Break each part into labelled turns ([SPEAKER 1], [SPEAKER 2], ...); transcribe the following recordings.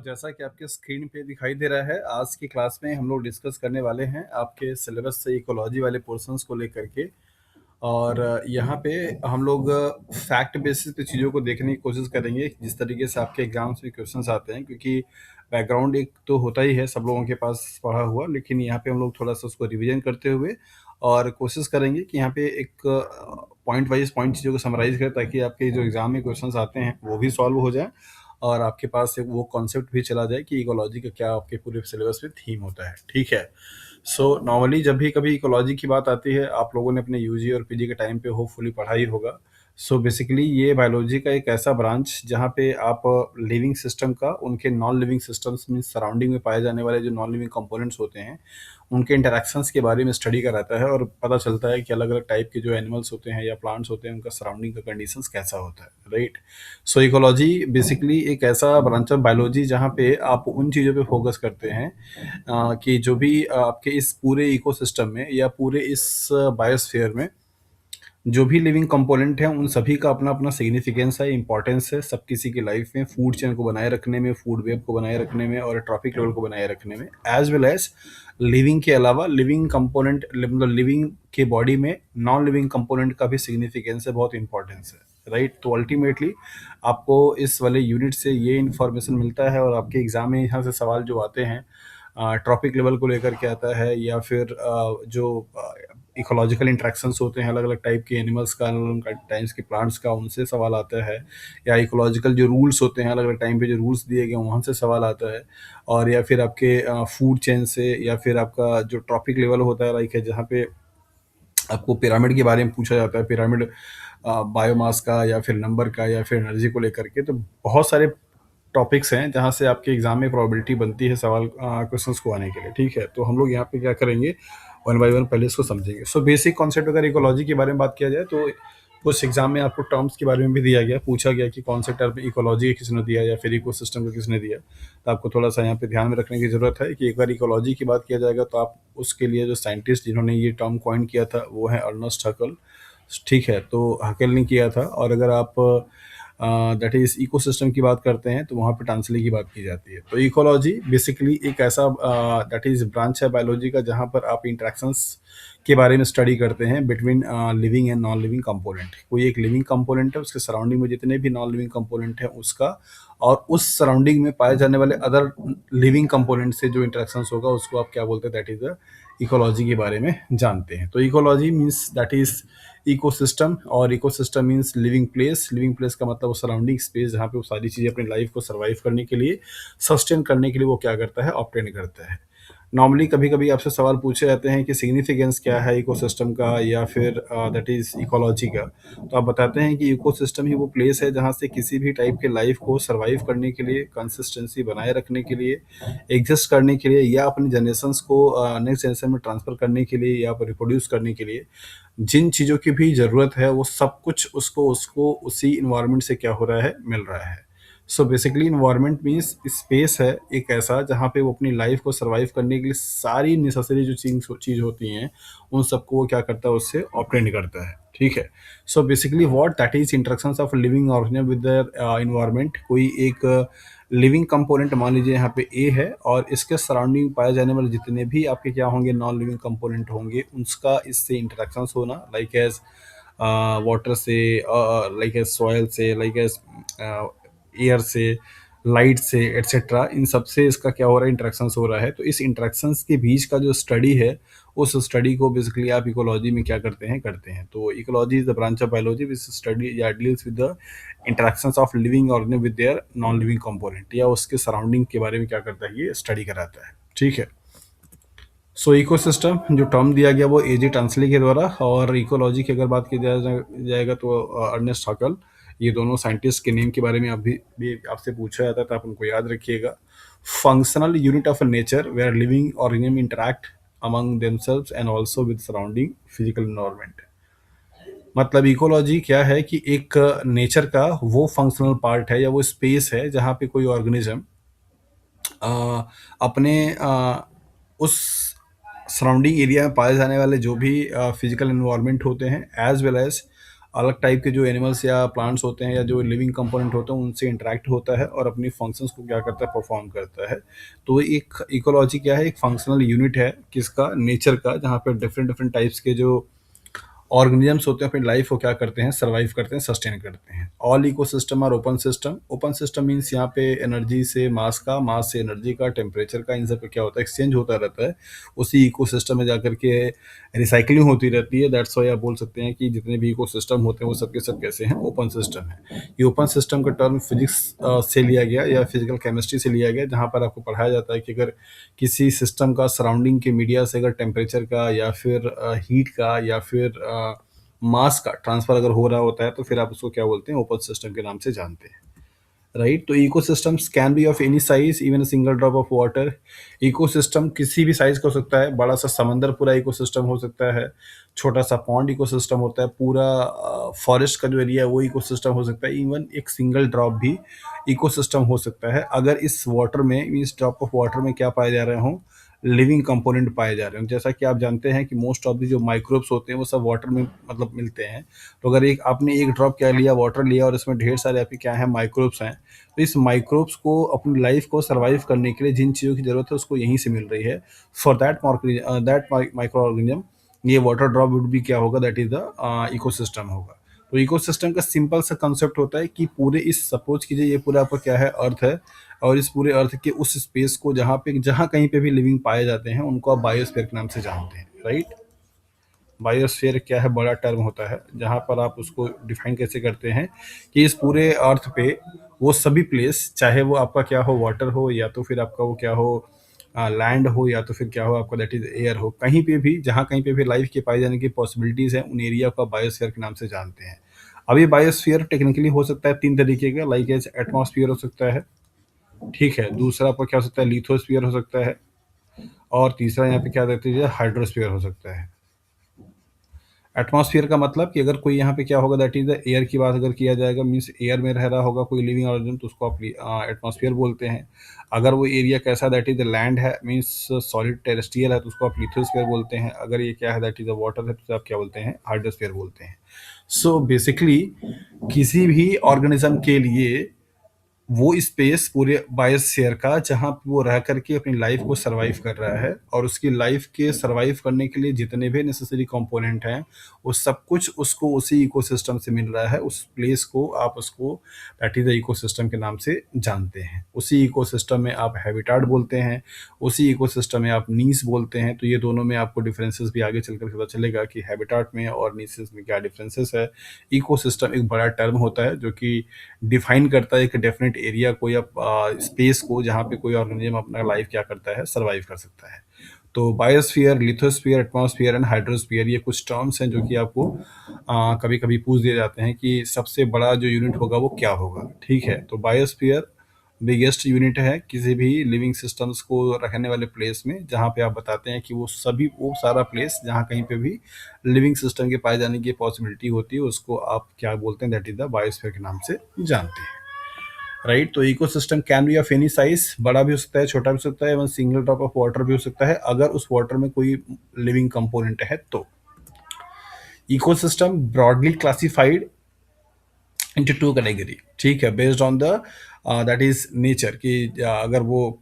[SPEAKER 1] जैसा कि आपके स्क्रीन पे दिखाई दे रहा है, आज की क्लास में हम लोग डिस्कस करने वाले हैं आपके सिलेबस से इकोलॉजी वाले पोर्शंस को लेकर के। और यहाँ पे हम लोग फैक्ट बेसिस पे चीज़ों को देखने की कोशिश करेंगे, जिस तरीके से आपके एग्जाम्स में क्वेश्चंस आते हैं, क्योंकि बैकग्राउंड एक तो होता ही है सब लोगों के पास पढ़ा हुआ, लेकिन यहाँ पे हम लोग थोड़ा सा उसको रिवीजन करते हुए और कोशिश करेंगे कि यहाँ पे एक पॉइंट वाइज पॉइंट चीज़ों को समराइज करें, ताकि आपके जो एग्जाम में क्वेश्चंस आते हैं वो भी सॉल्व हो जाए और आपके पास एक वो कॉन्सेप्ट भी चला जाए कि इकोलॉजी का क्या आपके पूरे सिलेबस में थीम होता है। ठीक है। नॉर्मली जब भी कभी इकोलॉजी की बात आती है, आप लोगों ने अपने यूजी और पीजी के टाइम पे होपफुली पढ़ा ही होगा। बेसिकली ये बायोलॉजी का एक ऐसा ब्रांच जहाँ पे आप लिविंग सिस्टम का उनके नॉन लिविंग सिस्टम्स में सराउंडिंग में पाए जाने वाले जो नॉन लिविंग कंपोनेंट्स होते हैं, उनके इंटरेक्शंस के बारे में स्टडी कराता है और पता चलता है कि अलग अलग टाइप के जो एनिमल्स होते हैं या प्लांट्स होते हैं, उनका सराउंडिंग का कंडीशंस कैसा होता है। राइट। इकोलॉजी बेसिकली एक ऐसा ब्रांच ऑफ बायोलॉजी जहाँ पे आप उन चीज़ों पे फोकस करते हैं कि जो भी आपके इस पूरे इकोसिस्टम में या पूरे इस बायोस्फीयर में जो भी लिविंग कंपोनेंट हैं, उन सभी का अपना अपना सिग्निफिकेंस है, इंपॉर्टेंस है सब किसी की लाइफ में, फूड चेन को बनाए रखने में, फूड वेब को बनाए रखने में और ट्रॉफिक लेवल को बनाए रखने में, एज वेल एज लिविंग के अलावा लिविंग कंपोनेंट मतलब लिविंग के बॉडी में नॉन लिविंग कंपोनेंट का भी सिग्निफिकेंस है, बहुत इंपॉर्टेंस है। राइट। तो अल्टीमेटली आपको इस वाले यूनिट से ये इन्फॉर्मेशन मिलता है और आपके एग्जाम में यहाँ से सवाल जो आते हैं ट्रॉपिक लेवल को लेकर के आता है, या फिर जो इकोलॉजिकल इंट्रैक्शंस होते हैं अलग अलग टाइप के एनिमल्स का, अलग अलग टाइप्स के प्लांट्स का, उनसे सवाल आता है, या इकोलॉजिकल जो रूल्स होते हैं अलग अलग टाइम पे जो रूल्स दिए गए वहाँ से सवाल आता है, और या फिर आपके फूड चेन से, या फिर आपका जो ट्रॉपिक लेवल होता है लाइक है जहाँ पे आपको पिरामिड के बारे में पूछा जाता है, पिरामिड बायोमास का या फिर नंबर का या फिर एनर्जी को लेकर के। तो बहुत सारे टॉपिक्स हैं जहाँ से आपके एग्जाम में प्रोबेबिलिटी बनती है सवाल क्वेश्चंस को आने के लिए। ठीक है। तो हम लोग यहाँ पे क्या करेंगे, वन बाय वन पहले इसको समझेंगे। बेसिक कॉन्सेप्ट अगर इकोलॉजी के बारे में बात किया जाए तो उस एग्जाम में आपको टर्म्स के बारे में भी दिया गया, पूछा गया कि कौन से टर्म इकोलॉजी किसने दिया या फिर इकोसिस्टम को किसने दिया। तो आपको थोड़ा सा यहाँ पे ध्यान में रखने की जरूरत है कि अगर इकोलॉजी की बात किया जाएगा तो आप उसके लिए जो साइंटिस्ट जिन्होंने ये टर्म कॉइन किया था वो है अर्नेस्ट हकल। ठीक है। तो हकल ने किया था। और अगर आप दैट इज इकोसिस्टम की बात करते हैं तो वहाँ पे टांसली की बात की जाती है। तो इकोलॉजी बेसिकली एक ऐसा दैट इज ब्रांच है बायोलॉजी का जहाँ पर आप इंट्रैक्शंस के बारे में स्टडी करते हैं between living and non living component. कोई एक लिविंग कंपोनेंट है, उसके सराउंडिंग में जितने भी नॉन लिविंग कंपोनेंट है उसका, और उस सराउंडिंग में पाए जाने वाले अदर लिविंग कंपोनेंट से जो इंटरेक्शंस होगा उसको आप क्या बोलते हैं, दैट इज इकोलॉजी के बारे में जानते हैं। तो ecology means that is ecosystem, और ecosystem means living place. Living place का मतलब वो सराउंडिंग स्पेस जहाँ पे वो सारी चीज़ें अपनी लाइफ को सर्वाइव करने के लिए, सस्टेन करने के लिए वो क्या करता है, ऑब्टेन करता है। नॉर्मली कभी कभी आपसे सवाल पूछे जाते हैं कि सिग्निफिकेंस क्या है इकोसिस्टम का या फिर दैट इज इकोलॉजी का। तो आप बताते हैं कि इकोसिस्टम ही वो प्लेस है जहाँ से किसी भी टाइप के लाइफ को सर्वाइव करने के लिए, कंसिस्टेंसी बनाए रखने के लिए, एग्जिस्ट करने के लिए, या अपने जनरेशंस को नेक्स्ट जनरेशन में ट्रांसफर करने के लिए या रिप्रोड्यूस करने के लिए जिन चीज़ों की भी ज़रूरत है वो सब कुछ उसको उसको उसी इन्वायरमेंट से क्या हो रहा है, मिल रहा है। बेसिकली इन्वायरमेंट मीन्स स्पेस है एक ऐसा जहाँ पे वो अपनी लाइफ को सर्वाइव करने के लिए सारी नेसेसरी जो चीज़ होती हैं उन सबको वो क्या करता है, उससे ऑपरेट करता है। ठीक है। Basically what that is interactions of living organism with their environment. कोई एक लिविंग कंपोनेंट मान लीजिए यहाँ पे ए है, और इसके सराउंडिंग पाए जाने वाले जितने भी आपके क्या होंगे, नॉन लिविंग कंपोनेंट होंगे, उसका इससे इंटरेक्शंस होना, लाइक एज वाटर से, लाइक एज सॉयल से, लाइक एज एयर से, लाइट से, एटसेट्रा, इन सब से इसका क्या हो रहा है, इंटरेक्शंस हो रहा है। तो इस इंटरेक्शंस के बीच का जो स्टडी है उस स्टडी को बेसिकली आप इकोलॉजी में क्या करते हैं। तो ecology is the branch of biology which study या deals with the interactions of living organism with their non living component, या उसके सराउंडिंग के बारे में क्या करता है, ये स्टडी कराता है। ठीक है। इकोसिस्टम जो टर्म दिया गया वो एजे टांसली के द्वारा, और इकोलॉजी की अगर बात की जाएगा तो अर्नेस्ट हकल। ये दोनों साइंटिस्ट के नेम के बारे में भी आपसे पूछा जाता है तो आप उनको याद रखिएगा। Functional unit of nature where living organism interact among themselves and also with surrounding physical environment. मतलब इकोलॉजी क्या है कि एक नेचर का वो फंक्शनल पार्ट है या वो स्पेस है जहाँ पे कोई ऑर्गेनिज्म अपने उस सराउंडिंग एरिया में पाए जाने वाले जो भी फिजिकल एनवायरनमेंट होते हैं, एज वेल एज अलग टाइप के जो एनिमल्स या प्लांट्स होते हैं या जो लिविंग कंपोनेंट होते हैं उनसे इंटरेक्ट होता है और अपनी फंक्शंस को क्या करता है, परफॉर्म करता है। तो एक इकोलॉजी क्या है, एक फंक्शनल यूनिट है किसका, नेचर का, जहाँ पे डिफरेंट डिफरेंट टाइप्स के जो ऑर्गेनिजम्स होते हैं अपनी लाइफ को क्या करते हैं, सर्वाइव करते हैं, सस्टेन करते हैं। ऑल इकोसिस्टम और open system. Open system means यहाँ पे एनर्जी से मास का, मास से एनर्जी का, टेम्परेचर का, इन सब पे क्या होता है, एक्सचेंज होता रहता है। उसी इकोसिस्टम में जाकर के रिसाइकलिंग होती रहती है। दैट्स वाई आप बोल सकते हैं कि जितने भी इकोसिस्टम होते हैं वो सबके सब कैसे हैं, ओपन सिस्टम है। ये ओपन सिस्टम का टर्म फिजिक्स से लिया गया या फिजिकल केमिस्ट्री से लिया गया, जहाँ पर आपको पढ़ाया जाता है कि अगर किसी सिस्टम का सराउंडिंग के मीडिया से अगर टेम्परेचर का या फिर हीट का या फिर मास का ट्रांसफर अगर हो रहा होता है तो फिर आप उसको क्या बोलते हैं, ओपन सिस्टम के नाम से जानते हैं। राइट। तो ecosystems can be of any size, even a single drop of water. Ecosystem किसी भी साइज का हो सकता है। बड़ा सा समंदर पूरा इकोसिस्टम हो सकता है, छोटा सा पॉन्ड इकोसिस्टम होता है, पूरा फॉरेस्ट का जो एरिया है वो इकोसिस्टम हो सकता है, इवन एक सिंगल ड्रॉप भी इकोसिस्टम हो सकता है अगर इस वाटर में, इस ड्रॉप ऑफ वाटर में क्या पाए जा रहे हों, लिविंग कंपोनेंट पाए जा रहे हैं। जैसा कि आप जानते हैं कि मोस्ट ऑफ द जो माइक्रोब्स होते हैं वो सब वाटर में मतलब मिलते हैं। तो अगर एक आपने एक ड्रॉप क्या लिया, वाटर लिया, और इसमें ढेर सारे आपके क्या है, माइक्रोब्स हैं, तो इस माइक्रोब्स को अपनी लाइफ को सर्वाइव करने के लिए जिन चीज़ों की ज़रूरत है उसको यहीं से मिल रही है। फॉर दैट माइक्रो ऑर्गेनिज्म ये वाटर ड्रॉप वुड भी क्या होगा, दैट इज द इकोसिस्टम होगा। तो इकोसिस्टम का सिंपल सा कंसेप्ट होता है कि पूरे इस, सपोज कीजिए ये पूरा आपका क्या है, अर्थ है, और इस पूरे अर्थ के उस स्पेस को जहाँ कहीं पे भी लिविंग पाए जाते हैं उनको आप बायोस्फीयर के नाम से जानते हैं। राइट। बायोस्फीयर क्या है, बड़ा टर्म होता है, जहाँ पर आप उसको डिफाइन कैसे करते हैं कि इस पूरे अर्थ पे वो सभी प्लेस, चाहे वो आपका क्या हो, वाटर हो, या तो फिर आपका वो क्या हो, लैंड हो, या तो फिर क्या हो आपका दैट इज एयर हो, कहीं पे भी जहाँ कहीं पे भी लाइफ के पाए जाने की पॉसिबिलिटीज हैं उन एरिया को बायोस्फीयर के नाम से जानते हैं। अब ये बायोस्फीयर टेक्निकली हो सकता है तीन तरीके का, लाइक एज एटमॉस्फेयर हो सकता है, ठीक है, दूसरा आपका क्या हो सकता है, लिथोस्फीयर हो सकता है, और तीसरा यहाँ पे क्या कहते हैं, हाइड्रोस्फीयर हो सकता है। एटमॉस्फेयर का मतलब कि अगर कोई यहाँ पे क्या होगा, दैट इज द एयर की बात अगर किया जाएगा, मीन्स एयर में रह रहा होगा कोई लिविंग ऑर्गेनिज्म तो उसको आप एटमॉस्फेयर बोलते हैं। अगर वो एरिया कैसा, दैट इज द लैंड है, मीन्स सॉलिड टेरेस्ट्रियल है, तो उसको आप लिथोस्फेयर बोलते हैं। अगर ये क्या है, दैट इज द वाटर है, तो आप क्या बोलते हैं, हाइड्रोस्फेयर बोलते हैं। सो बेसिकली किसी भी ऑर्गेनिज्म के लिए वो स्पेस पूरे बायोस्फीयर का जहाँ पे वो रह करके अपनी लाइफ को सरवाइव कर रहा है, और उसकी लाइफ के सरवाइव करने के लिए जितने भी नेसेसरी कंपोनेंट हैं वो सब कुछ उसको उसी इकोसिस्टम से मिल रहा है। उस प्लेस को आप उसको दैट इज द इकोसिस्टम के नाम से जानते हैं। उसी इकोसिस्टम में आप हैबिटाट बोलते हैं, उसी इकोसिस्टम में आप नीस बोलते हैं। तो ये दोनों में आपको डिफरेंसेस भी आगे चलकर पता चलेगा कि हैबिटाट में और नीसेस में क्या डिफरेंसेस है। इकोसिस्टम एक बड़ा टर्म होता है जो कि डिफाइन करता है एक डेफिनेट एरिया को या स्पेस को जहाँ पे कोई ऑर्गेनिज्म अपना लाइफ क्या करता है, सर्वाइव कर सकता है। तो biosphere, lithosphere, atmosphere and hydrosphere ये कुछ टर्म्स हैं जो कि आपको कभी कभी पूछ दिए जाते हैं कि सबसे बड़ा जो यूनिट होगा वो क्या होगा। ठीक है, तो बायोस्फीयर बिगेस्ट यूनिट है किसी भी लिविंग सिस्टम्स को रखने वाले प्लेस में, जहाँ पे आप बताते हैं कि वो सारा प्लेस जहाँ कहीं पे भी लिविंग सिस्टम के पाए जाने की पॉसिबिलिटी होती है उसको आप क्या बोलते हैं, दैट इज द बायोस्फीयर के नाम से जानते हैं। राइट। तो ecosystem can be of any size, बड़ा भी हो सकता है, छोटा भी हो सकता है, एवं सिंगल ड्रॉप ऑफ वाटर भी हो सकता है अगर उस वाटर में कोई लिविंग कंपोनेंट है तो। Ecosystem broadly classified into two category, ठीक है, based on the that is nature कि अगर वो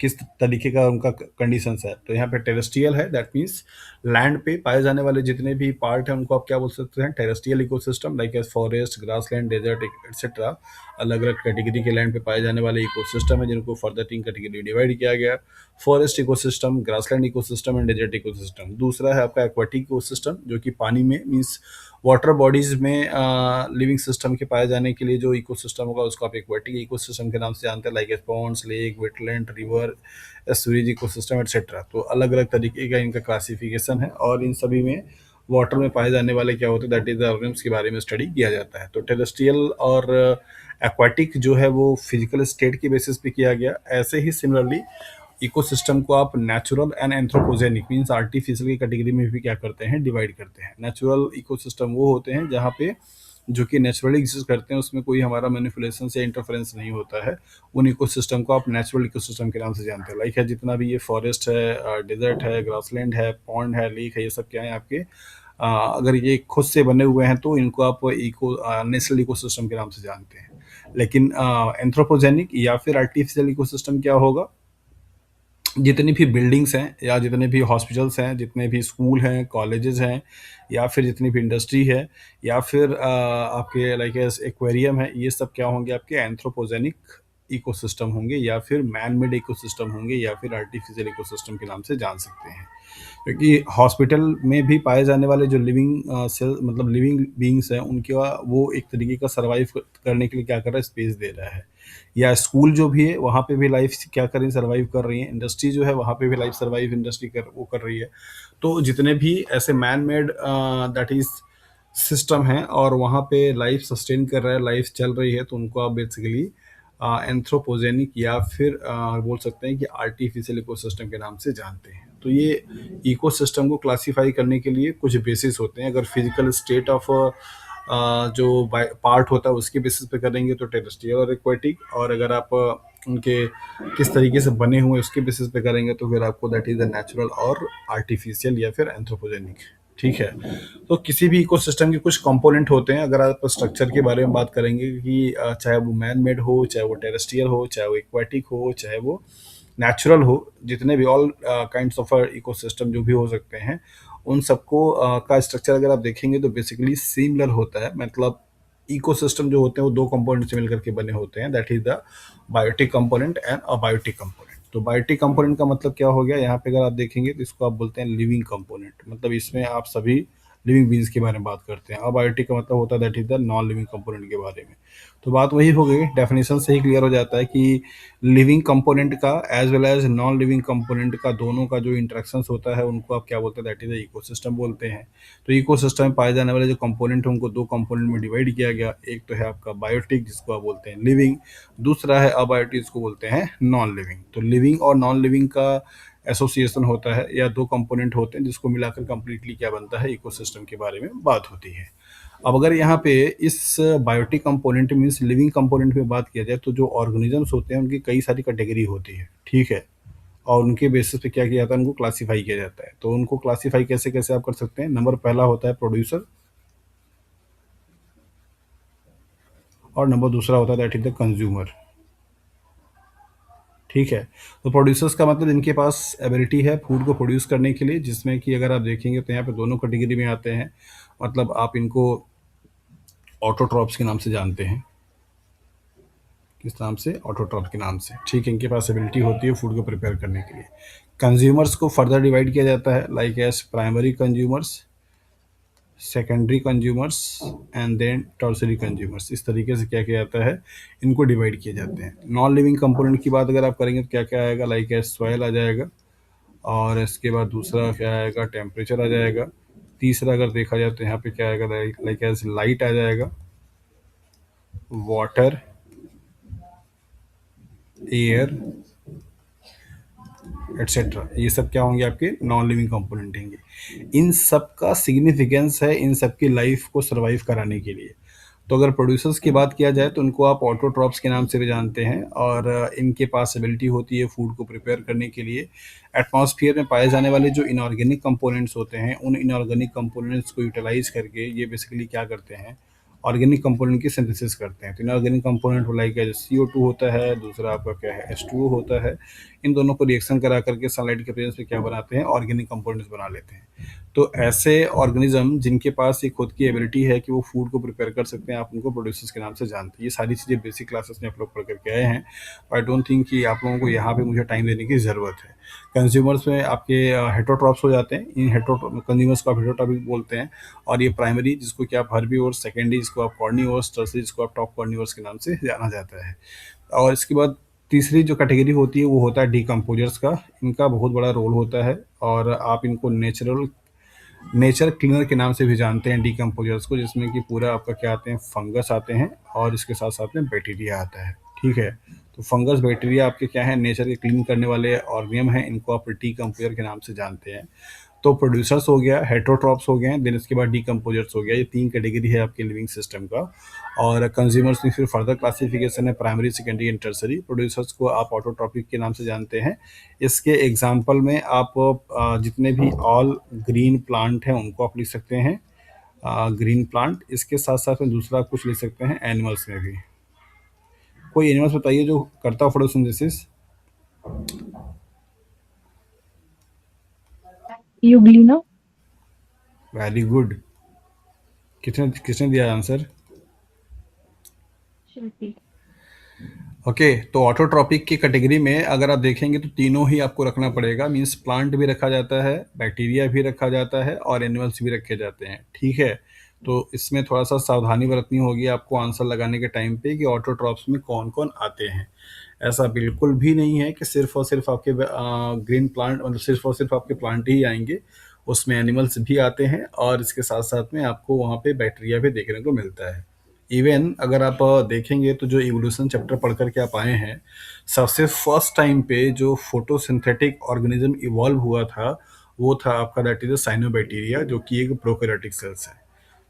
[SPEAKER 1] किस तरीके का उनका कंडीशंस है। तो यहाँ पे टेरेस्ट्रियल है, दैट मीन्स लैंड पे पाए जाने वाले जितने भी पार्ट हैं उनको आप क्या बोल सकते हैं, terrestrial ecosystem, like as forest, grassland, desert etcetera. अलग अलग कैटेगरी के लैंड पे पाए जाने वाले इकोसिस्टम है जिनको फर्दर 3 कैटेगरी डिवाइड किया गया, forest ecosystem, grassland ecosystem and desert ecosystem. दूसरा है आपका एक्वाटिक इकोसिस्टम जो कि पानी में, मीन्स वाटर बॉडीज में लिविंग सिस्टम के पाए जाने के लिए जो इकोसिस्टम होगा उसको आप एक्वाटिक इकोसिस्टम के नाम से जानते हैं, like as ponds, lake, wetland, river, sewage ecosystem etcetera. तो अलग अलग तरीके का इनका क्लासिफिकेशन है और इन सभी में वाटर में पाए जाने वाले क्या होते हैं, दैट इज द ऑर्गेनिम्स के बारे में स्टडी किया जाता है। तो टेरेस्ट्रियल और एक्वाटिक जो है वो फिजिकल स्टेट के बेसिस पे किया गया। ऐसे ही सिमिलरली इकोसिस्टम को आप natural and anthropogenic means artificial की कैटेगरी में भी क्या करते हैं, डिवाइड करते हैं। नेचुरल इकोसिस्टम वो होते हैं जहाँ पे जो कि नेचुरली एग्जिस्ट करते हैं, उसमें कोई हमारा मैनिपुलेशन या इंटरफेरेंस नहीं होता है। उन इकोसिस्टम को आप नेचुरल इकोसिस्टम के नाम से जानते हैं। लाइक है जितना भी ये फॉरेस्ट है, डेजर्ट है, ग्रासलैंड है, पॉन्ड है, लेक है, ये सब क्या है आपके अगर ये खुद से बने हुए हैं तो इनको आप नेचुरल इकोसिस्टम के नाम से जानते हैं। लेकिन एंथ्रोपोजेनिक या फिर आर्टिफिशियल इकोसिस्टम क्या होगा? जितनी भी बिल्डिंग्स हैं या जितने भी हॉस्पिटल्स हैं, जितने भी स्कूल हैं, कॉलेजेस हैं, या फिर जितनी भी इंडस्ट्री है, या फिर आपके लाइक एक्वेरियम है, ये सब क्या होंगे? आपके एंथ्रोपोजेनिक इकोसिस्टम होंगे, या फिर मैन मेड इकोसिस्टम होंगे, या फिर आर्टिफिशियल इकोसिस्टम के नाम से जान सकते हैं। क्योंकि हॉस्पिटल में भी पाए जाने वाले जो लिविंग सेल मतलब लिविंग बीइंग्स हैं, उनका वो एक तरीके का सर्वाइव करने के लिए क्या कर रहा है? स्पेस दे रहा है। या स्कूल जो भी है वहाँ पे भी लाइफ क्या कर रही है? सर्वाइव कर रही है। इंडस्ट्री जो है वहाँ पे भी लाइफ सर्वाइव इंडस्ट्री कर रही है। तो जितने भी ऐसे man made that is system है और वहाँ पे लाइफ सस्टेन कर रहा है, लाइफ चल रही है, तो उनको आप बेसिकली एंथ्रोपोजेनिक या फिर बोल सकते हैं कि आर्टिफिशियल इकोसिस्टम के नाम से जानते हैं। तो ये इकोसिस्टम को क्लासिफाई करने के लिए कुछ बेसिस होते हैं। अगर फिजिकल स्टेट ऑफ जो पार्ट होता है उसके बेसिस पे करेंगे तो टेरेस्ट्रियल और एक्वेटिक, और अगर आप उनके किस तरीके से बने हुए उसके बेसिस पे करेंगे तो फिर आपको दैट इज द नेचुरल और आर्टिफिशियल या फिर एंथ्रोपोजेनिक। ठीक है। तो किसी भी इकोसिस्टम के कुछ कंपोनेंट होते हैं। अगर आप स्ट्रक्चर के बारे में बात करेंगे कि चाहे वो मैन मेड हो, चाहे वो टेरेस्ट्रियल हो, चाहे वो एक्वेटिक हो, चाहे वो नेचुरल हो, जितने भी ऑल काइंड्स ऑफ इकोसिस्टम जो भी हो सकते हैं, उन सबको का स्ट्रक्चर अगर आप देखेंगे तो बेसिकली सिमिलर होता है। मतलब इकोसिस्टम जो होते हैं वो दो कंपोनेंट से मिलकर के बने होते हैं, that is the biotic component and abiotic component. तो बायोटिक कंपोनेंट का मतलब क्या हो गया? यहाँ पे अगर आप देखेंगे तो इसको आप बोलते हैं लिविंग कंपोनेंट। मतलब इसमें आप सभी लिविंग बींग्स के बारे में बात करते हैं। अबायोटिक का मतलब होता है that is the non living component के बारे में। तो बात वही हो गई, डेफिनेशन से ही क्लियर हो जाता है कि लिविंग कंपोनेंट का as well as non living component का दोनों का जो इंटरेक्शंस होता है उनको आप क्या बोलते हैं? दैट इज द इकोसिस्टम बोलते हैं। तो इकोसिस्टम में पाए जाने वाले जो कंपोनेंट हैं उनको दो कंपोनेंट में डिवाइड किया गया। एक तो है आपका बायोटिक जिसको आप बोलते हैं लिविंग, दूसरा है अबायोटिक जिसको बोलते हैं नॉन लिविंग। तो लिविंग और नॉन लिविंग का एसोसिएशन होता है, या दो कंपोनेंट होते हैं जिसको मिलाकर कंप्लीटली क्या बनता है? इकोसिस्टम के बारे में बात होती है। अब अगर यहाँ पे इस biotic component means living component में बात किया जाए तो जो ऑर्गेनिजम्स होते हैं उनकी कई सारी कैटेगरी होती है। ठीक है। और उनके बेसिस पे क्या किया जाता है? उनको क्लासीफाई किया जाता है। तो उनको क्लासीफाई कैसे कैसे आप कर सकते हैं? नंबर पहला होता है प्रोड्यूसर, और नंबर दूसरा होता है दैट इज द कंज्यूमर। ठीक है। तो प्रोड्यूसर्स का मतलब इनके पास एबिलिटी है फूड को प्रोड्यूस करने के लिए, जिसमें कि अगर आप देखेंगे तो यहाँ पे दोनों कैटेगरी में आते हैं। मतलब आप इनको ऑटोट्रॉप्स के नाम से जानते हैं। किस नाम से? ऑटोट्रॉप के नाम से। ठीक है। इनके पास एबिलिटी होती है फूड को प्रिपेयर करने के लिए। कंज्यूमर्स को फर्दर डिवाइड किया जाता है like as primary consumers, secondary consumers and then tertiary consumers. इस तरीके से क्या किया जाता है? इनको डिवाइड किए जाते हैं। नॉन लिविंग कंपोनेंट की बात अगर आप करेंगे तो क्या क्या आएगा? लाइक एज सॉयल आ जाएगा, और इसके बाद दूसरा क्या आएगा? टेम्परेचर आ जाएगा। तीसरा अगर देखा जाए तो यहाँ पे क्या आएगा? लाइक एज लाइट आ जाएगा, वाटर, एयर, एटसेट्रा। ये सब क्या होंगे? आपके नॉन लिविंग कंपोनेंट होंगे। इन सब का सिग्निफिकेंस है इन सब की लाइफ को सर्वाइव कराने के लिए। तो अगर प्रोड्यूसर्स की बात किया जाए तो उनको आप ऑटोट्रॉप्स के नाम से भी जानते हैं, और इनके पास एबिलिटी होती है फूड को प्रिपेयर करने के लिए। एटमॉस्फेयर में पाए जाने वाले जो इनऑर्गेनिक कंपोनेंट्स होते हैं उन इनऑर्गेनिक कंपोनेंट्स को यूटिलाइज करके ये बेसिकली क्या करते हैं? ऑर्गेनिक कंपोनेंट की सिंथेसिस करते हैं। तो इनऑर्गेनिक कंपोनेंट लाइक CO2 होता है, दूसरा आपका क्या है? H2O होता है। इन दोनों को रिएक्शन करा करके सनलाइट के प्रेजेंस में क्या बनाते हैं? ऑर्गेनिक कंपोनेंट्स बना लेते हैं। तो ऐसे ऑर्गेनिज्म जिनके पास ये खुद की एबिलिटी है कि वो फूड को प्रिपेयर कर सकते हैं, आप उनको प्रोड्यूसर्स के नाम से जानते हैं। ये सारी चीज़ें बेसिक क्लासेस में आप लोग पढ़ करके आए हैं। आई डोंट थिंक कि आप लोगों को यहाँ पे मुझे टाइम देने की ज़रूरत है। कंज्यूमर्स में आपके हेटरोट्रॉप्स हो जाते हैं। इन हेटरो कंज्यूमर्स को आप हेटरोट्रॉपिक बोलते हैं। और ये प्राइमरी जिसको कि आप हर्बीवोर्स, सेकेंडरी जिसको आप कॉर्निवोर्स, टर्सरी जिसको आप टॉप कॉर्निवोर्स के नाम से जाना जाता है। और इसके बाद तीसरी जो कैटेगरी होती है वो होता है डीकम्पोजर्स का। इनका बहुत बड़ा रोल होता है, और आप इनको नेचर क्लीनर के नाम से भी जानते हैं डीकम्पोजर्स को, जिसमें कि पूरा आपका क्या आते हैं? फंगस आते हैं, और इसके साथ साथ में बैक्टीरिया आता है। ठीक है। तो फंगस बैक्टीरिया आपके क्या है? नेचर के क्लीन करने वाले ऑर्गेनिज्म हैं। इनको आप डीकम्पोजर के नाम से जानते हैं। तो प्रोड्यूसर्स हो गया, हेटरोट्रॉप्स हो गए हैं, देन इसके बाद डीकम्पोजर्स हो गया। ये 3 कैटेगरी है आपके लिविंग सिस्टम का। और कंज्यूमर्स में फिर फर्दर क्लासिफिकेशन है, primary, secondary and tertiary. Producers को आप ऑटोट्रॉपिक के नाम से जानते हैं। इसके एग्जांपल में आप जितने भी ऑल ग्रीन प्लांट हैं उनको आप लिख सकते हैं, ग्रीन प्लांट। इसके साथ साथ में दूसरा आप कुछ लिख सकते हैं एनिमल्स में भी। कोई एनिमल्स बताइए जो करता हो फोटोसिंथेसिस।
[SPEAKER 2] यूग्लिना।
[SPEAKER 1] Very good. किसने किसने दिया आंसर?
[SPEAKER 2] शिल्पी।
[SPEAKER 1] ओके, तो ऑटोट्रॉपिक की कैटेगरी में अगर आप देखेंगे तो तीनों ही आपको रखना पड़ेगा। मींस प्लांट भी रखा जाता है, बैक्टीरिया भी रखा जाता है और एनिमल्स भी रखे जाते हैं। ठीक है, तो इसमें थोड़ा सा सावधानी बरतनी होगी आपको आंसर लगाने के टाइम पे कि ऑटोट्रॉप्स में कौन कौन आते हैं। ऐसा बिल्कुल भी नहीं है कि सिर्फ और सिर्फ आपके ग्रीन प्लांट, मतलब सिर्फ और सिर्फ आपके प्लांट ही आएंगे। उसमें एनिमल्स भी आते हैं और इसके साथ साथ में आपको वहाँ पे बैक्टीरिया भी देखने को मिलता है। इवन अगर आप देखेंगे तो जो इवोल्यूशन चैप्टर पढ़ करके आप आए हैं, सबसे फर्स्ट टाइम पे जो फोटोसिंथेटिक ऑर्गेनिज्म इवॉल्व हुआ था वो था आपका दैट इज साइनोबैक्टीरिया, जो कि एक प्रोकैरियोटिक सेल्स है।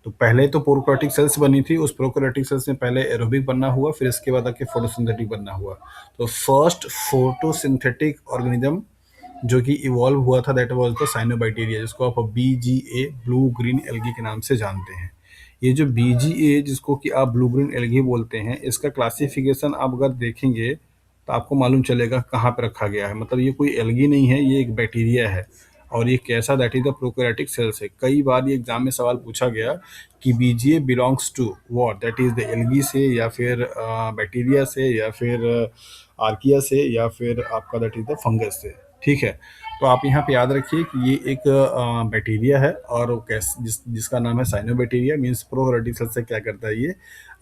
[SPEAKER 1] तो पहले तो प्रोकैरियोटिक सेल्स बनी थी, उस प्रोकैरियोटिक सेल्स में पहले एरोबिक बनना हुआ, फिर इसके बाद आके फोटोसिंथेटिक बनना हुआ। तो फर्स्ट फोटोसिंथेटिक ऑर्गेनिज्म जो कि इवॉल्व हुआ था दैट वाज द साइनोबैक्टीरिया, जिसको आप बीजीए, ब्लू ग्रीन एल्गी के नाम से जानते हैं। ये जो बीजीए जिसको कि आप ब्लू ग्रीन एल्गी बोलते हैं, इसका क्लासिफिकेशन आप अगर देखेंगे तो आपको मालूम चलेगा कहाँ पे रखा गया है। मतलब ये कोई एल्गी नहीं है, ये एक बैक्टीरिया है। और ये कैसा, that is the prokaryotic cells है। कई बार ये एग्जाम में सवाल पूछा गया कि BGA belongs to what, that is the algae से या फिर बैक्टीरिया से या फिर आर्किया से या फिर आपका दैट इज द फंगस से। ठीक है, तो आप यहाँ पे याद रखिए कि ये एक बैक्टीरिया है और वो जिसका नाम है साइनोबैक्टीरिया। मीन्स प्रोकैरियोटिक सेल से क्या करता है, ये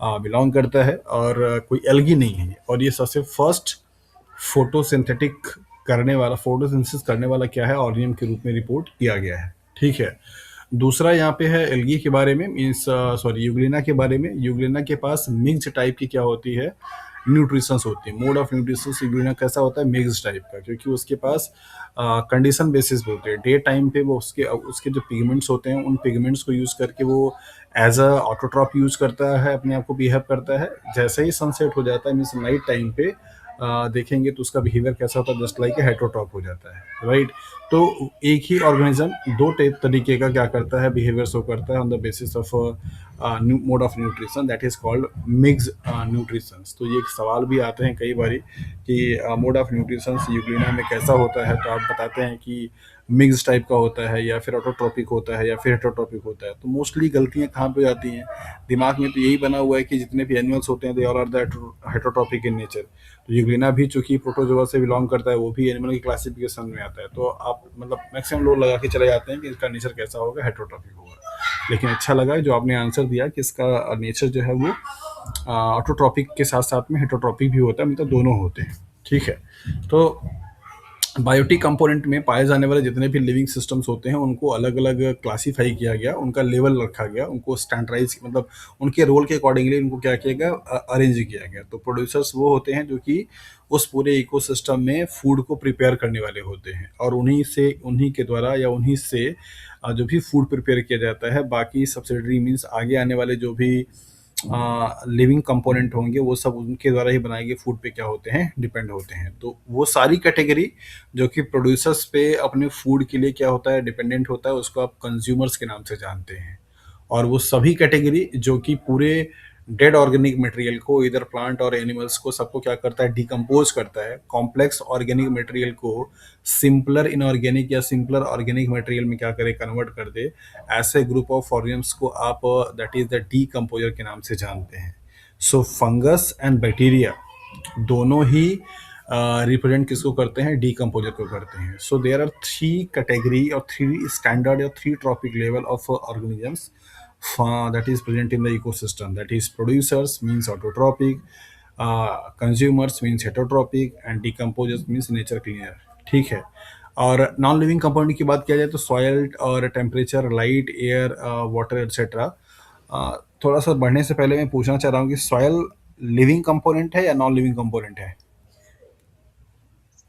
[SPEAKER 1] बिलोंग करता है और कोई एल्गी नहीं है। और ये सबसे फर्स्ट फोटोसिंथेटिक करने वाला, फोटोसिंथेसिस करने वाला क्या है, ऑर्गेनिज्म के रूप में रिपोर्ट किया गया है। ठीक है, दूसरा यहाँ पे है एल्गी के बारे में, मीन्स सॉरी यूग्लिना के बारे में। यूग्लिना के पास मिक्स्ड टाइप की क्या होती है, न्यूट्रिशंस होती है। मोड ऑफ न्यूट्रिशन यूग्लिना कैसा होता है, मिक्स्ड टाइप का, क्योंकि उसके पास कंडीशन बेसिस पे होते हैं। डे टाइम पे वो उसके उसके जो पिगमेंट्स होते हैं उन पिगमेंट्स को यूज करके वो एज अ ऑटोट्रॉप यूज करता है, अपने आप को बिहेव करता है। जैसे ही सनसेट हो जाता है, मीन्स नाइट टाइम पे देखेंगे तो उसका बिहेवियर कैसा होता है, जस्ट लाइक ए हेटरोट्रॉप हो जाता है, राइट। तो एक ही ऑर्गेनिज्म दो तरीके का क्या करता है, बिहेवियर शो करता है on the basis of mode of nutrition, that is called mix nutrition. तो ये एक सवाल भी आते हैं कई बार कि मोड ऑफ न्यूट्रिशन यूग्लिना में कैसा होता है, तो आप बताते हैं कि मिक्स टाइप का होता है या फिर ऑटोट्रॉपिक होता है या फिर हेटरोट्रॉपिक होता है। तो मोस्टली गलतियां कहाँ पे जाती हैं, दिमाग में तो यही बना हुआ है कि जितने भी एनिमल्स होते हैं they all are the heterotrophic in nature. तो यूग्लिना भी चूंकि प्रोटोजोआ से बिलोंग करता है, वो भी एनिमल की क्लासिफिकेशन में आता है। तो आप मतलब मैक्सिमम लोग लगा के चले जाते हैं कि इसका नेचर कैसा होगा, हेटरोट्रॉपिक होगा। लेकिन अच्छा लगा जो आपने आंसर दिया कि इसका नेचर जो है वो ऑटोट्रॉपिक के साथ साथ में हेटरोट्रॉपिक भी होता है, मतलब दोनों होते हैं। ठीक है, तो बायोटिक कंपोनेंट में पाए जाने वाले जितने भी लिविंग सिस्टम्स होते हैं उनको अलग अलग क्लासीफाई किया गया, उनका लेवल रखा गया, उनको स्टैंडर्डाइज, मतलब उनके रोल के अकॉर्डिंगली उनको क्या किया गया, अरेंज किया गया। तो प्रोड्यूसर्स वो होते हैं जो कि उस पूरे इकोसिस्टम में फूड को प्रिपेयर करने वाले होते हैं और उन्हीं के द्वारा या उन्हीं से जो भी फूड प्रिपेयर किया जाता है, बाकी सब्सिडरी मीन्स आगे आने वाले जो भी लिविंग कंपोनेंट होंगे वो सब उनके द्वारा ही बनाए गए फूड पे क्या होते हैं, डिपेंड होते हैं। तो वो सारी कैटेगरी जो कि प्रोड्यूसर्स पे अपने फूड के लिए क्या होता है, डिपेंडेंट होता है, उसको आप कंज्यूमर्स के नाम से जानते हैं। और वो सभी कैटेगरी जो कि पूरे डेड ऑर्गेनिक मटेरियल को, इधर प्लांट और एनिमल्स को, सबको क्या करता है, डिकम्पोज करता है। कॉम्प्लेक्स ऑर्गेनिक मटेरियल को सिंपलर इनऑर्गेनिक या सिंपलर ऑर्गेनिक मटेरियल में क्या करे, कन्वर्ट कर दे। ऐसे ग्रुप ऑफ ऑर्गेनिम्स को आप दैट इज द डीकम्पोजर के नाम से जानते हैं। सो फंगस एंड बैक्टीरिया दोनों ही रिप्रेजेंट किसको करते हैं, डीकम्पोजर को करते हैं। So there are three category और थ्री स्टैंडर्ड या three trophic level of organisms that is present in the ecosystem, that is producers means autotrophic, consumers means heterotropic and decomposers means nature cleaner। ठीक है, और non living compound की बात किया जाए तो सॉयल और temperature, light, air, water etcetera. थोड़ा सा बढ़ने से पहले मैं पूछना चाह रहा हूँ कि सॉयल लिविंग कंपोनेंट है या नॉन लिविंग कंपोनेंट है?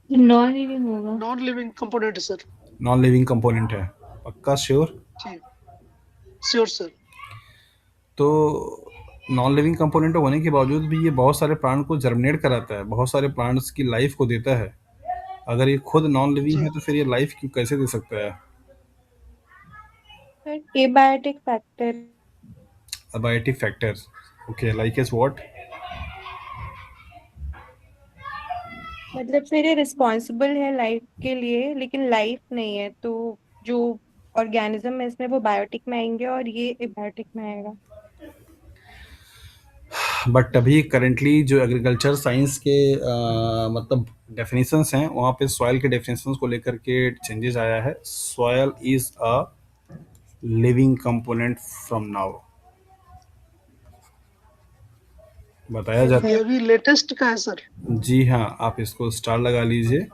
[SPEAKER 2] नॉन लिविंग होगा।
[SPEAKER 3] नॉन लिविंग कंपोनेंट है सर।
[SPEAKER 1] नॉन लिविंग कंपोनेंट है। पक्का श्योर?
[SPEAKER 2] जी, श्योर सर।
[SPEAKER 1] तो नॉन लिविंग कंपोनेंट होने के बावजूद भी ये बहुत सारे प्लांट को जर्मिनेट कराता है, बहुत सारे प्लांट्स की लाइफ को देता है। अगर ये खुद नॉन लिविंग
[SPEAKER 2] जी
[SPEAKER 1] है तो फिर ये लाइफ क्यों कैसे दे सकता है?
[SPEAKER 3] Sir abiotic factor.
[SPEAKER 1] Abiotic factors, okay, like S what?
[SPEAKER 3] मतलब फिर ये रिस्पॉन्सिबल है लाइफ के लिए लेकिन लाइफ नहीं है, तो जो ऑर्गेनिज्म है इसमें वो बायोटिक में आएंगे और ये एबायोटिक में आएगा।
[SPEAKER 1] बट अभी करेंटली जो एग्रीकल्चर साइंस के मतलब डेफिनेशंस हैं, वहाँ पे सॉइल के डेफिनेशंस को लेकर के चेंजेस आया है। Soil is a living component from now, बताया
[SPEAKER 3] यस
[SPEAKER 1] जाता
[SPEAKER 2] ये
[SPEAKER 3] सर।
[SPEAKER 1] है।
[SPEAKER 2] अभी लेटेस्ट का है सर।
[SPEAKER 1] जी हाँ, आप इसको स्टार लगा लीजिए।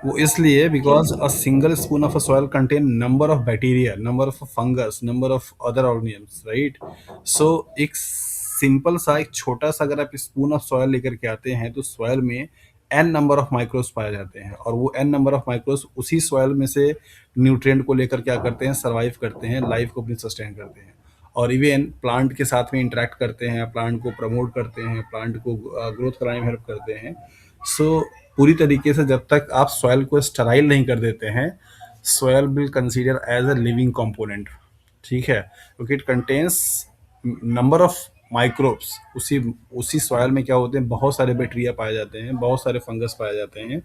[SPEAKER 1] वो इसलिए
[SPEAKER 2] जी
[SPEAKER 1] because a single spoon of a soil contain number of bacteria, number of fungus, number of other organisms, right? So एक सिंपल सा, एक छोटा सा अगर आप स्पून ऑफ सॉइल लेकर के आते हैं तो सॉइल में एन नंबर ऑफ माइक्रोब्स पाए जाते हैं, और वो एन नंबर ऑफ माइक्रोब्स उसी सॉइल में से न्यूट्रिएंट को लेकर क्या करते हैं, सर्वाइव करते हैं, लाइफ को अपनी सस्टेन करते हैं, और इवन प्लांट के साथ में इंटरेक्ट करते हैं, प्लांट को प्रमोट करते हैं, प्लांट को ग्रोथ कराने में हेल्प करते हैं। सो पूरी तरीके से जब तक आप सॉइल को स्टराइल नहीं कर देते हैं, soil will consider as a living component, ठीक है? क्योंकि it contains number of microbes. उसी उसी सॉइल में क्या होते हैं, बहुत सारे बैक्टीरिया पाए जाते हैं, बहुत सारे फंगस पाए जाते हैं,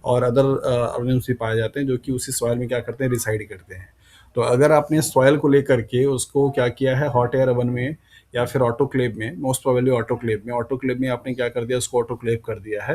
[SPEAKER 1] और अदर ऑर्गेनिम्स भी पाए जाते हैं, जो कि उसी सॉइल में क्या करते हैं, रिसाइड करते हैं। तो अगर आपने सॉइल को लेकर के उसको क्या किया है, हॉट एयर ओवन में या फिर ऑटोक्लेव में, मोस्ट प्रोबेबली ऑटोक्लेव में आपने क्या कर दिया, उसको ऑटोक्लेव कर दिया है,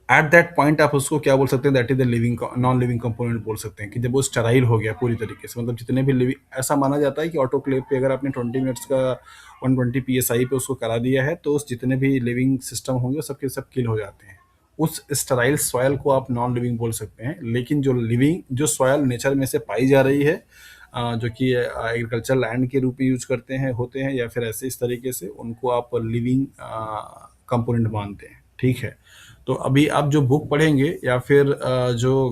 [SPEAKER 1] एट दैट पॉइंट आप उसको क्या बोल सकते हैं, that is the living non living component बोल सकते हैं, कि जब वो स्टराइल हो गया पूरी तरीके से, मतलब जितने भी लिविंग, ऐसा माना जाता है कि ऑटोक्लेव पे अगर आपने 20 मिनट्स का 120 psi पे उसको करा दिया है, तो उस जितने भी लिविंग सिस्टम होंगे सबके सब किल हो जाते हैं। उस स्टराइल सॉयल को आप नॉन लिविंग बोल सकते हैं। लेकिन जो लिविंग, जो सॉयल नेचर में से पाई जा रही है, जो कि एग्रीकल्चर लैंड के रूप में यूज करते हैं, होते हैं, या फिर ऐसे इस तरीके से, उनको आप लिविंग कंपोनेंट मानते हैं, ठीक है? तो अभी आप जो बुक पढ़ेंगे या फिर जो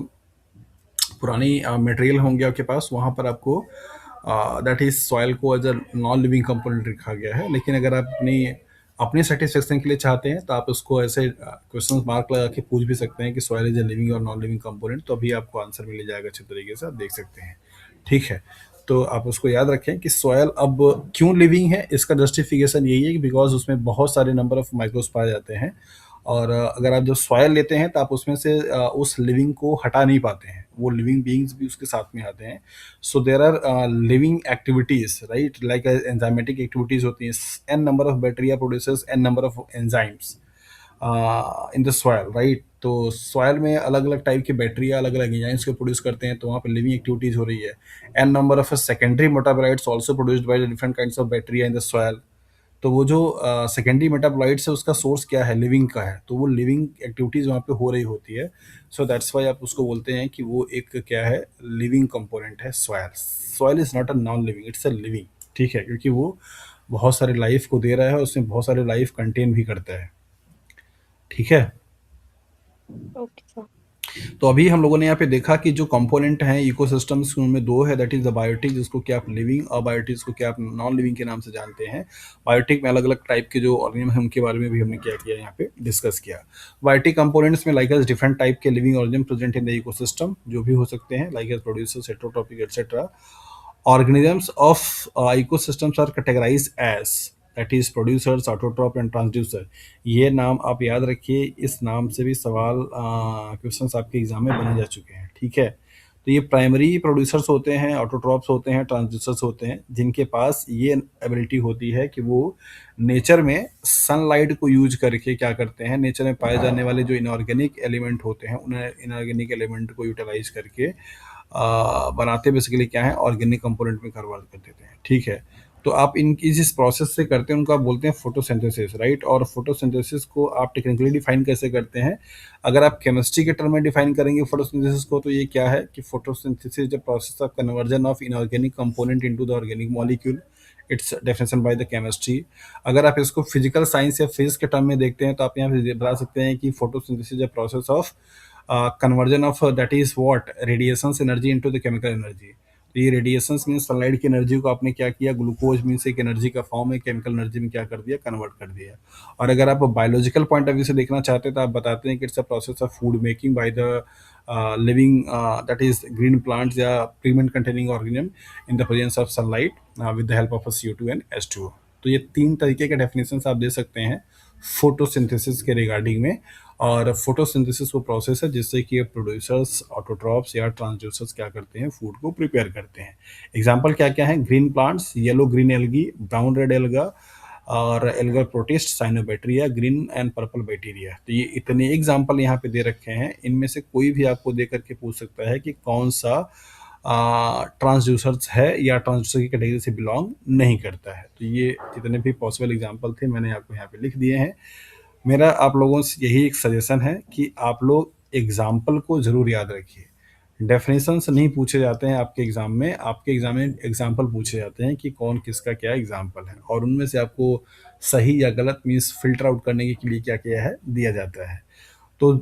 [SPEAKER 1] पुरानी मटेरियल होंगे आपके पास, वहाँ पर आपको दैट इज सॉइल को as a non living component रखा गया है। लेकिन अगर आप अपनी अपनी सेटिस्फेक्शन के लिए चाहते हैं तो आप उसको ऐसे क्वेश्चन मार्क लगा के पूछ भी सकते हैं कि सॉइल इज अ लिविंग और नॉन लिविंग कंपोनेंट, तो अभी आपको आंसर मिल जाएगा अच्छे तरीके से, आप देख सकते हैं, ठीक है? तो आप उसको याद रखें कि सॉयल अब क्यों लिविंग है, इसका जस्टिफिकेशन यही है कि बिकॉज उसमें बहुत सारे नंबर ऑफ माइक्रोब्स पाए जाते हैं, और अगर आप जब सॉयल लेते हैं तो आप उसमें से उस लिविंग को हटा नहीं पाते हैं, वो लिविंग बीइंग्स भी उसके साथ में आते हैं। So there are living activities, right, like enzymatic activities होती हैं, an number of bacteria produces an number of enzymes in the soil, right? तो सॉयल में अलग अलग टाइप के बैक्टीरिया अलग अलग एंजाइम्स को प्रोड्यूस करते हैं, तो वहाँ पर लिविंग एक्टिविटीज हो रही है। An number of secondary metabolites also produced by different kinds of bacteria in the soil. तो वो जो सेकेंडरी मेटाबोलाइट्स है, उसका सोर्स क्या है, लिविंग का है, तो वो लिविंग एक्टिविटीज वहाँ पे हो रही होती है। सो दैट्स वाई आप उसको बोलते हैं कि वो एक क्या है, लिविंग कंपोनेंट है soil. Soil is not a non living, it's a living, ठीक है? क्योंकि वो बहुत सारे लाइफ को दे रहा है, उसमें बहुत सारे लाइफ कंटेन भी करता है, ठीक है?
[SPEAKER 3] Okay sir.
[SPEAKER 1] तो अभी हम लोगों ने यहाँ पे देखा कि जो कंपोनेंट हैं इकोसिस्टम्स, उनमें दो है, दैट इज द बायोटिक, जिसको कि आप लिविंग, और बायोटिक जिसको कि आप नॉन लिविंग के नाम से जानते हैं। बायोटिक में अलग अलग टाइप के जो ऑर्गेनिज्म हैं उनके बारे में भी हमने क्या किया, यहाँ पे डिस्कस किया। बायोटिक कंपोनेंट्स में लाइक डिफरेंट टाइप के living organism present in the ecosystem, जो भी हो सकते हैं, like producers, heterotrophic etcetera. Organisms of ecosystems are categorized as, that is producers, autotroph and transducer। ये नाम आप याद रखिए, इस नाम से भी सवाल क्वेश्चंस आपके एग्जाम में बने जा चुके हैं, ठीक है? तो ये प्राइमरी प्रोड्यूसर्स होते हैं, ऑटोट्रॉप्स होते हैं, ट्रांसड्यूसर्स होते हैं, जिनके पास ये एबिलिटी होती है कि वो नेचर में सनलाइट को यूज करके क्या करते हैं, नेचर में पाए जाने वाले जो इनऑर्गेनिक एलिमेंट होते हैं, उन इनऑर्गेनिक एलिमेंट को यूटिलाइज करके बनाते बेसिकली क्या है, ऑर्गेनिक कंपोनेंट में कन्वर्ट कर देते हैं, ठीक है? तो आप इन जिस प्रोसेस से करते हैं उनको आप बोलते हैं फोटोसिंथेसिस, राइट? और फोटोसिंथेसिस को आप टेक्निकली डिफाइन कैसे करते हैं? अगर आप केमिस्ट्री के टर्म में डिफाइन करेंगे फोटोसिंथेसिस को, तो ये क्या है कि photosynthesis the process of conversion of inorganic component into the organic molecule, it's definition by the chemistry. अगर आप इसको फिजिकल साइंस या फिजिक्स के टर्म में देखते हैं तो आप यहाँ पे बता सकते हैं कि photosynthesis the process of conversion of that is what, radiations energy into the chemical energy। तो ये रेडिएशंस मीन्स सनलाइट की एनर्जी को आपने क्या किया, ग्लूकोज मीन्स एक एनर्जी का फॉर्म है, केमिकल एनर्जी में क्या कर दिया, कन्वर्ट कर दिया। और अगर आप बायोलॉजिकल पॉइंट ऑफ व्यू से देखना चाहते हैं तो आप बताते हैं कि it's a process of food making by the living that is green plants या pigment containing organism in the presence of sunlight with the help of CO2 and H2O। तो ये 3 तरीके के डेफिनेशंस आप दे सकते हैं फोटोसिंथेसिस के रिगार्डिंग में। और फोटोसिंथेसिस वो प्रोसेस है जिससे कि प्रोड्यूसर्स, ऑटोट्रॉप्स या ट्रांसड्यूसर्स क्या करते हैं, फूड को प्रिपेयर करते हैं। एग्जांपल क्या क्या है, green plants, yellow green algae, brown red alga और algal protist, cyanobacteria, green and purple bacteria. तो ये इतने एग्जांपल यहाँ पे दे रखे हैं, इनमें से कोई भी आपको दे करके पूछ सकता है कि कौन सा ट्रांसड्यूसर्स है या ट्रांसड्यूसर की कैटेगरी से बिलोंग नहीं करता है। तो ये जितने भी पॉसिबल एग्जांपल थे मैंने आपको यहाँ पे लिख दिए हैं। मेरा आप लोगों से यही एक सजेशन है कि आप लोग एग्जाम्पल को ज़रूर याद रखिए। डेफिनेशंस नहीं पूछे जाते हैं आपके एग्ज़ाम में, आपके एग्ज़ाम में एग्जाम्पल पूछे जाते हैं कि कौन किसका क्या एग्जाम्पल है, और उनमें से आपको सही या गलत मीन्स फिल्टर आउट करने के लिए क्या किया है, दिया जाता है। तो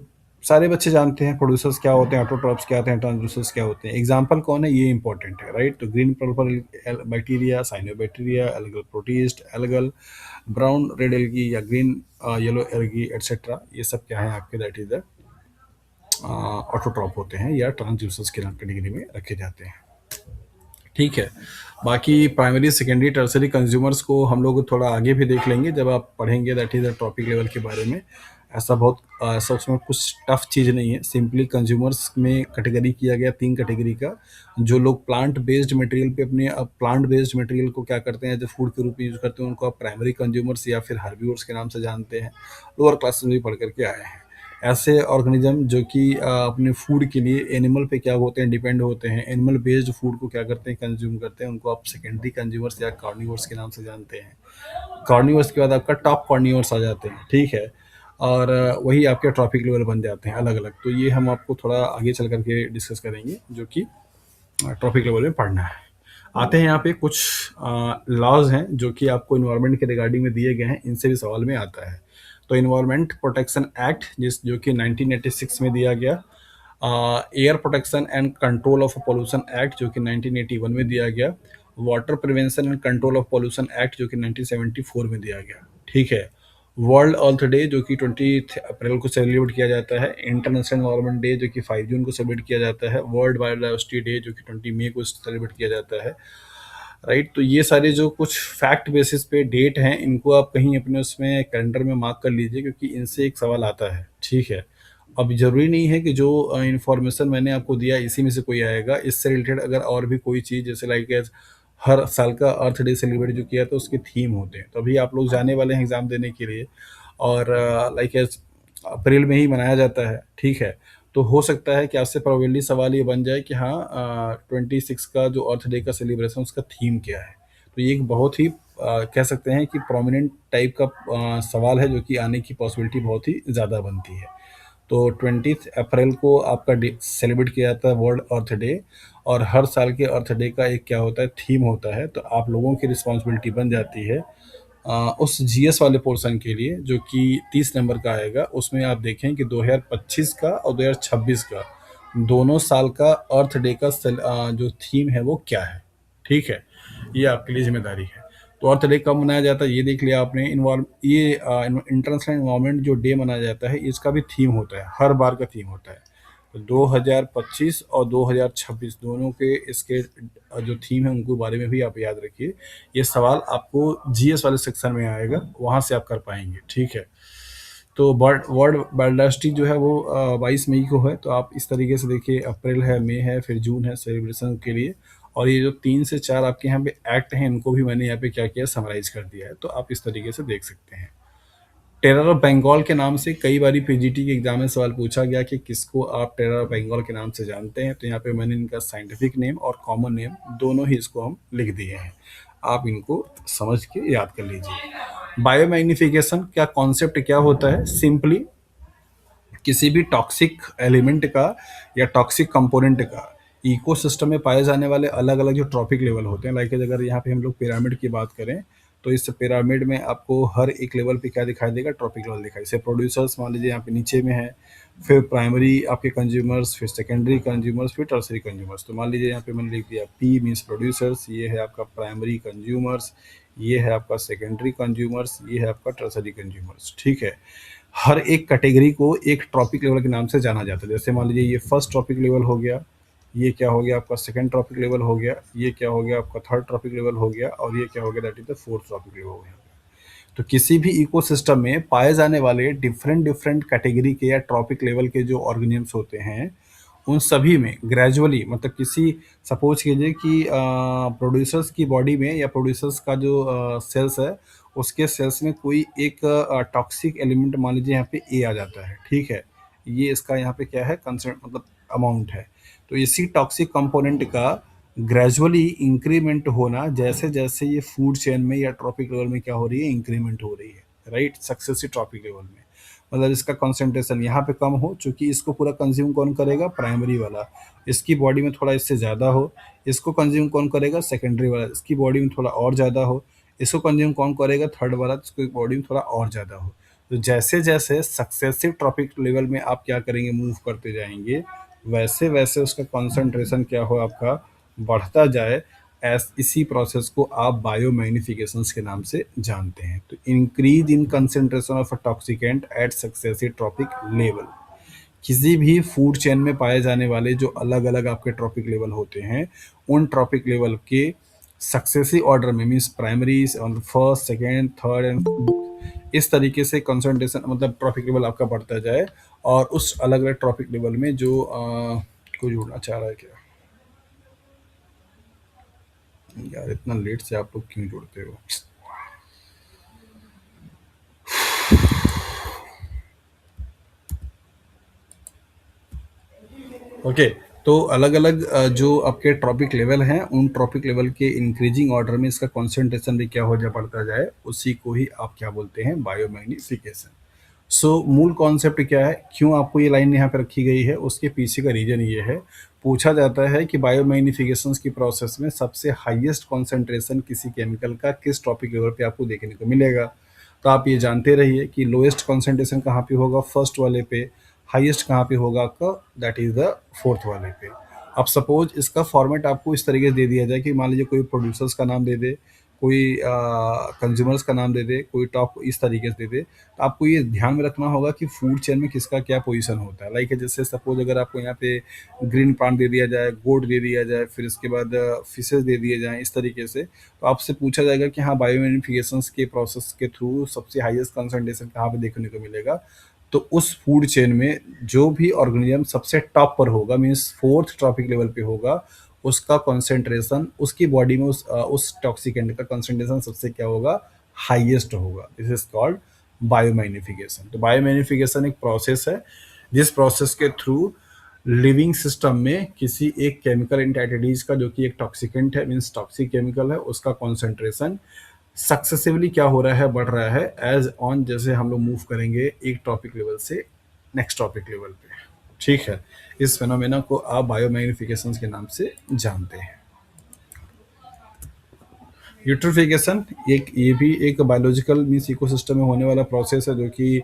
[SPEAKER 1] सारे बच्चे जानते हैं प्रोड्यूसर्स क्या होते हैं, ऑटोट्रॉप्स क्या होते हैं, ट्रांसड्यूसर्स क्या होते हैं, एग्जाम्पल कौन है ये इंपॉर्टेंट है, राइट। तो green purple bacteria, cyanobacteria, algal protist, algal, brown red algae या ग्रीन येलो एल्गी एटसेट्रा, ये सब क्या है आपके, दैट इज द ऑटोट्रॉप होते हैं या ट्रांसड्यूसर्स के कैटेगरी में रखे जाते हैं। ठीक है, बाकी प्राइमरी, सेकेंडरी, टर्सरी कंज्यूमर्स को हम लोग थोड़ा आगे भी देख लेंगे जब आप पढ़ेंगे that is the topic level के बारे में। ऐसा उसमें कुछ टफ चीज़ नहीं है, सिंपली कंज्यूमर्स में कैटेगरी किया गया 3 कैटेगरी का। जो लोग प्लांट बेस्ड मटेरियल पे अपने प्लांट बेस्ड मटेरियल को क्या करते हैं, जो फूड के रूप में यूज़ करते हैं, उनको आप प्राइमरी कंज्यूमर्स या फिर हर्बीवोर्स के नाम से जानते हैं, लोअर क्लासेस में भी पढ़ करके आए हैं। ऐसे ऑर्गेनिज्म जो कि अपने फूड के लिए एनिमल पे क्या होते हैं, डिपेंड होते हैं, एनिमल बेस्ड फूड को क्या करते हैं, कंज्यूम करते हैं, उनको आप सेकेंडरी कंज्यूमर्स या कार्निवोर्स के नाम से जानते हैं। कार्निवोर्स के बाद आपका टॉप कार्निवोर्स आ जाते हैं, ठीक है, और वही आपके ट्रॉपिक लेवल बन जाते हैं अलग अलग। तो ये हम आपको थोड़ा आगे चल करके डिस्कस करेंगे जो कि ट्रॉपिक लेवल में पढ़ना है। आते हैं यहाँ पे कुछ लॉज हैं जो कि आपको इन्वायरमेंट के रिगार्डिंग में दिए गए हैं, इनसे भी सवाल में आता है। तो इन्वायरमेंट प्रोटेक्शन एक्ट जो कि 1986 में दिया गया, air protection and control of pollution act जो कि 1981 में दिया गया, water prevention and control of pollution act जो कि 1974 में दिया गया, ठीक है। वर्ल्ड अर्थ डे जो कि 20 अप्रैल को सेलिब्रेट किया जाता है, इंटरनेशनल एनवायरनमेंट डे जो कि 5 जून को सेलिब्रेट किया जाता है, वर्ल्ड बायोडाइवर्सिटी डे जो कि 20 मई को सेलिब्रेट किया जाता है, राइट। तो ये सारे जो कुछ फैक्ट बेसिस पे डेट हैं, इनको आप कहीं अपने उसमें कैलेंडर में मार्क कर लीजिए क्योंकि इनसे एक सवाल आता है, ठीक है। अब ज़रूरी नहीं है कि जो इन्फॉर्मेशन मैंने आपको दिया इसी में से कोई आएगा, इससे रिलेटेड अगर और भी कोई चीज़ जैसे लाइक हर साल का अर्थ डे सेलिब्रेट जो किया तो उसके थीम होते हैं। तो अभी आप लोग जाने वाले हैं एग्ज़ाम देने के लिए और लाइक अप्रैल में ही मनाया जाता है, ठीक है। तो हो सकता है कि आपसे प्रोबेबली सवाल ये बन जाए कि हाँ 26 का जो अर्थ डे का सेलिब्रेशन उसका थीम क्या है। तो ये एक बहुत ही कह सकते हैं कि प्रोमिनेंट टाइप का सवाल है जो कि आने की पॉसिबिलिटी बहुत ही ज़्यादा बनती है। तो 20 अप्रैल को आपका डे सेलिब्रेट किया जाता है वर्ल्ड अर्थ डे, और हर साल के अर्थ डे का एक क्या होता है, थीम होता है। तो आप लोगों की रिस्पॉन्सिबिलिटी बन जाती है उस जीएस वाले पोर्शन के लिए जो कि 30 नंबर का आएगा, उसमें आप देखें कि 2025 का और 2026 का दोनों साल का अर्थ डे का जो थीम है वो क्या है, ठीक है। ये आपके लिए जिम्मेदारी है। तो अर्थ डे कब मनाया जाता है ये देख लिया आपने। ये इंटरनेशनल इन्वायरमेंट जो डे मनाया जाता है इसका भी थीम होता है, हर बार का थीम होता है। तो 2025 और 2026 दोनों के इसके जो थीम है उनको बारे में भी आप याद रखिए। ये सवाल आपको जीएस वाले सेक्शन में आएगा, वहाँ से आप कर पाएंगे, ठीक है। तो वर्ल्ड बायोडाइवर्सिटी जो है वो 22 मई को है। तो आप इस तरीके से देखिए, अप्रैल है, मई है, फिर जून है सेलिब्रेशन के लिए। और ये जो 3 से 4 आपके यहाँ पे एक्ट हैं इनको भी मैंने यहाँ पे क्या किया, समराइज कर दिया है। तो आप इस तरीके से देख सकते हैं। टेरर ऑफ बंगाल के नाम से कई बारी पीजीटी के एग्जाम में सवाल पूछा गया कि किसको आप टेरर ऑफ बंगाल के नाम से जानते हैं। तो यहाँ पे मैंने इनका साइंटिफिक नेम और कॉमन नेम दोनों ही इसको हम लिख दिए हैं, आप इनको समझ के याद कर लीजिए। बायोमैग्निफिकेशन क्या कॉन्सेप्ट क्या होता है, सिंपली किसी भी टॉक्सिक एलिमेंट का या टॉक्सिक कंपोनेंट का इकोसिस्टम में पाए जाने वाले अलग अलग जो ट्रॉपिक लेवल होते हैं, लाइक अगर यहाँ पे हम लोग पिरामिड की बात करें तो इस पिरामिड में आपको हर एक लेवल पे क्या दिखाई देगा, ट्रॉपिक लेवल दिखाई। जैसे प्रोड्यूसर्स मान लीजिए यहाँ पे नीचे में है, फिर प्राइमरी आपके कंज्यूमर्स, फिर सेकेंडरी कंज्यूमर्स, फिर टर्सरी कंज्यूमर्स। तो मान लीजिए यहाँ पे मैंने लिख दिया पी मीन्स प्रोड्यूसर्स, ये है आपका प्राइमरी कंज्यूमर्स, ये है आपका सेकेंडरी कंज्यूमर्स, ये है आपका टर्सरी कंज्यूमर्स। ठीक है, हर एक कैटेगरी को एक ट्रॉपिक लेवल के नाम से जाना जाता है। जैसे मान लीजिए ये फर्स्ट ट्रॉपिक लेवल हो गया, ये क्या हो गया आपका सेकंड ट्रॉपिक लेवल हो गया, ये क्या हो गया आपका थर्ड ट्रॉपिक लेवल हो गया, और ये क्या हो गया that is the fourth trophic level हो गया। तो किसी भी इकोसिस्टम में पाए जाने वाले डिफरेंट डिफरेंट कैटेगरी के या ट्रॉपिक लेवल के जो ऑर्गेनिजम्स होते हैं, उन सभी में ग्रेजुअली, मतलब किसी, सपोज कीजिए कि प्रोड्यूसर्स की बॉडी में या प्रोड्यूसर्स का जो सेल्स है, उसके सेल्स में कोई एक टॉक्सिक एलिमेंट, मान लीजिए यहाँ पे ए आ जाता है। ठीक है, ये इसका यहाँ पे क्या है कंसर्न, मतलब अमाउंट है। तो इसी टॉक्सिक कंपोनेंट का ग्रेजुअली इंक्रीमेंट होना, जैसे जैसे ये फूड चेन में या ट्रॉपिक लेवल में क्या हो रही है, इंक्रीमेंट हो रही है, राइट, सक्सेसिव ट्रॉपिक लेवल में। मतलब इसका कंसंट्रेशन यहाँ पे कम हो, चूंकि इसको पूरा कंज्यूम कौन करेगा, प्राइमरी वाला, इसकी बॉडी में थोड़ा इससे ज़्यादा हो, इसको कंज्यूम कौन करेगा, सेकेंडरी वाला, इसकी बॉडी में थोड़ा और ज़्यादा हो, इसको कंज्यूम कौन करेगा, थर्ड वाला, इसकी बॉडी में थोड़ा और ज़्यादा हो। तो जैसे जैसे सक्सेसिव ट्रॉपिक लेवल में आप क्या करेंगे, मूव करते जाएंगे, वैसे वैसे उसका कंसंट्रेशन क्या हो आपका, बढ़ता जाए। इसी प्रोसेस को आप बायोमैग्निफिकेशंस के नाम से जानते हैं। तो increase in concentration of a toxicant at successive trophic level, किसी भी फूड चेन में पाए जाने वाले जो अलग अलग आपके ट्रॉपिक लेवल होते हैं, उन ट्रॉपिक लेवल के सक्सेसिव ऑर्डर में, means primary, first, second, third and इस तरीके से कंसंट्रेशन, मतलब ट्रॉपिक लेवल आपका बढ़ता जाए। और उस अलग अलग ट्रॉपिक लेवल में जो को जोड़ना चाह रहा है क्या यार, इतना लेट से आप लोग क्यों जोड़ते हो। ओके, तो अलग अलग जो आपके ट्रॉपिक लेवल हैं, उन ट्रॉपिक लेवल के इंक्रीजिंग ऑर्डर में इसका कॉन्सेंट्रेशन भी क्या हो जा पड़ता जाए, उसी को ही आप क्या बोलते हैं, बायोमैग्निफिकेशन। सो मूल कॉन्सेप्ट क्या है, क्यों आपको ये लाइन यहाँ पे रखी गई है, उसके पीछे का रीजन ये है। पूछा जाता है कि बायोमैग्निफिकेशन की प्रोसेस में सबसे हाईएस्ट कॉन्सेंट्रेशन किसी केमिकल का किस ट्रॉपिक लेवल पे आपको देखने को मिलेगा। तो आप ये जानते रहिए कि लोएस्ट कॉन्सेंट्रेशन कहाँ पे होगा, फर्स्ट वाले पे, हाईएस्ट कहाँ पे होगा आपका, दैट इज द फोर्थ वाले पे। अब सपोज इसका फॉर्मेट आपको इस तरीके से दे दिया जाए कि मान लीजिए कोई प्रोड्यूसर्स का नाम दे दे, कोई कंज्यूमर्स का नाम दे दे, कोई टॉप इस तरीके से दे दे। तो आपको ये ध्यान में रखना होगा कि फूड चेन में किसका क्या पोजीशन होता है। लाइक जैसे सपोज अगर आपको यहाँ पे ग्रीन प्लांट दे दिया जाए, गोट दे दिया जाए, फिर इसके बाद फिशेज दे दिए जाएँ इस तरीके से, तो आपसे पूछा जाएगा कि हाँ बायोवेरिफिकेशन के प्रोसेस के थ्रू सबसे हाईएस्ट कंसंट्रेशन कहाँ पे देखने को मिलेगा। तो उस फूड चेन में जो भी ऑर्गेनिज्म सबसे टॉप पर होगा, मीन्स फोर्थ ट्रॉपिक लेवल पे होगा, उसका कंसंट्रेशन, उसकी बॉडी में उस टॉक्सिकेंट का कंसंट्रेशन सबसे क्या होगा, हाईएस्ट होगा। This is called biomagnification. तो बायोमैग्निफिकेशन एक प्रोसेस है जिस प्रोसेस के थ्रू लिविंग सिस्टम में किसी एक केमिकल एंटाइटीज का, जो कि एक टॉक्सिकेंट है, मीन्स टॉक्सिक केमिकल है, उसका कॉन्सेंट्रेशन सक्सेसिवली क्या हो रहा है, बढ़ रहा है, एज ऑन जैसे हम लोग मूव करेंगे एक टॉपिक लेवल से नेक्स्ट टॉपिक लेवल पे। ठीक है, इस फेनोमेना को आप बायोमैग्निफिकेशन के नाम से जानते हैं। यूट्रोफिकेशन एक, ये भी एक बायोलॉजिकल मीन्स इकोसिस्टम में होने वाला प्रोसेस है, जो कि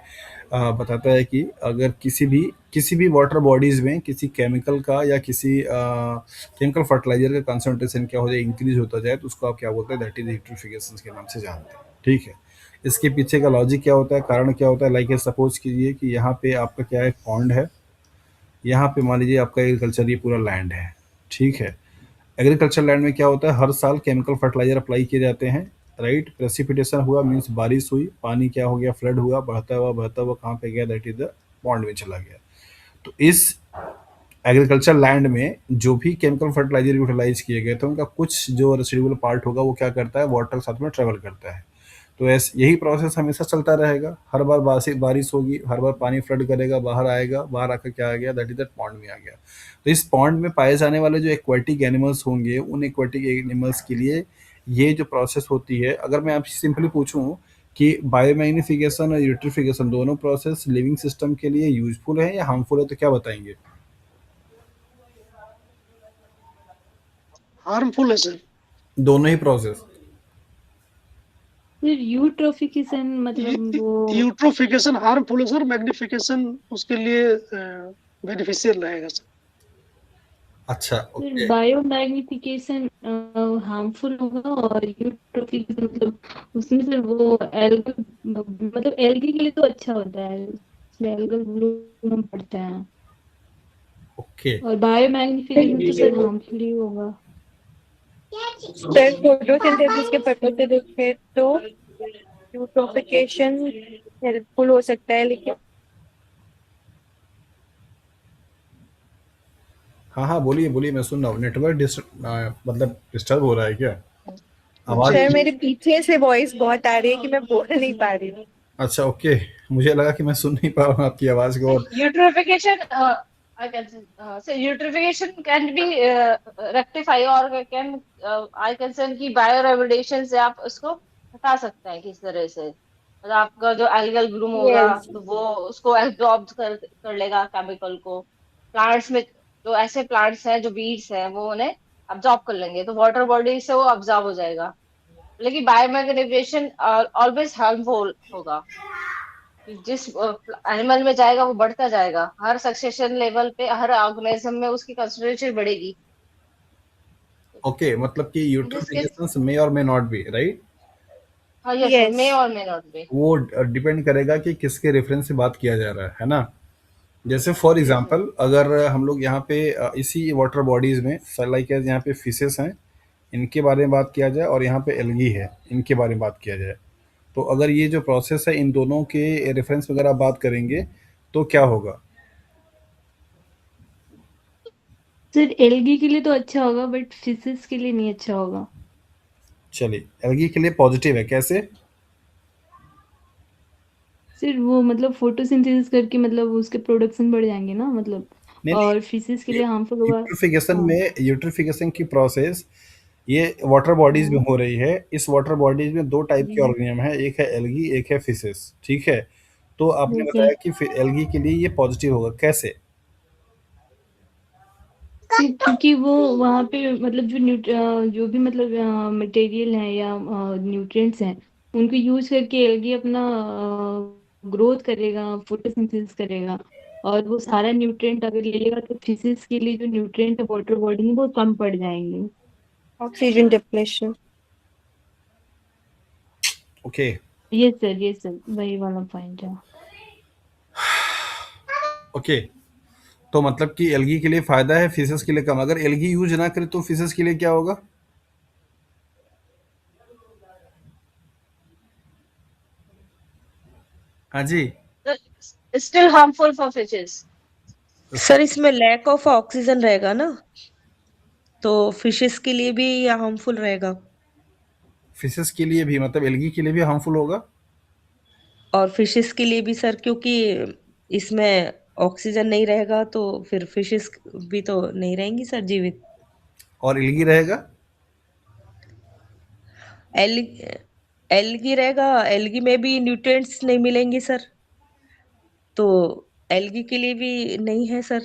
[SPEAKER 1] बताता है कि अगर किसी भी वाटर बॉडीज में किसी केमिकल का या किसी केमिकल फर्टिलाइजर का कंसंट्रेशन क्या हो जाए, इंक्रीज होता जाए, तो उसको आप क्या बोलते हैं, दैट इज यूट्रोफिकेशन के नाम से जानते हैं। ठीक है, इसके पीछे का लॉजिक क्या होता है, कारण क्या होता है। लाइक सपोज कीजिए कि यहाँ पे आपका क्या है, पॉन्ड है, यहाँ पे मान लीजिए आपका एग्रीकल्चर ये पूरा लैंड है। ठीक है, एग्रीकल्चर लैंड में क्या होता है, हर साल केमिकल फर्टिलाइजर अप्लाई किए जाते हैं, राइट। प्रेसिपिटेशन हुआ मीन्स बारिश हुई, पानी क्या हो गया, फ्लड हुआ, बहता हुआ कहाँ पे गया, दैट इज द पॉन्ड में चला गया। तो इस एग्रीकल्चर लैंड में जो भी केमिकल फर्टिलाइजर यूटिलाइज किए गए थे, उनका कुछ जो रेसिडुअल पार्ट होगा वो क्या करता है, वाटर के साथ में ट्रेवल करता है। तो ऐसे यही प्रोसेस हमेशा चलता रहेगा, हर बार बारिश होगी, हर बार पानी फ्लड करेगा, बाहर आएगा, बाहर आकर क्या आ गया, दैट इज दैट पॉन्ड में आ गया। तो इस पॉन्ड में पाए जाने वाले जो एक्वाटिक एनिमल्स होंगे, उन एक्वाटिक एनिमल्स के लिए ये जो प्रोसेस होती है, अगर मैं आपसे सिंपली पूछूं कि बायोमैग्निफिकेशन और यूट्रिफिकेशन दोनों प्रोसेस लिविंग सिस्टम के लिए यूजफुल है या हार्मफुल है, तो क्या बताएंगे।
[SPEAKER 2] हार्मफुल है सर।
[SPEAKER 1] दोनों ही प्रोसेस
[SPEAKER 4] फिर यूट्रोफिकेशन मतलब वो
[SPEAKER 2] यूट्रोफिकेशन हार्मफुल है सर, मैग्निफिकेशन उसके लिए बेनिफिशियल रहेगा सर।
[SPEAKER 1] अच्छा,
[SPEAKER 4] फिर
[SPEAKER 1] ओके।
[SPEAKER 4] बायोमैग्निफिकेशन हार्मफुल होगा, और यूट्रोफिकेशन मतलब उसमें से वो एल्गल मतलब एल्गी के लिए तो अच्छा होता है, उसमें एल्गल ब्लूम हम पढ़ते हैं।
[SPEAKER 1] ओके।
[SPEAKER 4] और बायोमैग्निफिकेशन तो सर हार्मफुल ही होगा।
[SPEAKER 3] सर फोटोसिंथेसिस के पर्पज से देखें तो यूट्रोफिकेशन हेल्पफुल हो सकता है, लेकिन
[SPEAKER 1] हाँ हाँ, बोलिए बोलिए, मैं सुन रहा हूँ। नेटवर्क मतलब डिस्टर्ब हो रहा है क्या? आवाज।
[SPEAKER 3] सर मेरे पीछे से वॉइस बहुत आ रही है कि मैं बोल नहीं पा रही हूँ।
[SPEAKER 1] अच्छा, ओके। मुझे लगा कि मैं सुन नहीं पा रहा हूँ आपकी आवाज को। और
[SPEAKER 5] Eutrophication, I can say, so eutrophication can be rectify or can I can say कि बायोरेमिडिएशन से आप उसको हटा सकते हैं किस तरह से। मतलब आपका जो एल्गल ग्रूम होगा
[SPEAKER 3] यस।
[SPEAKER 5] तो वो उसको एब्जॉर्ब कर लेगा केमिकल को। प्लांट्स में जो ऐसे प्लांट्स हैं जो वीड्स हैं वो उन्हें अब्जॉर्ब कर लेंगे, तो वाटर बॉडी से वो अब्जॉर्ब हो जाएगा। लेकिन बायोमेग्नेशन ऑलवेज हार्मफुल होगा। जिस एनिमल में जाएगा वो बढ़ता जाएगा, हर सक्सेशन लेवल पे हर ऑर्गेनिज्म में उसकी कंसंट्रेशन बढ़ेगी।
[SPEAKER 1] ओके, मतलब कि
[SPEAKER 5] जिसके
[SPEAKER 1] यूट्रोफिकेशन मे और मे नॉट बी राइट।
[SPEAKER 5] हाँ, यस,
[SPEAKER 3] यस।
[SPEAKER 5] मे और मे नॉट बी।
[SPEAKER 1] वो डिपेंड करेगा कि किसके रेफरेंस से बात किया जा रहा है ना। जैसे फॉर
[SPEAKER 5] यस सर।
[SPEAKER 1] एग्जांपल, अगर हम लोग यहाँ पे इसी वाटर बॉडीज में लाइक यहाँ पे फिशेस हैं, इनके बारे में बात किया जाए, और यहाँ पे एल्गी है, इनके बारे में बात किया जाए, तो अगर ये जो प्रोसेस है इन दोनों के रेफरेंस वगैरह बात करेंगे तो क्या होगा?
[SPEAKER 4] सर एल्गी के लिए तो अच्छा होगा, बट फिशेस के लिए नहीं अच्छा होगा।
[SPEAKER 1] चलिए, एल्गी के लिए पॉजिटिव है, कैसे?
[SPEAKER 4] सर वो मतलब फोटोसिंथेसिस करके मतलब उसके प्रोडक्शन बढ़ जाएंगे ना मतलब,
[SPEAKER 1] नहीं
[SPEAKER 4] और फिशेस के
[SPEAKER 1] नहीं,
[SPEAKER 4] लिए हार्मफुल होगा।
[SPEAKER 1] यूट्रिफिकेशन
[SPEAKER 4] हाँ
[SPEAKER 1] में, यूट्रिफिकेशन की प्रोसेस ये वाटर बॉडीज में
[SPEAKER 4] हाँ
[SPEAKER 1] हो रही है। इस वाटर बॉडीज में दो टाइप के
[SPEAKER 4] जी।
[SPEAKER 1] ऑर्गेनिज्म है, एक है एल्गी, एक है फिशेस, ठीक है। तो आपने
[SPEAKER 4] जैसे
[SPEAKER 1] बताया कि एल्गी के लिए ये पॉजिटिव होगा, कैसे?
[SPEAKER 4] क्योंकि वो वहाँ पे मतलब जो भी मतलब मटेरियल है या न्यूट्रिएंट्स हैं, उनको यूज करके एल्गी अपना ग्रोथ करेगा, फोटोसिंथेसिस करेगा, और वो सारा न्यूट्रिएंट अगर ले लेगा तो फिशेस के लिए जो न्यूट्रिएंट है वाटर बॉडी में वो कम पड़ जाएंगे।
[SPEAKER 3] Oxygen depletion.
[SPEAKER 1] ओके।
[SPEAKER 4] ये सर वही वाला पॉइंट है।
[SPEAKER 1] ओके, तो मतलब कि एल्गी के लिए फायदा है, फिशेस के लिए कम। अगर एल्गी यूज ना करे तो फिशेस के लिए क्या होगा? हाँ जी।
[SPEAKER 5] Still harmful for fishes.
[SPEAKER 6] Sir इसमें लैक ऑफ ऑक्सीजन रहेगा ना, तो फिशेस के लिए भी ये हार्मफुल रहेगा।
[SPEAKER 1] फिशेस के लिए भी मतलब एल्गी के लिए भी हार्मफुल होगा?
[SPEAKER 6] और फिशेस के लिए भी सर, क्योंकि इसमें ऑक्सीजन नहीं रहेगा तो फिर फिशेस भी तो नहीं रहेंगी सर जीवित।
[SPEAKER 1] और एल्गी रहेगा?
[SPEAKER 6] एल एल्गी रहेगा, एल्गी में भी न्यूट्रिएंट्स नहीं मिलेंगे सर, तो एल्गी के लिए भी नहीं है सर।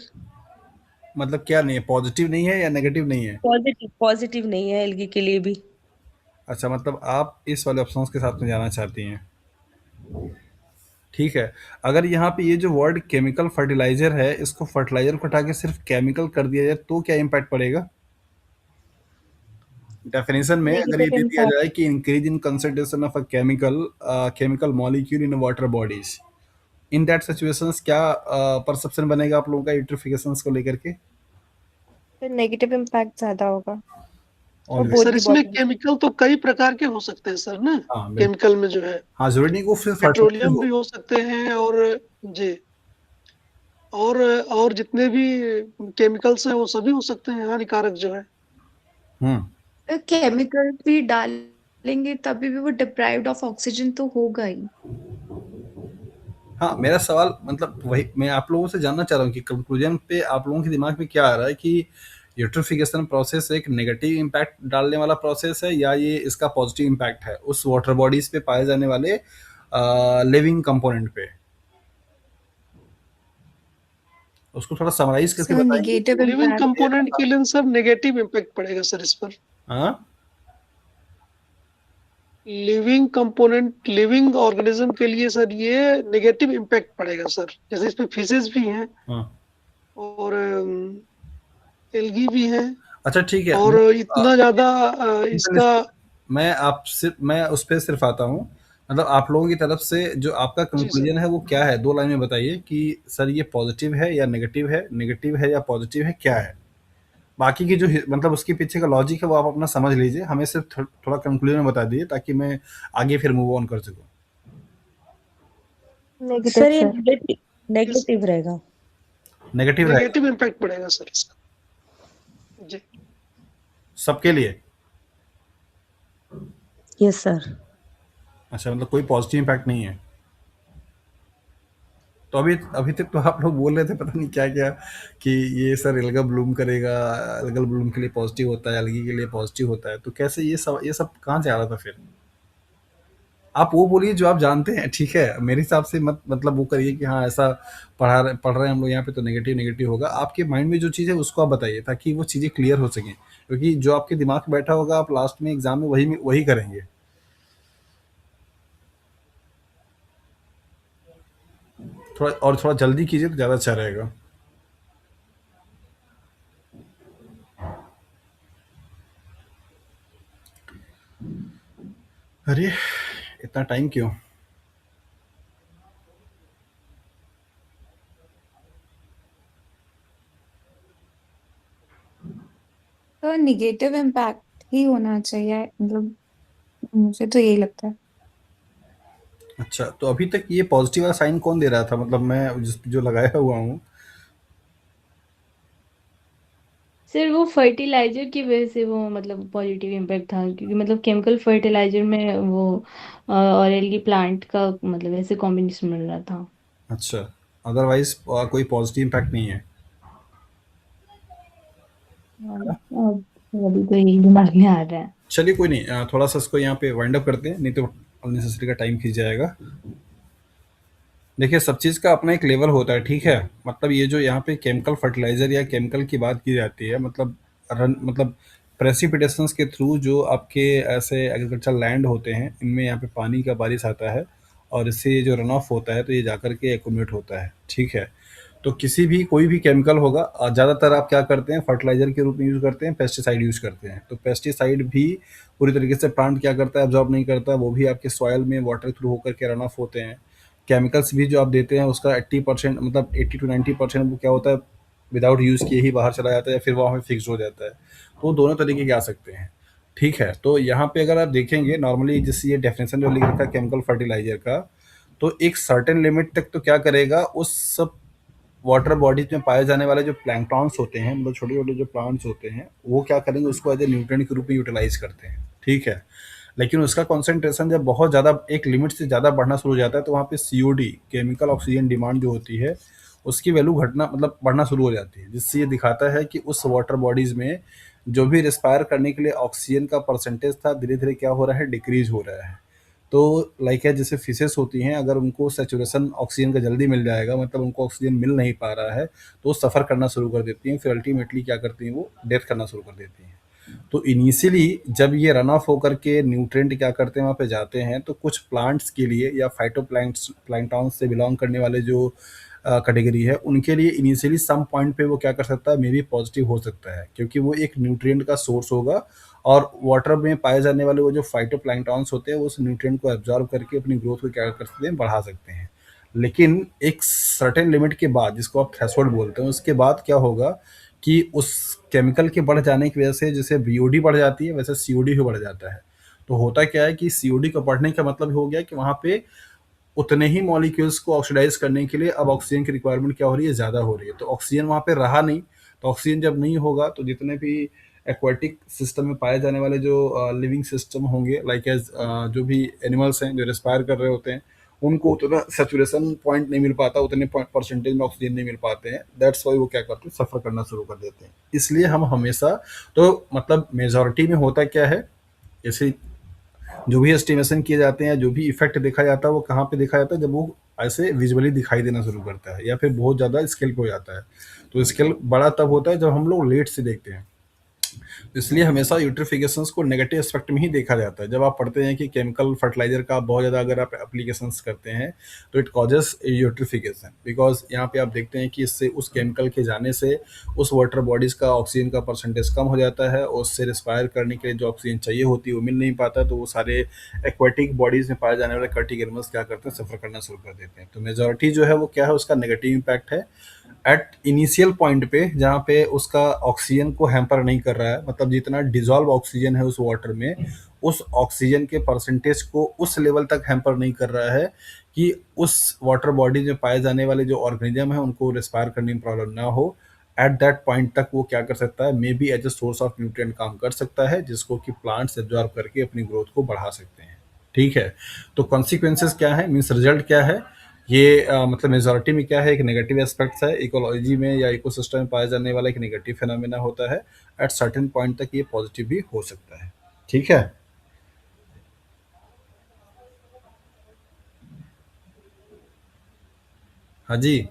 [SPEAKER 1] मतलब क्या नहीं है, पॉजिटिव नहीं है या नेगेटिव नहीं है?
[SPEAKER 6] पॉजिटिव पॉजिटिव नहीं है एल्गी के लिए भी।
[SPEAKER 1] अच्छा, मतलब आप इस वाले ऑप्शंस के साथ में जाना चाहती हैं, ठीक है। अगर यहाँ पे ये जो वर्ड केमिकल फर्टिलाइजर है, इसको फर्टिलाइजर को हटा के सिर्फ केमिकल कर दिया जाए तो क्या इम्पैक्ट पड़ेगा? डेफिनेशन में अगर ये
[SPEAKER 3] नेगेटिव
[SPEAKER 1] दे दिया
[SPEAKER 3] इम्पैक्ट।
[SPEAKER 1] जाए कि increase in concentration of a chemical molecule in water bodies, in that situations क्या परसेप्शन बनेगा आप लोगों का यूट्रिफिकेशंस को लेकर के?
[SPEAKER 3] फिर नेगेटिव इम्पैक्ट ज्यादा होगा और बोथ
[SPEAKER 1] ऑब्वियस।
[SPEAKER 2] सर
[SPEAKER 3] दी
[SPEAKER 2] इसमें
[SPEAKER 3] बॉडी।
[SPEAKER 2] केमिकल तो कई प्रकार के हो सकते हैं सर ना,
[SPEAKER 1] हाँ बिल्कुल।
[SPEAKER 2] केमिकल में जो है
[SPEAKER 1] हाँ, जरूरी नहीं कि वो फिर फर्टिलाइजर
[SPEAKER 2] पेट्रोलियम
[SPEAKER 1] हो।
[SPEAKER 2] भी हो सकते हैं, और जी, और जितने भी केमिकल्स हैं वो सभी हो सकते हैं हानिकारक जो है।
[SPEAKER 7] केमिकल भी डालेंगे तभी भी वो डिप्राइव्ड ऑफ ऑक्सीजन तो होगा ही।
[SPEAKER 1] हाँ, मेरा सवाल मतलब वही मैं आप लोगों से जानना चाह रहा हूँ कि कंक्लूजन पे आप लोगों के दिमाग में क्या आ रहा है कि यूट्रिफिकेशन प्रोसेस एक नेगेटिव इम्पैक्ट डालने वाला प्रोसेस है, या ये इसका पॉजिटिव इम्पैक्ट है उस वाटर बॉडीज पे पाए जाने वाले लिविंग कंपोनेंट पे? उसको थोड़ा समराइज करके
[SPEAKER 7] सर
[SPEAKER 1] बताएंगे
[SPEAKER 7] निगेटिव
[SPEAKER 1] कि
[SPEAKER 2] लिविंग
[SPEAKER 7] इम्पैक्ट।
[SPEAKER 2] कंपोनेंट के लिए सर नेगेटिव इम्पैक्ट पड़ेगा सर इस पर।
[SPEAKER 1] हाँ।
[SPEAKER 2] लिविंग कंपोनेंट, लिविंग ऑर्गेनिज्म के लिए सर ये नेगेटिव इम्पैक्ट पड़ेगा सर। जैसे इसमें फिशेस भी हैं
[SPEAKER 1] हाँ
[SPEAKER 2] और एल्गी भी हैं,
[SPEAKER 1] अच्छा ठीक है।
[SPEAKER 2] और इतना ज्यादा इसका
[SPEAKER 1] मैं उस पर सिर्फ आता हूँ, मतलब आप लोगों की तरफ से जो आपका
[SPEAKER 2] जी सर।
[SPEAKER 1] कंक्लूजन है वो क्या है, 2 लाइन में बताइए कि सर ये पॉजिटिव है या नेगेटिव है या पॉजिटिव है, क्या है? बाकी की जो मतलब उसके पीछे का लॉजिक है वो आप अपना समझ लीजिए, हमें सिर्फ थोड़ा कंक्लूजन बता दीजिए ताकि मैं आगे फिर मूव ऑन कर सकूँ।
[SPEAKER 3] नेगेटिव
[SPEAKER 6] सर ये
[SPEAKER 3] सर।
[SPEAKER 6] नेगेटिव रहेगा।
[SPEAKER 1] नेगेटिव रहेगा
[SPEAKER 2] नेगेटिव इम्पैक्ट पड़ेगा सर इसका जी।
[SPEAKER 1] सबके लिए?
[SPEAKER 6] Yes sir.
[SPEAKER 1] अच्छा, मतलब कोई पॉजिटिव इम्पैक्ट नहीं है। तो अभी तक तो आप लोग बोल रहे थे पता नहीं क्या क्या, कि ये सर एल्गा ब्लूम करेगा, एल्गल ब्लूम के लिए पॉजिटिव होता है, एल्गी के लिए पॉजिटिव होता है, तो कैसे ये सब कहाँ से आ रहा था फिर? आप वो बोलिए जो आप जानते हैं, ठीक है, मेरे हिसाब से मत मतलब वो करिए कि हाँ ऐसा पढ़ रहे हैं हम लोग यहाँ पे तो नेगेटिव नेगेटिव होगा। आपके माइंड में जो चीज़ है उसको आप बताइए ताकि वो चीज़ें क्लियर हो सकें, क्योंकि जो आपके दिमाग में बैठा होगा आप लास्ट में एग्जाम में वही करेंगे। थोड़ा जल्दी कीजिए तो ज़्यादा अच्छा रहेगा। अरे इतना टाइम क्यों?
[SPEAKER 7] तो निगेटिव इम्पैक्ट ही होना चाहिए, मतलब मुझे तो यही लगता है।
[SPEAKER 1] अच्छा, तो अभी तक ये पॉजिटिव वाला साइन कौन दे रहा था, मतलब मैं जो लगाया हुआ हूँ?
[SPEAKER 4] सर वो फर्टिलाइजर की वजह से वो मतलब पॉजिटिव इम्पैक्ट था, क्योंकि मतलब केमिकल फर्टिलाइजर में वो और एलगी प्लांट का मतलब ऐसे कॉम्बिनेशन मिल रहा था।
[SPEAKER 1] अच्छा, अदरवाइज कोई पॉजिटिव इम्पैक्ट नहीं है।
[SPEAKER 4] अब अभी तो यही दिमाग में आ रहा है।
[SPEAKER 1] चलिए कोई नहीं, थोड़ा सा इसको यहाँ पे वाइंड अप करते हैं, नहीं तो अननेसेसरी का टाइम खींच जाएगा। देखिए सब चीज़ का अपना एक लेवल होता है, ठीक है, मतलब ये जो यहाँ पे केमिकल फर्टिलाइजर या केमिकल की बात की जाती है, मतलब प्रेसिपिटेशंस के थ्रू जो आपके ऐसे एग्रीकल्चर लैंड होते हैं इनमें यहाँ पे पानी का बारिश आता है और इससे ये जो रन ऑफ होता है तो ये जाकर के एक्यूमुलेट होता है, ठीक है। तो किसी भी कोई भी केमिकल होगा, ज़्यादातर आप क्या करते हैं फर्टिलाइजर के रूप में यूज़ करते हैं, पेस्टिसाइड यूज़ करते हैं। तो पेस्टिसाइड भी पूरी तरीके से प्लांट क्या करता है, एब्जॉर्ब नहीं करता, वो भी आपके सॉयल में वाटर थ्रू होकर के रन ऑफ होते हैं। केमिकल्स भी जो आप देते हैं उसका 80% मतलब 80 to 90% वो क्या होता है, विदाउट यूज़ किए ही बाहर चला जाता है या फिर वहाँ पे फिक्स हो जाता है। तो वो दोनों तरीके के आ सकते हैं, ठीक है। तो यहाँ पे अगर आप देखेंगे नॉर्मली जिस ये डेफिनेशन जो लिख रखा है केमिकल फर्टिलाइजर का, तो एक सर्टेन लिमिट तक तो क्या करेगा, उस सब वाटर बॉडीज में पाए जाने वाले जो प्लैंक्टॉन्स होते हैं, मतलब छोटे छोटे जो प्लांट्स होते हैं, वो क्या करेंगे उसको एज ए न्यूट्रिएंट के रूप में यूटिलाइज करते हैं, ठीक है। लेकिन उसका कॉन्सेंट्रेशन जब बहुत ज़्यादा एक लिमिट से ज़्यादा बढ़ना शुरू हो जाता है तो वहाँ पे सीओडी केमिकल ऑक्सीजन डिमांड जो होती है उसकी वैल्यू घटना मतलब बढ़ना शुरू हो जाती है, जिससे ये दिखाता है कि उस वाटर बॉडीज़ में जो भी रिस्पायर करने के लिए ऑक्सीजन का परसेंटेज था धीरे धीरे क्या हो रहा है, डिक्रीज हो रहा है। तो लाइक है जैसे फिशेस होती हैं, अगर उनको सेचुरेशन ऑक्सीजन का जल्दी मिल जाएगा, मतलब उनको ऑक्सीजन मिल नहीं पा रहा है तो वो सफ़र करना शुरू कर देती हैं, फिर अल्टीमेटली क्या करती हैं, वो डेथ करना शुरू कर देती हैं। तो इनिशियली जब ये रन ऑफ होकर के न्यूट्रिएंट क्या करते हैं वहाँ पे जाते हैं, तो कुछ प्लांट्स के लिए या प्लांटॉन्स से बिलोंग करने वाले जो कैटेगरी है उनके लिए इनिशियली सम पॉइंट पे वो क्या कर सकता है, मे बी पॉजिटिव हो सकता है, क्योंकि वो एक न्यूट्रिएंट का सोर्स होगा और वाटर में पाए जाने वाले वो जो फाइटोप्लैंक्टॉन्स होते हैं उस न्यूट्रिएंट को एब्जॉर्ब करके अपनी ग्रोथ को क्या कर सकते हैं, बढ़ा सकते हैं। लेकिन एक सर्टेन लिमिट के बाद, जिसको आप थ्रेशोल्ड बोलते हैं, उसके बाद क्या होगा कि उस केमिकल के बढ़ जाने की वजह से जैसे बीओडी बढ़ जाती है वैसे सीओडी भी बढ़ जाता है। तो होता क्या है कि सीओडी का बढ़ने का मतलब हो गया कि वहाँ पे उतने ही मॉलिक्यूल्स को ऑक्सीडाइज करने के लिए अब ऑक्सीजन की रिक्वायरमेंट क्या हो रही है, ज़्यादा हो रही है। तो ऑक्सीजन वहाँ पे रहा नहीं, तो ऑक्सीजन जब नहीं होगा तो जितने भी एक्वाटिक सिस्टम में पाए जाने वाले जो लिविंग सिस्टम होंगे, लाइक एज जो भी एनिमल्स हैं जो रेस्पायर कर रहे होते हैं, उनको उतना सेचुरेशन पॉइंट नहीं मिल पाता, उतने परसेंटेज में ऑक्सीजन नहीं मिल पाते हैं, दैट्स वाई वो क्या करते हैं, सफ़र करना शुरू कर देते हैं। इसलिए हम हमेशा, तो मतलब मेजॉरिटी में होता क्या है, जैसे जो भी एस्टिमेशन किए जाते हैं, जो भी इफेक्ट देखा जाता है वो कहाँ पे देखा जाता है, जब वो ऐसे विजुअली दिखाई देना शुरू करता है या फिर बहुत ज़्यादा स्केल पे हो जाता है। तो स्केल बड़ा तब होता है जब हम लोग लेट से देखते हैं। इसलिए हमेशा यूट्रिफिकेशंस को नेगेटिव एस्पेक्ट में ही देखा जाता है। जब आप पढ़ते हैं कि केमिकल फर्टिलाइजर का बहुत ज़्यादा अगर आप एप्लीकेशंस करते हैं तो इट कॉजेस यूट्रिफिकेशन, बिकॉज यहाँ पे आप देखते हैं कि इससे उस केमिकल के जाने से उस वाटर बॉडीज़ का ऑक्सीजन का परसेंटेज कम हो जाता है, और उससे रिस्पायर करने के लिए जो ऑक्सीजन चाहिए होती है वो मिल नहीं पाता, तो वो सारे एक्वेटिक बॉडीज़ में पाए जाने वाले कर्टिक एनिमल्स क्या करते हैं, सफ़र करना शुरू कर देते हैं। तो मेजॉरिटी जो है वो क्या है, उसका नेगेटिव इम्पैक्ट है एट इनिशियल पॉइंट पे, जहाँ पे उसका ऑक्सीजन को हैम्पर नहीं कर रहा है, मतलब जितना डिजॉल्व ऑक्सीजन है उस वाटर में, उस ऑक्सीजन के परसेंटेज को उस लेवल तक हैम्पर नहीं कर रहा है कि उस वाटर बॉडी में पाए जाने वाले जो ऑर्गेनिज्म है उनको रिस्पायर करने में प्रॉब्लम ना हो। एट दैट पॉइंट तक वो क्या कर सकता है, may be as a source of nutrient काम कर सकता है, जिसको कि प्लांट्स एब्जॉर्ब करके अपनी ग्रोथ को बढ़ा सकते हैं। ठीक है, तो कॉन्सिक्वेंसेस क्या है, मीन्स रिजल्ट क्या है, ये मतलब मेजॉरिटी में क्या है, एक नेगेटिव एस्पेक्ट्स है, इकोलॉजी में या इकोसिस्टम में पाया जाने वाला एक नेगेटिव फिनोमेना होता है। एट सर्टेन पॉइंट तक ये पॉजिटिव भी हो सकता है। ठीक है, हाँ जी।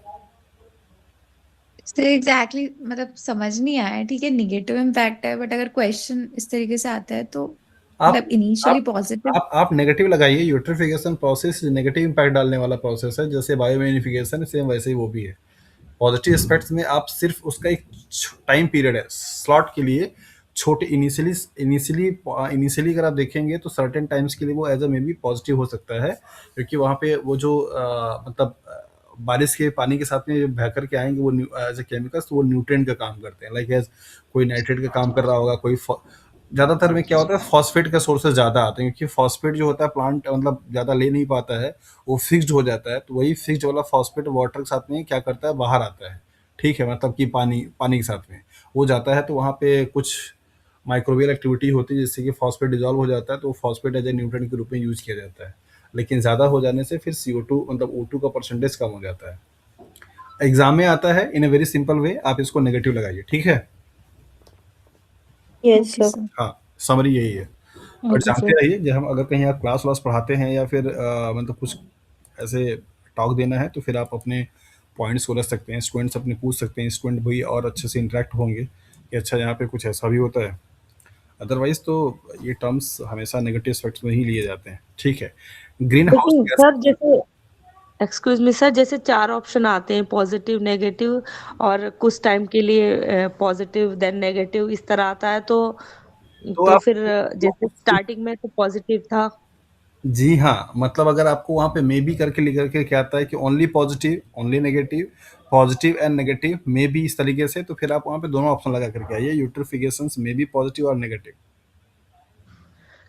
[SPEAKER 7] सर एग्जैक्टली मतलब समझ नहीं आया। ठीक है, निगेटिव इम्पैक्ट है, बट अगर क्वेश्चन इस तरीके से आता है तो
[SPEAKER 1] आप
[SPEAKER 7] मतलब इनिशियली
[SPEAKER 1] आप
[SPEAKER 7] पॉजिटिव।
[SPEAKER 1] आप नेगेटिव लगाइए। यूट्रिफिकेशन प्रोसेस नेगेटिव इम्पैक्ट डालने वाला प्रोसेस है, जैसे बायोमेनिफिकेशन सेम वैसे ही वो भी है। पॉजिटिव एस्पेक्ट्स में आप सिर्फ उसका एक टाइम पीरियड है, स्लॉट के लिए छोटे इनिशियली इनिशियली इनिशियली अगर आप देखेंगे तो सर्टेन टाइम्स के लिए वो as a may be positive हो सकता है, क्योंकि वहाँ पे वो जो मतलब बारिश के पानी के साथ में जो बह कर के आएंगे वो एज ए केमिकल्स, तो वो न्यूट्रिएंट का काम करते हैं, लाइक एज कोई नाइट्रेट का काम कर रहा होगा, कोई ज़्यादातर में क्या होता है, फॉस्फेट का सोर्सेज ज़्यादा आते हैं, क्योंकि फॉस्फेट जो होता है प्लांट मतलब ज़्यादा ले नहीं पाता है, वो फिक्स्ड हो जाता है, तो वही फिक्स्ड वाला फॉस्फेट वाटर के साथ में क्या करता है, बाहर आता है। ठीक है, मतलब कि पानी पानी के साथ में वो जाता है, तो वहाँ पे कुछ माइक्रोबियल एक्टिविटी होती है जिससे कि फॉस्फेट डिजॉल्व हो जाता है, तो फॉस्फेट एज ए न्यूट्रिएंट के रूप में यूज किया जाता है। लेकिन ज़्यादा हो जाने से फिर CO2 मतलब O2 का परसेंटेज कम हो जाता है। एग्जाम में आता है इन ए वेरी सिंपल वे, आप इसको नेगेटिव लगाइए। ठीक है,
[SPEAKER 3] यस
[SPEAKER 7] ओके
[SPEAKER 3] सर।
[SPEAKER 7] सर।
[SPEAKER 1] हाँ, समरी यही है। और
[SPEAKER 4] ओके
[SPEAKER 1] जानते
[SPEAKER 4] सर।
[SPEAKER 1] रहिए, जब हम अगर कहीं आप क्लास व्लास पढ़ाते हैं या फिर मतलब कुछ ऐसे टॉक देना है, तो फिर आप अपने पॉइंट्स को रख सकते हैं, स्टूडेंट्स अपने पूछ सकते हैं, स्टूडेंट भी और अच्छे से इंटरेक्ट होंगे कि अच्छा यहाँ पे कुछ ऐसा भी होता है। अदरवाइज तो ये टर्म्स हमेशा नेगेटिव एस्पेक्ट्स में ही लिए जाते हैं। ठीक है, ग्रीन हाउस
[SPEAKER 6] लेकिन
[SPEAKER 1] गैस।
[SPEAKER 6] सर जैसे एक्सक्यूज मी सर, जैसे 4 ऑप्शन आते हैं, पॉजिटिव, नेगेटिव और कुछ टाइम के लिए पॉजिटिव देन नेगेटिव, इस तरह आता है,
[SPEAKER 1] तो
[SPEAKER 6] तो
[SPEAKER 1] आप
[SPEAKER 6] फिर जैसे स्टार्टिंग में तो पॉजिटिव था।
[SPEAKER 1] जी हाँ, मतलब अगर आपको वहाँ पे मे बी करके लिख करके क्या आता है कि only positive, only negative, positive and negative, may be, इस तरीके से, तो फिर आप वहाँ पे दोनों ऑप्शन लगा करके आइए, यूट्रिफिकेशंस मे बी पॉजिटिव और नेगेटिव।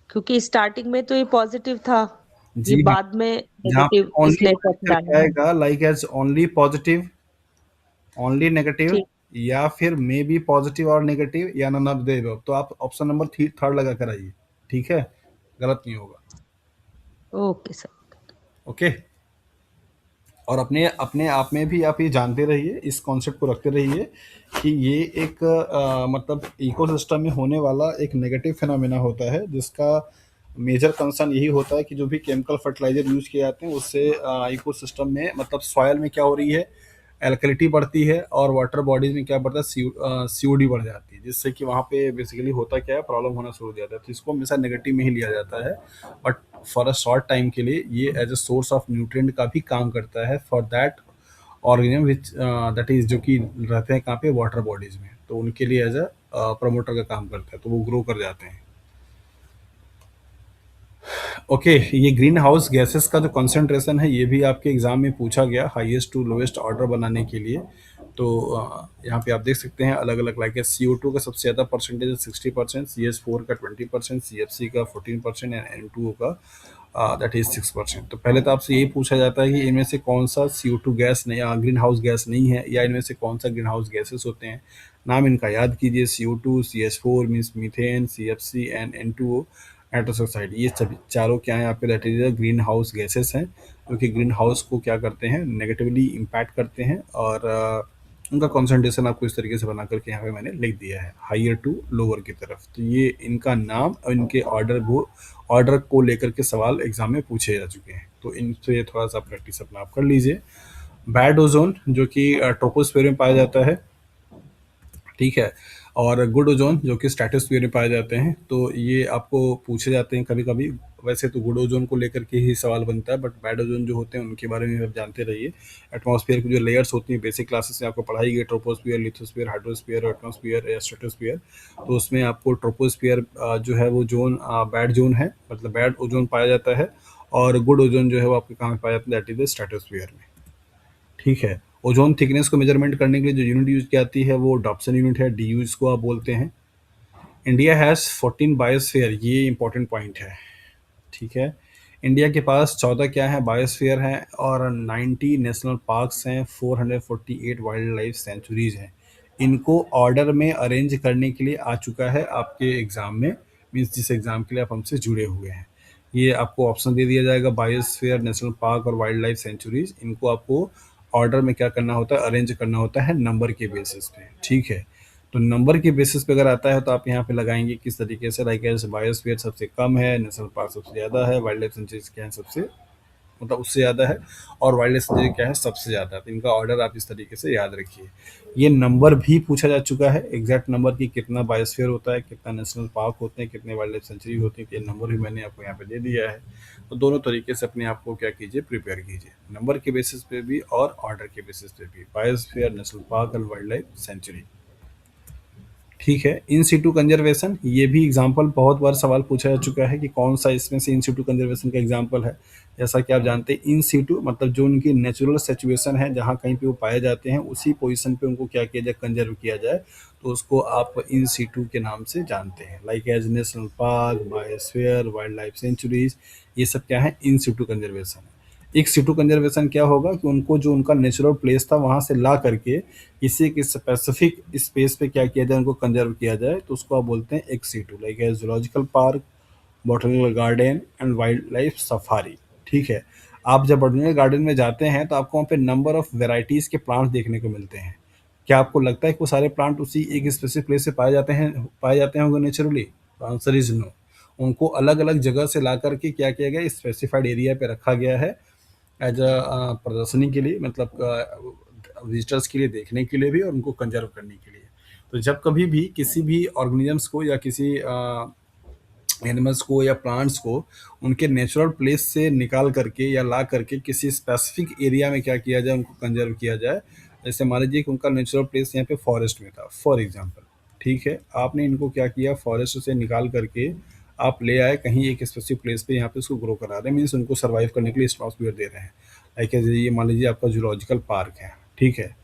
[SPEAKER 6] क्योंकि स्टार्टिंग में तो ये पॉजिटिव था, ये
[SPEAKER 1] जी हाँ,
[SPEAKER 6] बाद में
[SPEAKER 1] जहाँ पे
[SPEAKER 6] नेगेटिव
[SPEAKER 1] ओनली
[SPEAKER 6] इसलिए
[SPEAKER 1] लिख
[SPEAKER 6] इफेक्ट
[SPEAKER 1] करके
[SPEAKER 6] डाला है।
[SPEAKER 1] आएगा like as only positive, only negative,
[SPEAKER 6] ठीक।
[SPEAKER 1] या फिर मे बी पॉजिटिव और नेगेटिव, या नन ऑफ द अबव, तो आप ऑप्शन नंबर थर्ड लगा कर आइए। ठीक है, गलत नहीं होगा।
[SPEAKER 6] Okay sir.
[SPEAKER 1] ओके, और अपने अपने आप में भी आप ये जानते रहिए, इस कॉन्सेप्ट को रखते रहिए कि ये एक मतलब इकोसिस्टम में होने वाला एक नेगेटिव फिनोमेना होता है, जिसका मेजर कंसर्न यही होता है कि जो भी केमिकल फर्टिलाइजर यूज किए जाते हैं उससे इकोसिस्टम में मतलब सॉयल में क्या हो रही है, एल्कलिटी बढ़ती है, और वाटर बॉडीज में क्या बढ़ता है, COD बढ़ जाती है, जिससे कि वहाँ पे बेसिकली होता क्या है, प्रॉब्लम होना शुरू हो जाता है। तो इसको हमेशा नेगेटिव में ही लिया जाता है, but for a short time के लिए ये as a source of nutrient का भी काम करता है for that organism which that is, जो कि रहते हैं कहाँ पे, वाटर बॉडीज में, तो उनके लिए एज अ प्रमोटर का काम करता है, तो वो ग्रो कर जाते हैं। ओके, ये ग्रीन हाउस गैसेस का जो कंसंट्रेशन है ये भी आपके एग्जाम में पूछा गया, हाईएस्ट टू लोएस्ट ऑर्डर बनाने के लिए। तो यहाँ पे आप देख सकते हैं अलग अलग, लाइक CO2 का सबसे ज़्यादा परसेंटेज है 60%, CH4 का 20%, CFC का 14% एंड N2O का दैट इज 6%। तो पहले तो आपसे यही पूछा जाता है कि इनमें से कौन सा CO2 गैस नहीं, ग्रीन हाउस गैस नहीं है, या इनमें से कौन सा ग्रीन हाउस गैसेस होते हैं। नाम इनका याद कीजिए, CO2, CH4 means methane, CFC and N2O nitrous oxide, ये सभी चारों क्या है आपके, that is green house gases हैं, क्योंकि ग्रीन हाउस को क्या करते हैं, नेगेटिवली इम्पैक्ट करते हैं, और उनका कॉन्सेंट्रेशन आपको इस तरीके से बना करके यहाँ पे मैंने लिख दिया है, हाइयर टू लोअर की तरफ। तो ये इनका नाम और इनके ऑर्डर को लेकर के सवाल एग्जाम में पूछे जा चुके हैं, तो इनसे थोड़ा सा प्रैक्टिस अपना आप कर लीजिए। बैड ओजोन जो कि ट्रोपोस्फेयर में पाया जाता है, ठीक है, और गुड ओजोन जो कि स्ट्रेटोस्फीयर में पाए जाते हैं। तो ये आपको पूछे जाते हैं कभी-कभी। वैसे तो गुड ओजोन को लेकर के ही सवाल बनता है, बट बैड ओजोन जो होते हैं उनके बारे में आप जानते रहिए। एटमॉस्फेयर की जो लेयर्स होती हैं बेसिक क्लासेस में आपको पढ़ाई गई, ट्रोपोस्फियर, लिथोस्फियर, हाइड्रोस्फियर, एटमॉस्फियर या स्ट्रेटोस्फियर। तो उसमें आपको ट्रोपोस्फियर जो है वो जोन बैड जोन है, मतलब बैड ओजोन पाया जाता है, और गुड ओजोन जो है वो आपके कहाँ पाया जाता है, दैट इज द स्ट्रेटोस्फियर में। ठीक है। ओजोन थिकनेस को मेजरमेंट करने के लिए जो यूनिट यूज की जाती है वो डॉप्सन यूनिट है, DU इसको आप बोलते हैं। इंडिया हैज़ 14 बायोस्फीयर, ये इंपॉर्टेंट पॉइंट है। ठीक है। इंडिया के पास 14 क्या है, बायोस्फीयर हैं, और 90 नेशनल पार्क्स हैं, 448 वाइल्ड लाइफ सेंचुरीज हैं। इनको ऑर्डर में अरेंज करने के लिए आ चुका है आपके एग्जाम में, मीन्स जिस एग्जाम के लिए आप हमसे जुड़े हुए हैं। ये आपको ऑप्शन दे दिया जाएगा, बायोस्फीयर, नेशनल पार्क और वाइल्ड लाइफ सेंचुरीज। इनको आपको ऑर्डर में क्या करना होता है, अरेंज करना होता है नंबर के बेसिस पे। ठीक है। तो नंबर के बेसिस पे अगर आता है तो आप यहाँ पे लगाएंगे किस तरीके से, लाइक एज बायोस्फीयर सबसे कम है, नेशनल पार्क सबसे ज़्यादा है, वाइल्ड लाइफ सेंचुरीज क्या है सबसे, मतलब उससे ज़्यादा है, और वाइल्ड लाइफ सेंचुरी क्या है सबसे ज़्यादा है। तो इनका ऑर्डर आप इस तरीके से याद रखिए। ये नंबर भी पूछा जा चुका है, एग्जैक्ट नंबर की, कितना बायोस्फीयर होता है, कितना नेशनल पार्क होते हैं, कितने वाइल्ड लाइफ सेंचुरी होती है, ये नंबर भी मैंने आपको यहाँ पे दे दिया है। तो दोनों तरीके से अपने आप को क्या कीजिए, प्रिपेयर कीजिए, नंबर के बेसिस पे भी और ऑर्डर के बेसिस पे भी, बायोस्फीयर, नेशनल पार्क और वाइल्ड लाइफ सेंचुरी। ठीक है। इन सिटू कंजर्वेशन, ये भी एग्जाम्पल बहुत बार सवाल पूछा जा चुका है कि कौन सा इसमें से इन सिटू कंजर्वेशन का एग्जाम्पल है। जैसा कि आप जानते हैं, इन सिटू मतलब जो उनकी नेचुरल सिचुएशन है, जहाँ कहीं पे वो पाए जाते हैं, उसी पोजीशन पे उनको क्या किया जाए, कंजर्व किया जाए, तो उसको आप इन सिटू के नाम से जानते हैं, like as national park, biosphere, wildlife sanctuaries, ये सब क्या है, इन सिटू कंजर्वेशन है। एक सिटू कंजर्वेशन क्या होगा कि उनको जो उनका नेचुरल प्लेस था वहाँ से ला करके किसी एक स्पेसिफिक स्पेस पे क्या किया जाए, उनको कंजर्व किया जाए, तो उसको आप बोलते हैं एक सिटू, लाइक है zoological park, botanical garden and wildlife safari. ठीक है। आप जब बॉटनिकल गार्डन में जाते हैं तो आपको वहाँ पे नंबर ऑफ वेराइटीज़ के प्लांट्स देखने को मिलते हैं। क्या आपको लगता है कि वो सारे प्लांट उसी एक स्पेसिफिक प्लेस से पाए जाते होंगे नेचुरली? Answer is no. उनको अलग अलग जगह से ला करके क्या किया गया, स्पेसिफाइड एरिया पे रखा गया है एज अ प्रदर्शनी के लिए, मतलब विजिटर्स के लिए देखने के लिए भी, और उनको कंजर्व करने के लिए। तो जब कभी भी किसी भी ऑर्गेनिजम्स को या किसी एनिमल्स को या प्लांट्स को उनके नेचुरल प्लेस से निकाल करके या ला करके किसी स्पेसिफिक एरिया में क्या किया जाए, उनको कंजर्व किया जाए। जैसे मान लीजिए कि उनका नेचुरल प्लेस यहाँ पे फॉरेस्ट में था, फॉर एग्जांपल। ठीक है। आपने इनको क्या किया, फॉरेस्ट से निकाल करके आप ले आए कहीं एक स्पेसिफिक प्लेस पे, यहाँ पे उसको ग्रो करा रहे हैं, मीन्स उनको सर्वाइव करने के लिए एटमॉस्फेयर दे रहे हैं। लाइक ये मान लीजिए आपका जूलॉजिकल पार्क है। ठीक है।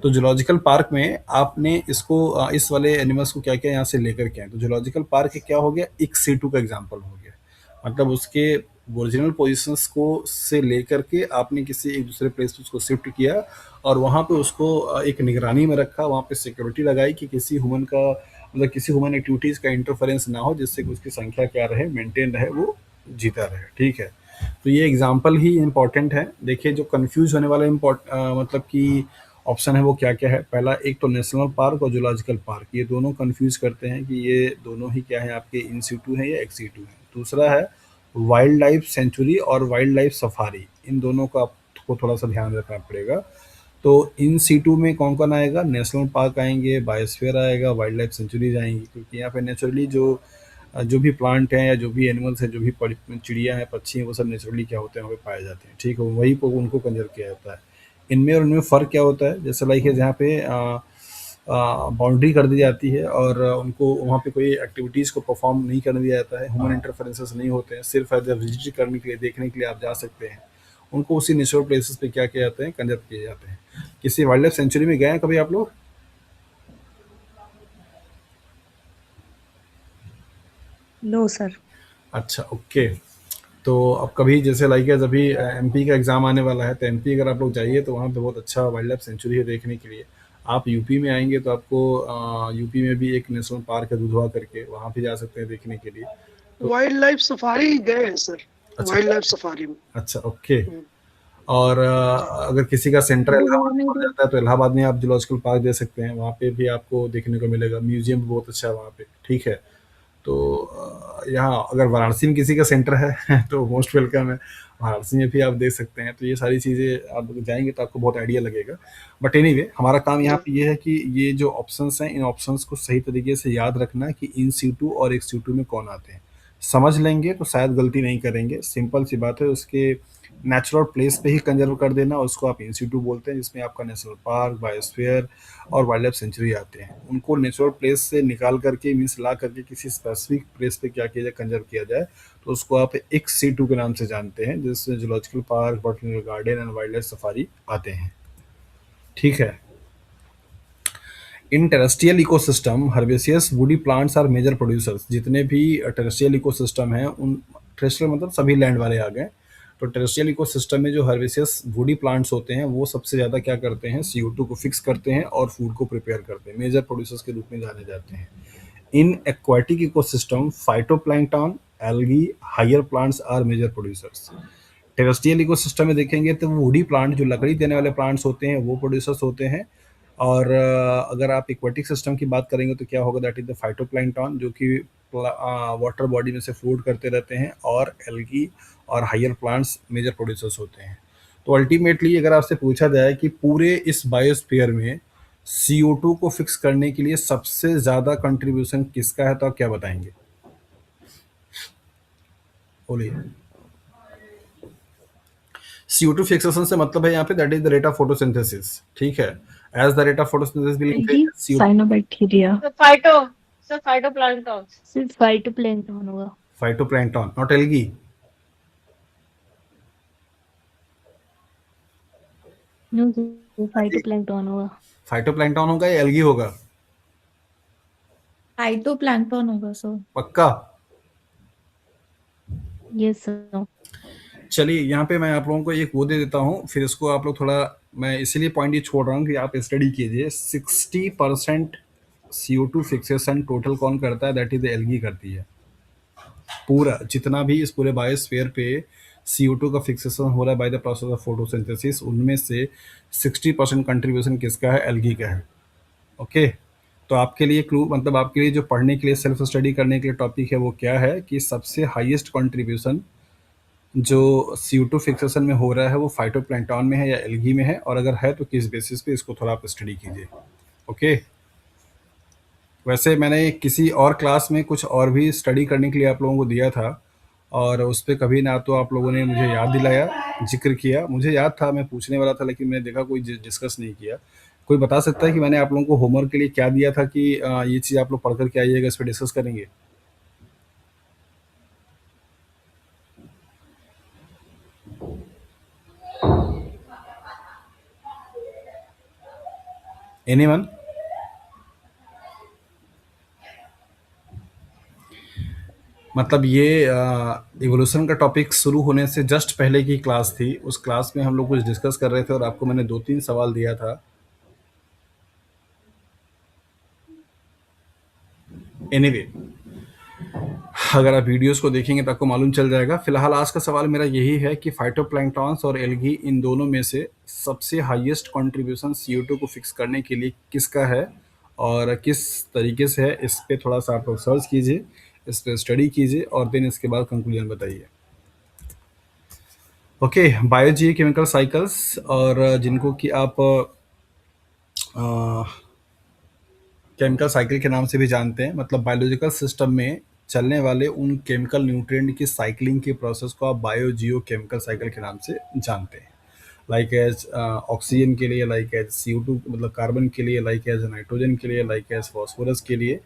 [SPEAKER 1] तो जूलॉजिकल पार्क में आपने इसको इस वाले एनिमल्स को क्या किया, यहाँ से लेकर के आए। तो जूलॉजिकल पार्क क्या हो गया, एक सिटू का एग्जाम्पल हो गया, मतलब उसके ओरिजिनल पोजीशंस को से लेकर के आपने किसी एक दूसरे प्लेस पे उसको शिफ्ट किया, और वहाँ पे उसको एक निगरानी में रखा, वहाँ पे सिक्योरिटी लगाई कि किसी ह्यूमन का, मतलब किसी ह्यूमन एक्टिविटीज़ का इंटरफेरेंस ना हो, जिससे कि उसकी संख्या क्या रहे, मेंटेन रहे, वो जीता रहे। ठीक है। तो ये एग्जाम्पल ही इम्पॉर्टेंट है। देखिए, जो कंफ्यूज होने वाला मतलब कि ऑप्शन है वो क्या क्या है। पहला, एक तो नेशनल पार्क और जूलॉजिकल पार्क, ये दोनों कंफ्यूज करते हैं कि ये दोनों ही क्या है, आपके इन सिटू हैं या एक्स सिटू हैं। दूसरा है वाइल्ड लाइफ सेंचुरी और वाइल्ड लाइफ सफारी, इन दोनों का आपको थोड़ा सा ध्यान रखना पड़ेगा। तो इन सिटू में कौन कौन आएगा, नेशनल पार्क आएंगे, बायोस्फीयर आएगा, वाइल्ड लाइफ सेंचुरीज आएंगी, क्योंकि यहाँ पे नेचुरली जो भी प्लांट हैं या जो भी एनिमल्स हैं, जो भी चिड़िया हैं, पक्षी हैं, वो सब नेचुरली क्या होते हैं, वहाँ पे पाए जाते हैं। ठीक है। वही पर उनको कंजर्व किया जाता है। इनमें और उनमें फ़र्क क्या होता है, जैसे लाइक है जहाँ पे बाउंड्री कर दी जाती है और उनको वहाँ पे कोई एक्टिविटीज़ को परफॉर्म नहीं करने दिया जाता है, ह्यूमन इंटरफेरेंसेस नहीं होते हैं, सिर्फ एज अ विजिट करने के लिए, देखने के लिए आप जा सकते हैं। उनको उसी नेचुरल प्लेसेस पे क्या किया जाते हैं, कंजर्व किए जाते हैं। किसी वाइल्ड लाइफ सेंचुरी में गए हैं कभी आप लोग?
[SPEAKER 6] No sir.
[SPEAKER 1] अच्छा, ओके। तो अब कभी जैसे लाइक है, अभी MP का एग्ज़ाम आने वाला है, तो MP अगर आप लोग जाइए तो वहाँ पे बहुत अच्छा वाइल्ड लाइफ सेंचुरी है देखने के लिए। आप यूपी में आएंगे तो आपको यूपी में भी एक नेशनल पार्क है दुधवा करके, वहाँ भी जा सकते हैं देखने के लिए। तो
[SPEAKER 2] वाइल्ड लाइफ सफारी गए हैं सर,
[SPEAKER 1] अच्छा,
[SPEAKER 2] वाइल्ड लाइफ सफारी में।
[SPEAKER 1] अच्छा, ओके। और अगर किसी का सेंटर इलाहाबाद में पड़ जाता है तो इलाहाबाद में आप जूलॉजिकल पार्क दे सकते हैं, वहाँ पे भी आपको देखने को मिलेगा। म्यूजियम भी बहुत अच्छा है वहाँ पे। ठीक है। तो यहाँ अगर वाराणसी में किसी का सेंटर है तो मोस्ट वेलकम है, वाराणसी में भी आप देख सकते हैं। तो ये सारी चीज़ें आप जाएंगे तो आपको बहुत आइडिया लगेगा। बट एनीवे हमारा काम यहाँ पे ये है कि ये जो ऑप्शंस हैं इन ऑप्शंस को सही तरीके से याद रखना कि इन सीटू और एक सीटू में कौन आते हैं। समझ लेंगे तो शायद गलती नहीं करेंगे, सिंपल सी बात है। उसके नेचुरल प्लेस पे ही कंजर्व कर देना, उसको आप इंस्टीट्यूट बोलते हैं, जिसमें आपका नेशनल पार्क, बायोस्फीयर और वाइल्ड लाइफ सेंचुरी आते हैं। उनको नेचुरल प्लेस से निकाल करके मीन्स ला करके किसी स्पेसिफिक प्लेस पे क्या किया जाए, कंजर्व किया जाए, तो उसको आप एक C2 के नाम से जानते हैं, जिसमें zoological park, botanical garden and wildlife safari आते हैं। ठीक है। In terrestrial ecosystem herbaceous woody plants are major producers. जितने भी टेरेस्ट्रियल इकोसिस्टम हैं, उन टेरेस्ट्रियल मतलब सभी लैंड वाले आ गए, तो टेरेस्ट्रियल इकोसिस्टम में जो हर्बेसियस वुडी प्लांट्स होते हैं वो सबसे ज़्यादा क्या करते हैं, CO2 को फिक्स करते हैं और फूड को प्रिपेयर करते हैं, मेजर प्रोड्यूसर्स के रूप में जाने जाते हैं। In aquatic ecosystem phytoplankton, algae, higher plants are major producers. Terrestrial ecosystem में देखेंगे तो वुडी प्लांट जो लकड़ी देने वाले प्लांट्स होते हैं वो प्रोड्यूसर्स होते हैं। और अगर आप एक्वाटिक सिस्टम की बात करेंगे तो क्या होगा, दैट इज द फाइटोप्लैंक्टन, जो कि वाटर बॉडी में से फ्लोट करते रहते हैं, और एल्गी और हायर प्लांट्स मेजर प्रोड्यूसर्स होते हैं। तो अल्टीमेटली अगर आपसे पूछा जाए कि पूरे इस बायोस्फीयर में CO2 को फिक्स करने के लिए सबसे ज़्यादा कंट्रीब्यूशन किसका है, तो आप क्या बताएंगे? बोलिए। CO2 फिक्सेशन से मतलब है यहाँ पे that is the rate of photosynthesis. ठीक है। As the rate of photosynthesis will increase, CO2
[SPEAKER 4] cyanobacteria.
[SPEAKER 5] Sir phytoplankton.
[SPEAKER 4] सिर्फ फाइटोप्लैंक्टन होगा।
[SPEAKER 1] Phytoplankton not algae.
[SPEAKER 4] No, phytoplankton होगा।
[SPEAKER 1] फाइटोप्लैंक्टन होगा या एल्गी होगा?
[SPEAKER 7] फाइटोप्लैंक्टन होगा सर।
[SPEAKER 1] पक्का?
[SPEAKER 4] Yes sir.
[SPEAKER 1] चलिए यहाँ पे मैं आप लोगों को एक वो दे देता हूँ, फिर इसको आप लोग थोड़ा, मैं इसीलिए पॉइंट ये छोड़ रहा हूँ कि आप स्टडी कीजिए। 60% CO2 फिक्सेशन टोटल कौन करता है, दैट इज एल्गी करती है। पूरा जितना भी इस पूरे बायोस्फीयर पे CO2 का फिक्सेशन हो रहा है bye the process of photosynthesis, उनमें से 60% कंट्रीब्यूशन किसका है, एल्गी का है। ओके। तो आपके लिए क्लू मतलब आपके लिए जो पढ़ने के लिए सेल्फ स्टडी करने के लिए टॉपिक है वो क्या है कि सबसे हाईएस्ट कंट्रीब्यूशन जो CO2 फिक्सेशन में हो रहा है वो फाइटोप्लैंक्टन में है या एल्गी में है, और अगर है तो किस बेसिस पे, इसको थोड़ा आप स्टडी कीजिए। ओके। वैसे मैंने किसी और क्लास में कुछ और भी स्टडी करने के लिए आप लोगों को दिया था, और उस पर कभी ना तो आप लोगों ने मुझे याद दिलाया, जिक्र किया। मुझे याद था, मैं पूछने वाला था, लेकिन मैंने देखा कोई डिस्कस नहीं किया। कोई बता सकता है कि मैंने आप लोगों को होमवर्क के लिए क्या दिया था कि ये चीज़ आप लोग पढ़ करके आइएगा, इस पर डिस्कस करेंगे? एनीवन? मतलब ये इवोल्यूशन का टॉपिक शुरू होने से जस्ट पहले की क्लास थी, उस क्लास में हम लोग कुछ डिस्कस कर रहे थे और आपको मैंने 2-3 सवाल दिया था। एनीवे अगर आप वीडियोस को देखेंगे तो आपको मालूम चल जाएगा। फिलहाल आज का सवाल मेरा यही है कि फाइटोप्लैंक्टन्स और एल्गी, इन दोनों में से सबसे हाईएस्ट कंट्रीब्यूशन CO2 को फिक्स करने के लिए किसका है और किस तरीके से है, इस पे थोड़ा सा आप लोग सर्च कीजिए, इस पर स्टडी कीजिए और देन इसके बाद कंक्लूजन बताइए। ओके। बायोजी केमिकल साइकिल्स, और जिनको कि आप केमिकल साइकिल के नाम से भी जानते हैं, मतलब बायोलॉजिकल सिस्टम में चलने वाले उन केमिकल न्यूट्रिएंट की साइक्लिंग के प्रोसेस को आप बायोजियो केमिकल साइकिल के नाम से जानते हैं। लाइक एज ऑक्सीजन के लिए, लाइक एज CO2 मतलब कार्बन के लिए, लाइक एज नाइट्रोजन के लिए, लाइक एज फॉस्फोरस के लिए।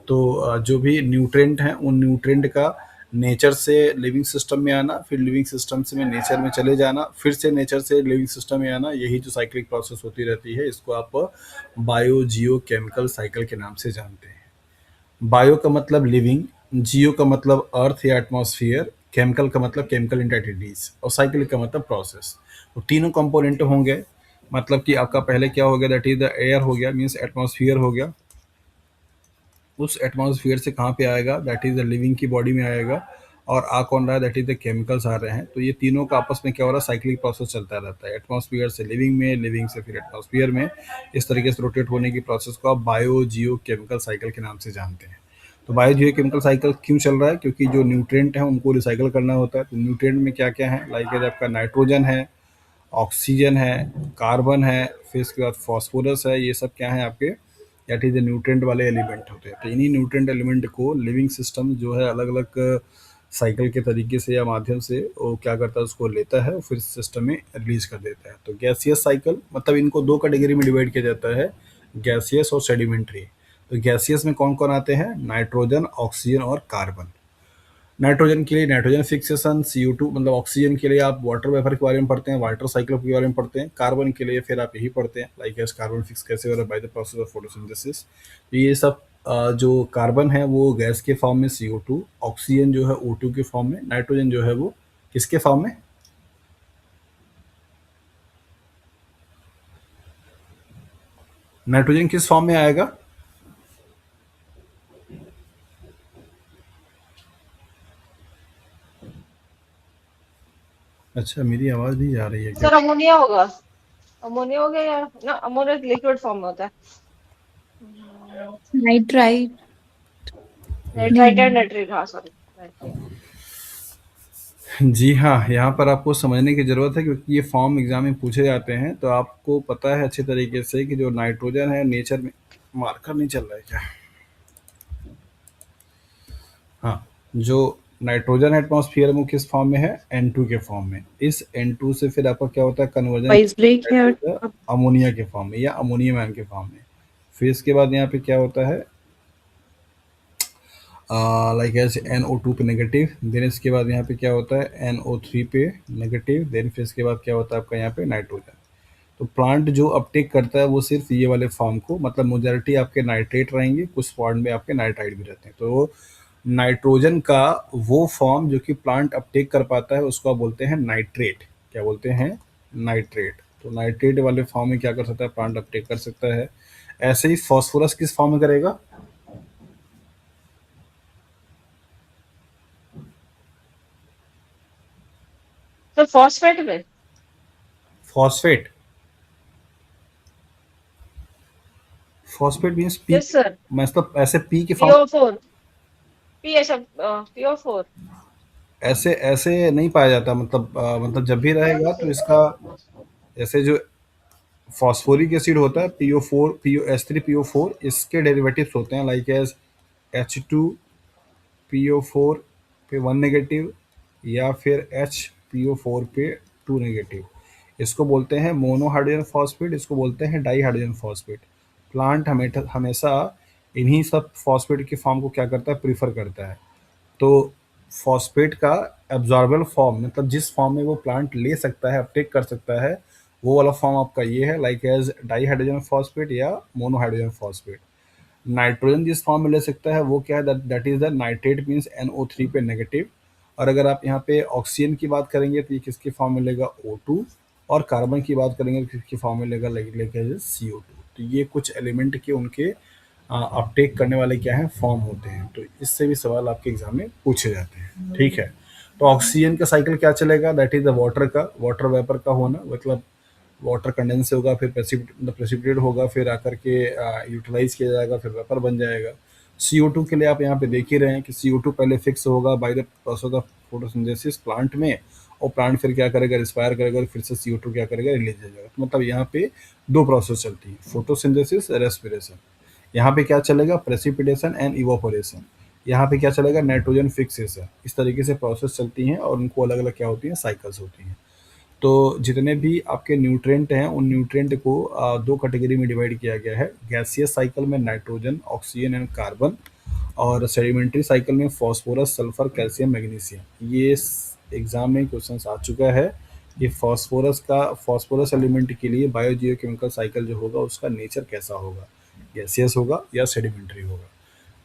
[SPEAKER 1] तो जो भी न्यूट्रिएंट हैं उन न्यूट्रिएंट का नेचर से लिविंग सिस्टम में आना, फिर लिविंग सिस्टम से में नेचर में चले जाना, फिर से नेचर से लिविंग सिस्टम में आना, यही जो साइक्लिक प्रोसेस होती रहती है, इसको आप बायोजियो केमिकल साइकिल के नाम से जानते हैं। बायो का मतलब लिविंग, जियो का मतलब अर्थ या एटमॉस्फेयर, केमिकल का मतलब केमिकल एंटिटीज, और साइकिल का मतलब प्रोसेस। तो तीनों कंपोनेंट होंगे, मतलब कि आपका पहले क्या हो गया, दैट इज द एयर हो गया, मीन्स एटमॉस्फेयर हो गया। उस एटमॉस्फेयर से कहाँ पे आएगा, दैट इज द लिविंग की बॉडी में आएगा, और आ कौन रहा है, दैट इज द केमिकल्स आ रहे हैं। तो ये तीनों का आपस में क्या हो रहा है, साइक्लिक प्रोसेस चलता रहता है, एटमॉस्फेयर से लिविंग में, लिविंग से फिर एटमॉस्फेयर में, इस तरीके से रोटेट होने की प्रोसेस को आप बायोजियो केमिकल साइकिल के नाम से जानते हैं। तो बायोजियोकेमिकल साइकिल क्यों चल रहा है? क्योंकि जो न्यूट्रिएंट हैं उनको रिसाइकिल करना होता है। तो न्यूट्रिएंट में क्या-क्या है? लाइक आपका नाइट्रोजन है, ऑक्सीजन है, कार्बन है, फिर इसके बाद फास्फोरस है। ये सब क्या है आपके, दैट इज न्यूट्रिएंट वाले एलिमेंट होते हैं। तो इन्हीं न्यूट्रिएंट एलिमेंट को लिविंग सिस्टम जो है अलग अलग साइकिल के तरीके से या माध्यम से वो क्या करता है, उसको लेता है और फिर सिस्टम में रिलीज कर देता है। तो गैसियस साइकिल मतलब इनको दो कैटेगरी में डिवाइड किया जाता है, गैसियस और सेडिमेंट्री। तो गैसियस में कौन कौन आते हैं? नाइट्रोजन, ऑक्सीजन और कार्बन। नाइट्रोजन के लिए नाइट्रोजन फिक्सेशन CO2, मतलब ऑक्सीजन के लिए आप वाटर वेपर के बारे में पढ़ते हैं, वाटर साइकिल के बारे में पढ़ते हैं। कार्बन के लिए फिर आप यही पढ़ते हैं लाइक एस कार्बन फिक्स कैसे हो रहा है bye the process of photosynthesis. तो ये सब जो कार्बन है वो गैस के फॉर्म में CO2, ऑक्सीजन जो है O2 के फॉर्म में, नाइट्रोजन जो है वो किसके फॉर्म में? नाइट्रोजन किस फॉर्म में आएगा? अच्छा, मेरी आवाज नहीं जा रही है क्या?
[SPEAKER 5] सर अमोनिया होगा, अमोनिया हो गया या ना, अमोनिया लिक्विड फॉर्म में होता है।
[SPEAKER 7] नाइट्राइट
[SPEAKER 5] नाइट्राइट एंड नाइट्रेट, हाँ सॉरी नाइट्रेट।
[SPEAKER 1] जी हाँ, यहाँ पर आपको समझने की ज़रूरत है क्योंकि ये फॉर्म एग्जाम में पूछे जाते हैं। तो आपको पता है अच्छे तरीके से कि जो नाइट्रोजन है नेचर में, मार्कर नहीं चल रहा है क्या? हाँ, जो नाइट्रोजन एटमॉस्फेयर में किस फॉर्म में है? N2 के फॉर्म में। इस N2 से फिर आपका क्या होता है? कन्वर्जन
[SPEAKER 3] वॉइस ब्रेक है
[SPEAKER 1] अमोनिया के फॉर्म में या अमोनियम आयन के फॉर्म में। फिर इसके बाद यहाँ पे क्या होता है? लाइक एज NO2 पे नेगेटिव, देन इसके बाद यहाँ पे क्या होता है? NO3 पे नेगेटिव, देन फिर इसके बाद क्या होता है आपका यहाँ पे? नाइट्रोजन। तो प्लांट जो अपटेक करता है वो सिर्फ ये वाले फॉर्म को, मतलब मेजॉरिटी आपके नाइट्रेट रहेंगे, कुछ फॉर्म में आपके नाइट्राइट भी रहते हैं। तो नाइट्रोजन का वो फॉर्म जो कि प्लांट अपटेक कर पाता है उसको आप बोलते हैं नाइट्रेट। क्या बोलते हैं? नाइट्रेट। तो नाइट्रेट वाले फॉर्म में क्या कर सकता है? प्लांट अपटेक कर सकता है। ऐसे ही फॉस्फोरस किस फॉर्म में करेगा?
[SPEAKER 5] सर फॉस्फेट में,
[SPEAKER 1] phosphate, phosphate means P,
[SPEAKER 5] yes sir,
[SPEAKER 1] मतलब ऐसे पी के फॉर्म,
[SPEAKER 5] PO4, पी ऐसा PO4।
[SPEAKER 1] ऐसे ऐसे नहीं पाया जाता। मतलब जब भी रहेगा तो इसका ऐसे जो फॉस्फोरिक एसिड होता है PO4, H3PO4, इसके डेरिवेटिव्स होते हैं लाइक एज H2PO4 पे 1 नेगेटिव या फिर HPO4 पे 2 नेगेटिव। इसको बोलते हैं मोनो हाइड्रोजन फॉस्फेट, इसको बोलते हैं डाई हाइड्रोजन फॉस्फेट। प्लांट हमेशा इन्हीं सब फॉस्फेट के फॉर्म को क्या करता है? प्रीफर करता है। तो फॉस्फेट का एब्जॉर्बल फॉर्म, मतलब जिस फॉर्म में वो प्लांट ले सकता है, अपटेक कर सकता है, वो वाला फॉर्म आपका ये है like as dihydrogen phosphate या मोनो हाइड्रोजन फॉस्फेट। नाइट्रोजन जिस फॉर्म में ले सकता है वो क्या है? That is the nitrate means NO3 पे नेगेटिव। और अगर आप यहाँ पे ऑक्सीजन की बात करेंगे तो ये किसके फॉर्म में लेगा? O2। और कार्बन की बात करेंगे तो किसके फॉर्म में लेगा? लेके CO2। तो ये कुछ एलिमेंट के उनके अपटेक करने वाले क्या है? फॉर्म होते हैं। तो इससे भी सवाल आपके एग्जाम में पूछे जाते हैं। ठीक है, तो ऑक्सीजन का साइकिल क्या चलेगा? That is the water vapour का होना, मतलब वाटर कंडेंस होगा, फिर प्रेसिपिटेट होगा, फिर आकर के यूटिलाइज किया जाएगा, फिर वेपर बन जाएगा। CO2 के लिए आप यहाँ पे देख ही रहे हैं कि CO2 पहले फिक्स होगा bye the process of photosynthesis plant में, और प्लांट फिर क्या करेगा? रिस्पायर करेगा, फिर से CO2 क्या करेगा? रिलीज हो जाएगा। तो मतलब यहाँ पे दो प्रोसेस चलती है, फोटोसिंथेसिस, रेस्पिरेशन। यहाँ पे क्या चलेगा? Precipitation and evaporation. यहाँ पे क्या चलेगा? Nitrogen fixation. इस तरीके से प्रोसेस चलती हैं और उनको अलग अलग क्या होती हैं? साइकिल्स होती हैं। तो जितने भी आपके न्यूट्रिएंट हैं उन न्यूट्रिएंट को दो कैटेगरी में डिवाइड किया गया है। गैसियस साइकिल में नाइट्रोजन, ऑक्सीजन एंड कार्बन, और सेडिमेंट्री साइकिल में फॉस्फोरस, सल्फर, कैल्शियम, मैग्नीशियम। ये एग्जाम में क्वेश्चन आ चुका है कि फॉस्फोरस एलिमेंट के लिए बायोजियोकेमिकल साइकिल जो होगा उसका नेचर कैसा होगा? गैसियस होगा या सेडिमेंट्री होगा?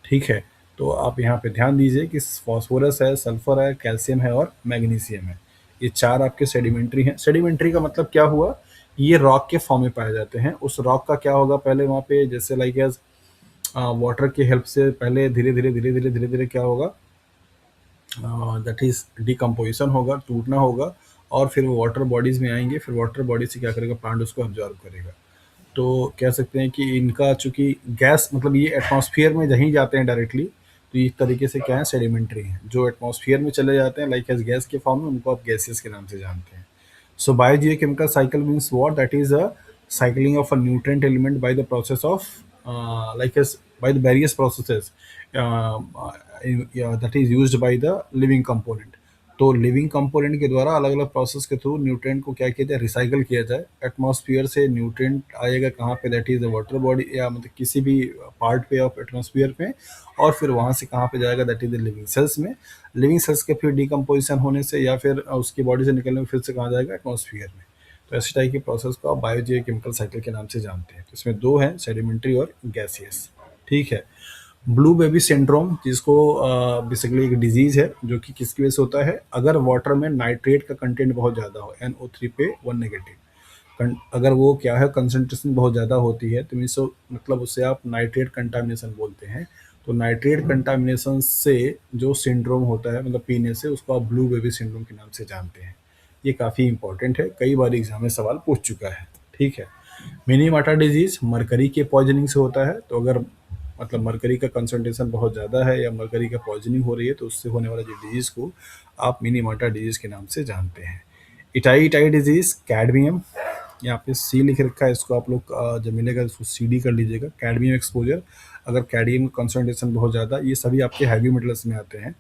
[SPEAKER 1] ठीक है, तो आप यहाँ पे ध्यान दीजिए कि फॉस्फोरस है, सल्फर है, कैल्शियम है और मैग्नीशियम है। ये चार आपके सेडिमेंट्री हैं। सेडिमेंट्री का मतलब क्या हुआ? ये रॉक के फॉर्म में पाए जाते हैं। उस रॉक का क्या होगा? पहले वहाँ पे जैसे लाइक एज वाटर की हेल्प से पहले धीरे धीरे क्या होगा? दैट इज डिकम्पोजिशन होगा, टूटना होगा, और फिर वो वाटर बॉडीज में आएंगे। फिर वाटर बॉडी से क्या करेगा? प्लांट उसको ऑब्जॉर्व करेगा। तो कह सकते हैं कि इनका चूंकि गैस, मतलब ये एटमॉस्फेयर में जहीं जाते हैं डायरेक्टली, तो इस तरीके से क्या है, सेडिमेंट्री हैं। जो एटमॉस्फेयर में चले जाते हैं लाइक एज गैस के फॉर्म में, उनको आप गैसेस के नाम से जानते हैं। So biogeochemical cycle means what? That is a cycling of a nutrient element by the process of by the various processes that is used by the living component. तो लिविंग कंपोनेंट के द्वारा अलग अलग प्रोसेस के through nutrient को क्या किया जाए, रिसाइकल किया जाए। एटमॉस्फेयर से न्यूट्रिएंट आएगा कहाँ पे, that is the water body या मतलब किसी भी पार्ट पे ऑफ एटमॉस्फेयर पे, और फिर वहाँ से कहाँ पे जाएगा, that is the living cells में। लिविंग सेल्स के फिर डिकम्पोजिशन होने से या फिर उसकी बॉडी से निकलने में फिर से कहाँ जाएगा, एटमॉस्फेयर में। तो ऐसे टाइप की प्रोसेस को आप बायोजियोकेमिकल साइकिल के नाम से जानते हैं। तो इसमें दो हैं, सेडिमेंट्री और गैसियस। ठीक है। ब्लू बेबी सिंड्रोम, जिसको बेसिकली एक डिजीज है जो कि किसकी वजह से होता है, अगर वाटर में नाइट्रेट का कंटेंट बहुत ज़्यादा हो, NO3 पे 1 नेगेटिव, अगर वो क्या है कंसंट्रेशन बहुत ज़्यादा होती है तो मीन्स मतलब उससे आप नाइट्रेट कंटामिनेशन बोलते हैं। तो नाइट्रेट कंटामिनेशन से जो सिंड्रोम होता है, मतलब पीने से, उसको आप ब्लू बेबी सिंड्रोम के नाम से जानते हैं। ये काफ़ी इंपॉर्टेंट है, कई बार एग्जाम में सवाल पूछ चुका है। ठीक है। मिनीमाटा डिजीज मरकरी के पॉइजनिंग से होता है। तो अगर मतलब मरकरी का कंसंट्रेशन बहुत ज़्यादा है या मरकरी का पॉइजनिंग हो रही है तो उससे होने वाला जो डिजीज़ को आप मिनीमाटा डिजीज़ के नाम से जानते हैं। इटाई डिजीज़, कैडमियम, यहाँ पे सी लिख रखा है, इसको आप लोग जब मिलेगा इसको CD कर लीजिएगा। कैडमियम एक्सपोजर, अगर कैडमियम का कंसंट्रेशन बहुत ज़्यादा, ये सभी आपके हैवी मेटल्स में आते हैं।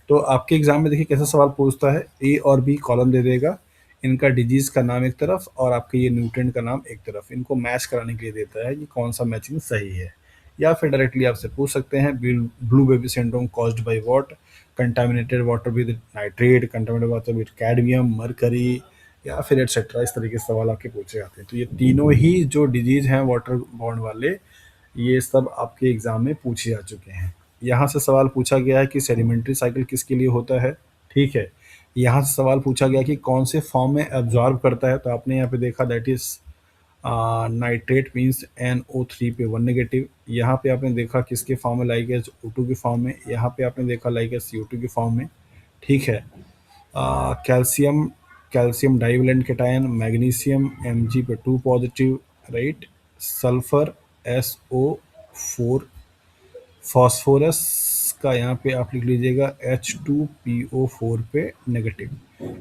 [SPEAKER 1] तो आपके एग्जाम में देखिए कैसा सवाल पूछता है, A और B कॉलम दे देगा, इनका डिजीज़ का नाम एक तरफ और आपके ये न्यूट्रिएंट का नाम एक तरफ, इनको मैच कराने के लिए देता है कि कौन सा मैचिंग सही है। या फिर डायरेक्टली आपसे पूछ सकते हैं, blue baby syndrome caused by what, contaminated water with nitrate, contaminated water with cadmium, mercury, या फिर एटसेट्रा। इस तरीके से सवाल आपके पूछे जाते हैं। तो ये तीनों ही जो डिजीज हैं वाटर बॉर्न वाले, ये सब आपके एग्जाम में पूछे जा चुके हैं। यहाँ से सवाल पूछा गया है कि सेडिमेंट्री साइकिल किसके लिए होता है। ठीक है। यहाँ से सवाल पूछा गया कि कौन से फॉर्म में एब्जॉर्ब करता है। तो आपने यहाँ पे देखा that is nitrate means NO3 पे 1 नेगेटिव। यहाँ पे आपने देखा किसके फॉर्म में, लाइक एज O2 के फॉर्म में। यहाँ पे आपने देखा लाइक एज CO2 के फॉर्म में। ठीक है। Calcium divalent cation, magnesium Mg पे 2 positive, right. Sulphur SO4, phosphorus का यहाँ पे आप लिख लीजिएगा H2PO4 पे नेगेटिव।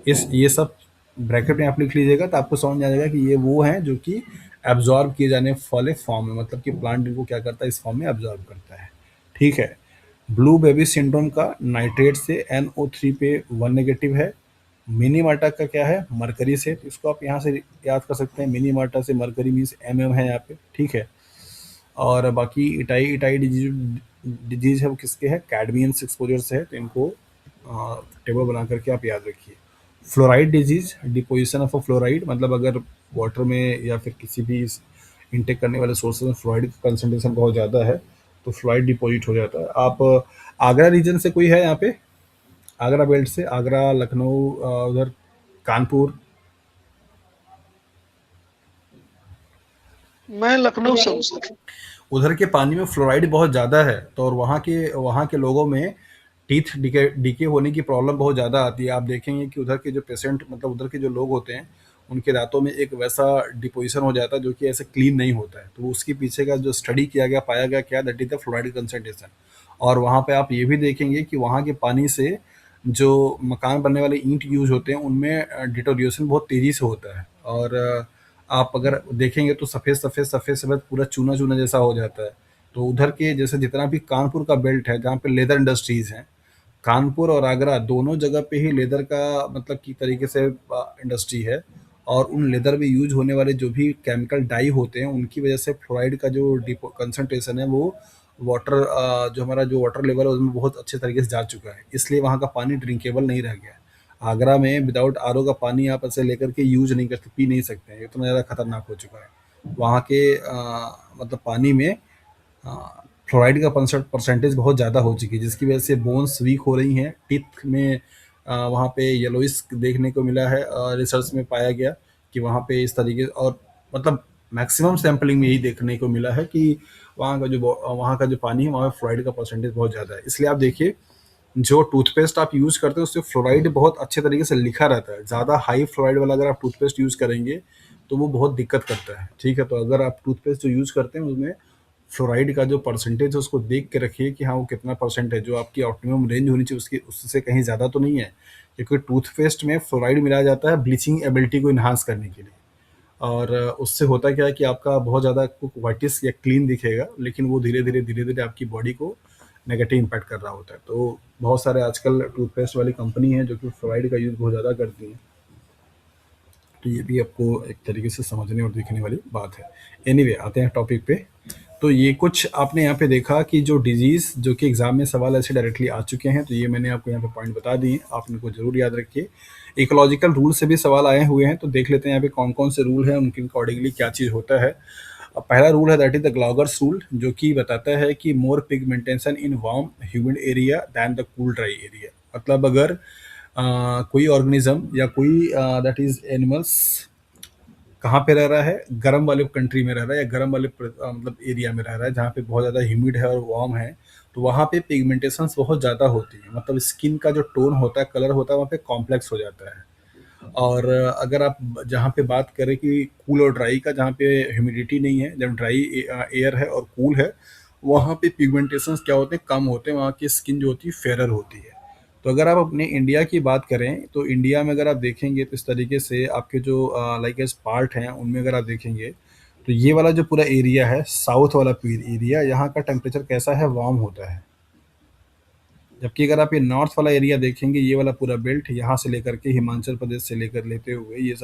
[SPEAKER 1] ये सब ब्रैकेट में आप लिख लीजिएगा तो आपको समझ आ जाएगा कि ये वो हैं जो कि एब्जॉर्ब किए जाने वाले फॉर्म में, मतलब कि प्लांट इनको क्या करता है, इस फॉर्म में एब्जॉर्ब करता है। ठीक है। ब्लू बेबी सिंड्रोम का नाइट्रेट से NO3 पे 1 नेगेटिव है। मिनीमाटा का क्या है, मरकरी से। तो इसको आप यहाँ से याद कर सकते हैं, मिनीमाटा से मरकरी मीन्स MM है यहाँ पे। ठीक है। और बाकी इटाई डिजीज है वो किसके है, कैडमियम एक्सपोजर से है। तो इनको टेबल बना करके आप याद रखिए। Fluoride disease, deposition of a fluoride, मतलब अगर वाटर में या फिर किसी भी इंटेक करने वाले सोर्स में फ्लोराइड का कंसंट्रेशन बहुत ज़्यादा है तो फ्लोराइड डिपोजिट हो जाता है। आप आगरा रीजन से कोई है यहाँ पे, आगरा बेल्ट से, आगरा, लखनऊ, उधर कानपुर?
[SPEAKER 2] मैं लखनऊ से हूँ सर।
[SPEAKER 1] उधर के पानी में फ्लोराइड बहुत ज़्यादा है, तो और वहाँ के लोगों में टीथ डिके होने की प्रॉब्लम बहुत ज़्यादा आती है। आप देखेंगे कि उधर के जो पेशेंट, मतलब उधर के जो लोग होते हैं, उनके दांतों में एक वैसा डिपोजिशन हो जाता है जो कि ऐसे क्लीन नहीं होता है। तो उसके पीछे का जो स्टडी किया गया, पाया गया क्या, that is the fluoride concentration. और वहाँ पे आप ये भी देखेंगे कि वहाँ के पानी से जो मकान बनने वाले ईंट यूज होते हैं उनमें डिटोरिएशन बहुत तेज़ी से होता है। और आप अगर देखेंगे तो सफ़ेद सफ़ेद सफ़ेद सफ़ेद पूरा चूना चूना जैसा हो जाता है। तो उधर के जैसे जितना भी कानपुर का बेल्ट है जहाँ पे लेदर इंडस्ट्रीज़ हैं, कानपुर और आगरा दोनों जगह पे ही लेदर का मतलब की तरीके से इंडस्ट्री है। और उन लेदर में यूज होने वाले जो भी केमिकल डाई होते हैं उनकी वजह से फ्लोराइड का जो कंसंट्रेशन है वो वाटर जो हमारा जो वाटर लेवल है उसमें बहुत अच्छे तरीके से जा चुका है। इसलिए वहाँ का पानी ड्रिंकेबल नहीं रह गया। आगरा में विदाउट RO का पानी आप ऐसे लेकर के यूज नहीं कर पी नहीं सकते हैं, इतना ज़्यादा खतरनाक हो चुका है। वहाँ के मतलब पानी में फ्लोराइड का परसेंटेज बहुत ज़्यादा हो चुकी है, जिसकी वजह से बोन्स वीक हो रही हैं। टीथ में वहाँ पे येलोइश देखने को मिला है, रिसर्च में पाया गया कि वहाँ पे इस तरीके, और मतलब मैक्सिमम सैम्पलिंग में यही देखने को मिला है कि वहाँ का जो पानी है वहाँ पे फ्लोराइड का परसेंटेज बहुत ज़्यादा है। इसलिए आप देखिए जो टूथपेस्ट आप यूज़ करते हैं उससे फ्लोराइड बहुत अच्छे तरीके से लिखा रहता है। ज़्यादा हाई फ्लोराइड वाला अगर आप टूथपेस्ट यूज़ करेंगे तो वो बहुत दिक्कत करता है। ठीक है। तो अगर आप टूथपेस्ट जो यूज़ करते हैं उसमें फ्लोराइड का जो परसेंटेज है उसको देख के रखिए कि हाँ वो कितना परसेंट है, जो आपकी ऑप्टिमम रेंज होनी चाहिए उसकी उससे कहीं ज़्यादा तो नहीं है, क्योंकि टूथपेस्ट में फ्लोराइड मिलाया जाता है ब्लीचिंग एबिलिटी को इन्हांस करने के लिए। और उससे होता क्या है कि आपका बहुत ज़्यादा आपको वाइटिस या क्लीन दिखेगा, लेकिन वो धीरे धीरे आपकी बॉडी को नेगेटिव इम्पैक्ट कर रहा होता है। तो बहुत सारे आजकल टूथपेस्ट वाली कंपनी है जो कि फ्लोराइड का यूज़ बहुत ज़्यादा करती हैं, तो ये भी आपको एक तरीके से समझने और देखने वाली बात है। एनीवे आते हैं टॉपिक पे। तो ये कुछ आपने यहाँ पे देखा कि जो डिजीज़ जो कि एग्जाम में सवाल ऐसे डायरेक्टली आ चुके हैं, तो ये मैंने आपको यहाँ पे पॉइंट बता दिए, आप इनको जरूर याद रखिए। इकोलॉजिकल रूल से भी सवाल आए हुए हैं, तो देख लेते हैं यहाँ पे कौन कौन से रूल हैं, उनके अकॉर्डिंगली क्या चीज़ होता है। पहला रूल है that is the Gloger's rule, जो कि बताता है कि more pigmentation in warm humid area than the cool dry area. मतलब अगर कोई ऑर्गेनिज्म या कोई दैट इज एनिमल्स कहाँ पे रह रहा है, गर्म वाले कंट्री में रह रहा है या गर्म वाले मतलब एरिया में रह रहा है जहाँ पे बहुत ज़्यादा ह्यूमिड है और वार्म है, तो वहाँ पे पिगमेंटेशंस बहुत ज़्यादा होती है। मतलब स्किन का जो टोन होता है, कलर होता है, वहाँ पे कॉम्प्लेक्स हो जाता है। और अगर आप जहाँ पे बात करें कि कूल और ड्राई का, जहाँ पे ह्यूमिडिटी नहीं है, जब ड्राई एयर है और कूल है, वहाँ पे पिगमेंटेशंस क्या होते हैं, कम होते हैं, वहाँ की स्किन जो होती है फेरर होती है। तो अगर आप अपने इंडिया की बात करें तो इंडिया में अगर आप देखेंगे तो इस तरीके से आपके जो लाइक एस पार्ट हैं उनमें अगर आप देखेंगे तो ये वाला जो पूरा एरिया है, साउथ वाला एरिया, यहाँ का टेम्परेचर कैसा है, वार्म होता है। जबकि अगर आप ये नॉर्थ वाला एरिया देखेंगे, ये वाला पूरा बेल्ट यहाँ से लेकर के हिमाचल प्रदेश से लेकर लेते हुए ये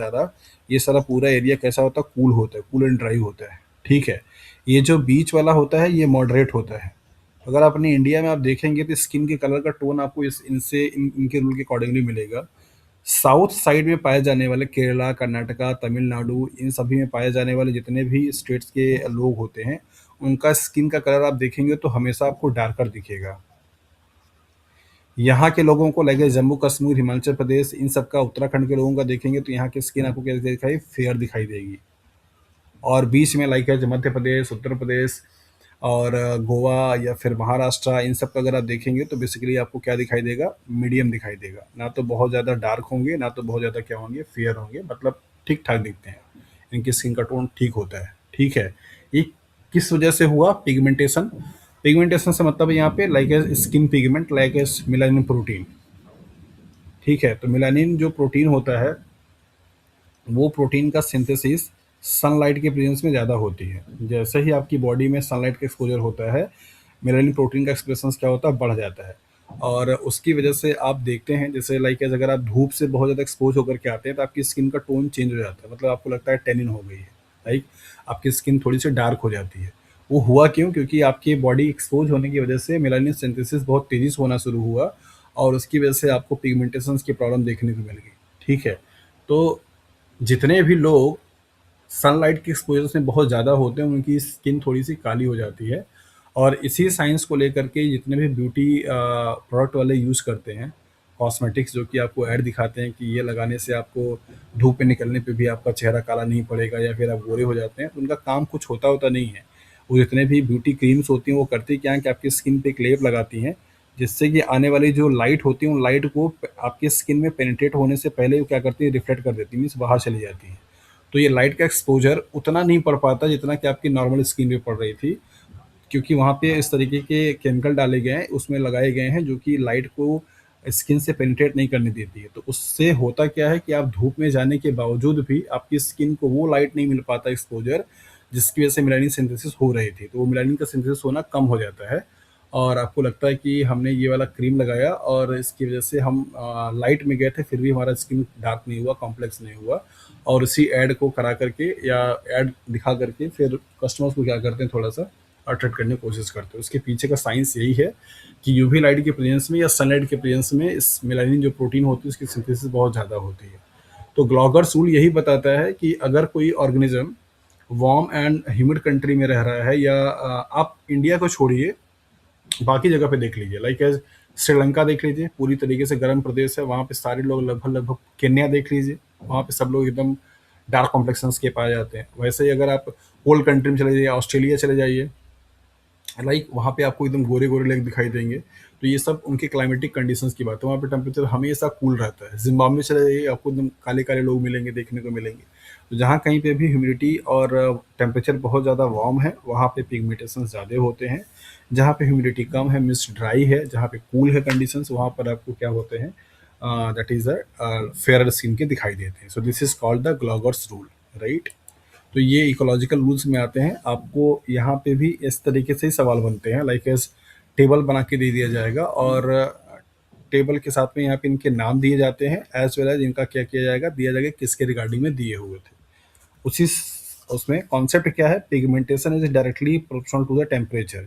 [SPEAKER 1] सारा पूरा एरिया कैसा होता है, कूल होता है, कूल एंड ड्राई होता है। ठीक है, ये जो बीच वाला होता है ये मॉडरेट होता है। अगर आप अपने इंडिया में आप देखेंगे तो स्किन के कलर का टोन आपको इनके रूल के अकॉर्डिंगली मिलेगा। साउथ साइड में पाए जाने वाले केरला, कर्नाटका, तमिलनाडु, इन सभी में पाए जाने वाले जितने भी स्टेट्स के लोग होते हैं, उनका स्किन का कलर आप देखेंगे तो हमेशा आपको डार्कर दिखेगा। यहाँ के लोगों को लगे जम्मू कश्मीर, हिमाचल प्रदेश, इन सब का, उत्तराखंड के लोगों का देखेंगे तो यहाँ की स्किन आपको कैसे दिखाई, फेयर दिखाई देगी। और बीच में लाइक है मध्य प्रदेश, उत्तर प्रदेश और गोवा या फिर महाराष्ट्र, इन सब का अगर आप देखेंगे तो बेसिकली आपको क्या दिखाई देगा, मीडियम दिखाई देगा। ना तो बहुत ज़्यादा डार्क होंगे, ना तो बहुत ज़्यादा क्या होंगे, फेयर होंगे, मतलब ठीक ठाक दिखते हैं, इनकी स्किन का टोन ठीक होता है। ठीक है, ये किस वजह से हुआ, पिगमेंटेशन। पिगमेंटेशन से मतलब यहाँ पे like a skin pigment, like a melanin protein. ठीक है, तो मेलानिन जो प्रोटीन होता है वो प्रोटीन का सिंथेसिस सनलाइट के प्रेजेंस में ज़्यादा होती है। जैसे ही आपकी बॉडी में सनलाइट का एक्सपोजर होता है, मेलानिन प्रोटीन का एक्सप्रेशन क्या होता है, बढ़ जाता है। और उसकी वजह से आप देखते हैं जैसे लाइक एज अगर आप धूप से बहुत ज़्यादा एक्सपोज होकर के आते हैं तो आपकी स्किन का टोन चेंज हो जाता है, मतलब आपको लगता है टेनिन हो गई है, राइट, आपकी स्किन थोड़ी सी डार्क हो जाती है। वो हुआ क्यों, क्योंकि आपकी बॉडी एक्सपोज होने की वजह से मेलानिन सिंथेसिस बहुत तेज़ी से होना शुरू हुआ और उसकी वजह से आपको पिगमेंटेशन की प्रॉब्लम देखने को मिल गई। ठीक है, तो जितने भी लोग सनलाइट के एक्सपोजर से बहुत ज़्यादा होते हैं उनकी स्किन थोड़ी सी काली हो जाती है। और इसी साइंस को लेकर के जितने भी ब्यूटी प्रोडक्ट वाले यूज़ करते हैं, कॉस्मेटिक्स, जो कि आपको ऐड दिखाते हैं कि ये लगाने से आपको धूप में निकलने पे भी आपका चेहरा काला नहीं पड़ेगा या फिर आप गोरे हो जाते हैं, तो उनका काम कुछ होता नहीं है। वो जितने भी ब्यूटी क्रीम्स होती हैं वो करती क्या है कि आपकी स्किन पे एक लेप लगाती हैं, जिससे कि आने वाली जो लाइट होती है उन लाइट को आपके स्किन में पेनिट्रेट होने से पहले वो क्या करती है, रिफ्लेक्ट कर देती है, मीन्स बाहर चली जाती है। तो ये लाइट का एक्सपोजर उतना नहीं पड़ पाता जितना कि आपकी नॉर्मल स्किन पे पड़ रही थी, क्योंकि वहाँ पे इस तरीके के केमिकल डाले गए हैं, उसमें लगाए गए हैं जो कि लाइट को स्किन से पेनिट्रेट नहीं करने देती है। तो उससे होता क्या है कि आप धूप में जाने के बावजूद भी आपकी स्किन को वो लाइट नहीं मिल पाता, एक्सपोजर, जिसकी वजह से मेलानिन सिंथेसिस हो रही थी। तो वो मेलानिन का सिंथेसिस होना कम हो जाता है और आपको लगता है कि हमने ये वाला क्रीम लगाया और इसकी वजह से हम लाइट में गए थे, फिर भी हमारा स्किन डार्क नहीं हुआ, कॉम्प्लेक्स नहीं हुआ। और उसी ऐड को करा करके या ऐड दिखा करके फिर कस्टमर्स को क्या करते हैं, थोड़ा सा अट्रैक्ट करने की कोशिश करते हैं। उसके पीछे का साइंस यही है कि यूवी लाइट के प्रेजेंस में या सनलाइट के प्रेजेंस में इस मेलानिन जो प्रोटीन होती है उसकी सिंथेसिस बहुत ज़्यादा होती है। तो ग्लॉगर्स रूल यही बताता है कि अगर कोई organism warm and humid country में रह रहा है या आप इंडिया को छोड़िए बाकी जगह पे देख लीजिए, लाइक एज श्रीलंका देख लीजिए, पूरी तरीके से गर्म प्रदेश है, वहाँ पे सारे लोग लगभग केन्या देख लीजिए, वहाँ पे सब लोग एकदम डार्क कॉम्प्लेक्शंस के पाए जाते हैं। वैसे ही अगर आप कोल्ड कंट्री में चले जाइए, ऑस्ट्रेलिया चले जाइए, लाइक वहाँ पे आपको एकदम गोरे गोरे लेग दिखाई देंगे। तो ये सब उनके क्लाइमेटिक कंडीशंस की बात है, वहाँ पे टेम्परेचर हमेशा कूल रहता है। जिम्बाब्वे चले जाइए, आपको एकदम काले काले लोग मिलेंगे, देखने को मिलेंगे। तो जहाँ कहीं पे भी ह्यूमिडिटी और टेम्परेचर बहुत ज़्यादा वार्म है वहाँ पे पिगमेंटेशन ज़्यादा होते हैं। जहाँ पे ह्यूमिडिटी कम है, मिस्ट ड्राई है, जहाँ पे कूल है कंडीशंस, वहाँ पर आपको क्या होते हैं, दैट इज़ फेयर स्किन के दिखाई देते हैं। So this is called the Gloger's rule, right. तो ये इकोलॉजिकल रूल्स में आते हैं। आपको यहाँ पे भी इस तरीके से ही सवाल बनते हैं, लाइक एज टेबल बना के दे दिया जाएगा और टेबल के साथ में यहाँ पे इनके नाम दिए जाते हैं, एज वेल एज इनका क्या किया जाएगा, दिया जाएगा किसके रिगार्डिंग में दिए हुए थे। उसी उसमें कॉन्सेप्ट क्या है, pigmentation is directly proportional to the temperature.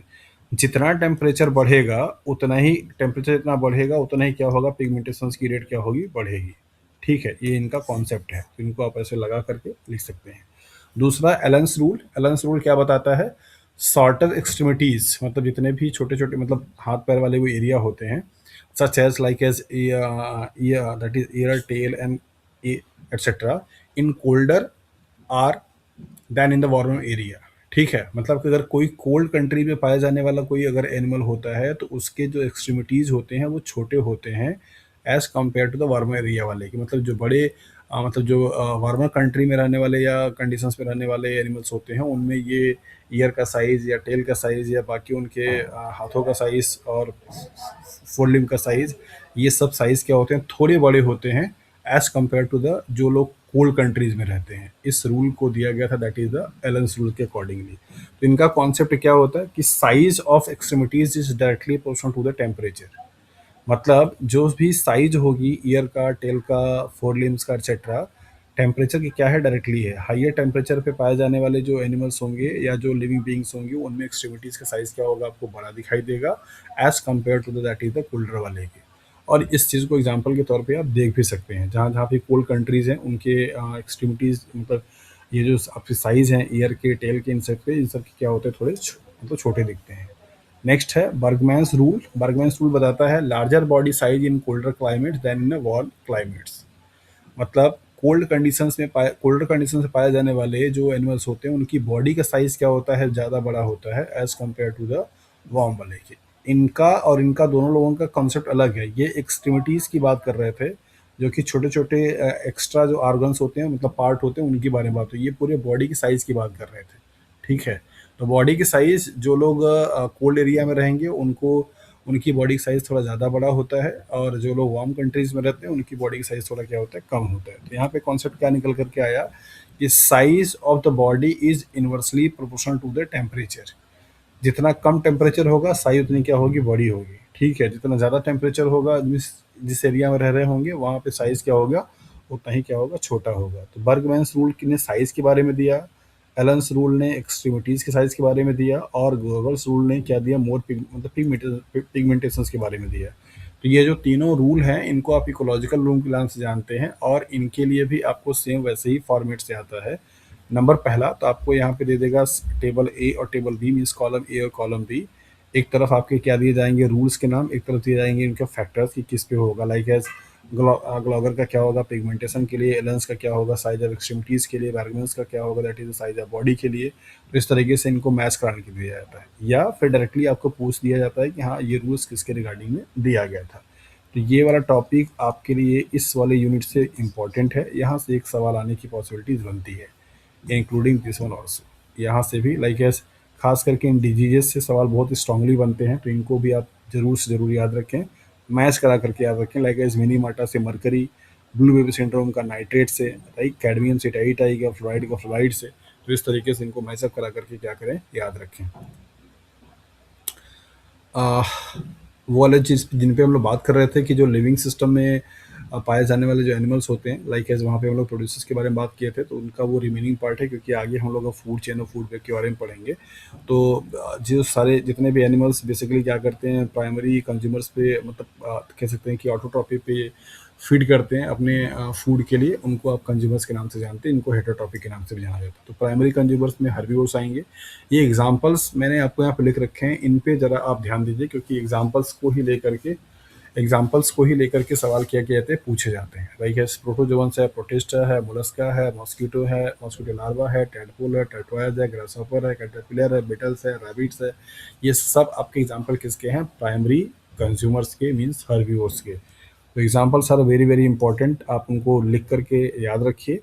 [SPEAKER 1] जितना टेम्परेचर बढ़ेगा उतना ही, टेम्परेचर जितना बढ़ेगा उतना ही क्या होगा, पिगमेंटेशन की रेट क्या होगी, बढ़ेगी। ठीक है, ये इनका कॉन्सेप्ट है, तो इनको आप ऐसे लगा करके लिख सकते हैं। दूसरा एलेंस रूल। एलेंस रूल क्या बताता है, शॉर्टर एक्सट्रीमिटीज, मतलब जितने भी छोटे छोटे मतलब हाथ पैर वाले वो एरिया होते हैं, such as like as that is ear, tail and etcetera, in colder are than in the warm area. ठीक है, मतलब कि अगर कोई कोल्ड कंट्री में पाया जाने वाला कोई अगर एनिमल होता है तो उसके जो एक्सट्रीमिटीज़ होते हैं वो छोटे होते हैं as compare to the warmer area वाले की। मतलब जो बड़े मतलब जो वार्मर कंट्री में रहने वाले या कंडीशंस में रहने वाले एनिमल्स होते हैं उनमें ये ईयर का साइज़ या टेल का साइज़ या बाकी उनके हाथों का साइज़ और फोर लिम्ब का साइज़, ये सब साइज़ क्या होते हैं, थोड़े बड़े होते हैं एज़ कम्पेयर टू द जो लोग कोल्ड कंट्रीज में रहते हैं। इस रूल को दिया गया था, that is the Allen's rule के अकॉर्डिंगली। तो इनका कॉन्सेप्ट क्या होता है कि size of extremities is directly proportional to the temperature. मतलब जो भी साइज होगी ईयर का, टेल का, फोर लिम्स का एक्सेट्रा, टेम्परेचर की क्या है, डायरेक्टली है। हाइयर टेम्परेचर पे पाए जाने वाले जो एनिमल्स होंगे या जो लिविंग बींग्स होंगे उनमें एक्सट्रीमिटीज का साइज क्या होगा, आपको बड़ा दिखाई देगा as compare to that is the colder वाले के। और इस चीज़ को एग्जांपल के तौर पे आप देख भी सकते हैं, जहाँ जहाँ पे कोल्ड कंट्रीज़ हैं उनके एक्सट्रीमिटीज़, मतलब ये जो आपके साइज़ हैं ईयर के, टेल के, इन सब के क्या होते हैं, थोड़े मतलब छोटे दिखते हैं। नेक्स्ट है बर्गमैन्स रूल। बर्गमैन्स रूल बताता है larger body size in colder climates than in warm climates. मतलब कोल्ड कंडीशंस में कोल्डर कंडीशन से पाए जाने वाले जो एनिमल्स होते हैं उनकी बॉडी का साइज क्या होता है, ज़्यादा बड़ा होता है as compare to the warm वाले के। इनका और इनका दोनों लोगों का कॉन्सेप्ट अलग है। ये एक्सट्रीमिटीज़ की बात कर रहे थे, जो कि छोटे छोटे एक्स्ट्रा जो ऑर्गन्स होते हैं, मतलब पार्ट होते हैं, उनकी बारे में बात हुई। ये पूरे बॉडी की साइज़ की बात कर रहे थे। ठीक है, तो बॉडी की साइज़ जो लोग कोल्ड एरिया में रहेंगे उनको उनकी बॉडी साइज़ थोड़ा ज़्यादा बड़ा होता है, और जो लोग वार्म कंट्रीज़ में रहते हैं उनकी बॉडी की साइज़ थोड़ा क्या होता है, कम होता है। तो यहाँ पे कॉन्सेप्ट क्या निकल करके आया कि size of the body is inversely proportional to the temperature. जितना कम टेम्परेचर होगा साइज उतनी क्या होगी, बड़ी होगी। ठीक है, जितना ज़्यादा टेम्परेचर होगा, जिस एरिया में रह रहे होंगे वहाँ पे साइज़ क्या होगा, उतना ही क्या होगा, छोटा होगा। तो बर्गमैन्स रूल ने साइज़ के बारे में दिया, एलेंस रूल ने एक्सट्रीमिटीज़ के साइज़ के बारे में दिया, और ग्लोबल्स रूल ने क्या दिया, मोर मतलब पिगमेंटेशंस के बारे में दिया। तो ये जो तीनों रूल हैं इनको आप इकोलॉजिकल रूल के नाम से जानते हैं, और इनके लिए भी आपको सेम वैसे ही फॉर्मेट से आता है। नंबर पहला तो आपको यहाँ पे दे देगा टेबल ए और table B, means column A और कॉलम बी। एक तरफ आपके क्या दिए जाएंगे, रूल्स के नाम, एक तरफ दिए जाएंगे इनके फैक्टर्स कि किस पे होगा, लाइक एज ग्लॉगर का क्या होगा पिगमेंटेशन के लिए, एलेंस का क्या होगा साइज ऑफ एक्सट्रीमिटीज़ के लिए, बर्गमैन्स का क्या होगा that is size of body के लिए। तो इस तरीके से इनको मैच कराने के दिया जाता है, या फिर डायरेक्टली आपको पूछ दिया जाता है कि हाँ ये रूल्स किसके रिगार्डिंग में दिया गया था। तो ये वाला टॉपिक आपके लिए इस वाले यूनिट से इम्पॉर्टेंट है, यहाँ से एक सवाल आने की पॉसिबिलिटीज़ बनती है, इंक्लूडिंग दिस वन ऑल्सो। यहाँ से भी लाइक एस खास करके इन डिजीजेस से सवाल बहुत स्ट्रांगली बनते हैं, तो इनको भी आप जरूर से ज़रूर याद रखें, मैच करा करके याद रखें। लाइक एस मिनी माटा से मरकरी, ब्लू बेबी सिंड्रोम का नाइट्रेट से, राइट, कैडमियम से टाइटाई का, फ्लोराइड का फ्लोराइड से। तो इस तरीके से इनको मैचअप करा करके क्या करें, याद रखें। वो वाले चीज़ जिन पे हम लोग बात कर रहे थे कि जो लिविंग सिस्टम में पाए जाने वाले जो एनिमल्स होते हैं, लाइक एज वहाँ पे हम लोग प्रोड्यूसर्स के बारे में बात किए थे, तो उनका वो रिमेनिंग पार्ट है, क्योंकि आगे हम लोग फूड चेन और फूड वेब के बारे में पढ़ेंगे। तो जो सारे जितने भी एनिमल्स बेसिकली क्या करते हैं, प्राइमरी कंज्यूमर्स पे, मतलब कह सकते हैं कि ऑटोट्रॉफी पे फीड करते हैं अपने फूड के लिए, उनको आप कंज्यूमर्स के नाम से जानते हैं, इनको हेटेरोट्रॉफी के नाम से भी जाना जाता है। तो प्राइमरी कंज्यूमर्स में हर्बीवोर्स आएंगे। ये एग्जांपल्स मैंने आपको यहाँ पे लिख रखे हैं, इन पे ज़रा आप ध्यान दीजिए, क्योंकि एग्जांपल्स को ही लेकर के सवाल किया जाते हैं, पूछे जाते हैं। लाइक है प्रोटोजोअन्स है, प्रोटिस्टा है, मोलस्का है, मॉस्किटो है, मॉस्किटो लार्वा है, टैडपोल है, टर्टोइज है, ग्रासहॉपर है, कैटरपिलर है, बीटल्स है, रैबिट्स है। ये सब आपके एग्जाम्पल किसके हैं, प्राइमरी कंज्यूमर्स के, मीन्स हर्बीवोर्स के। तो examples are very very important, आप उनको लिख करके याद रखिए।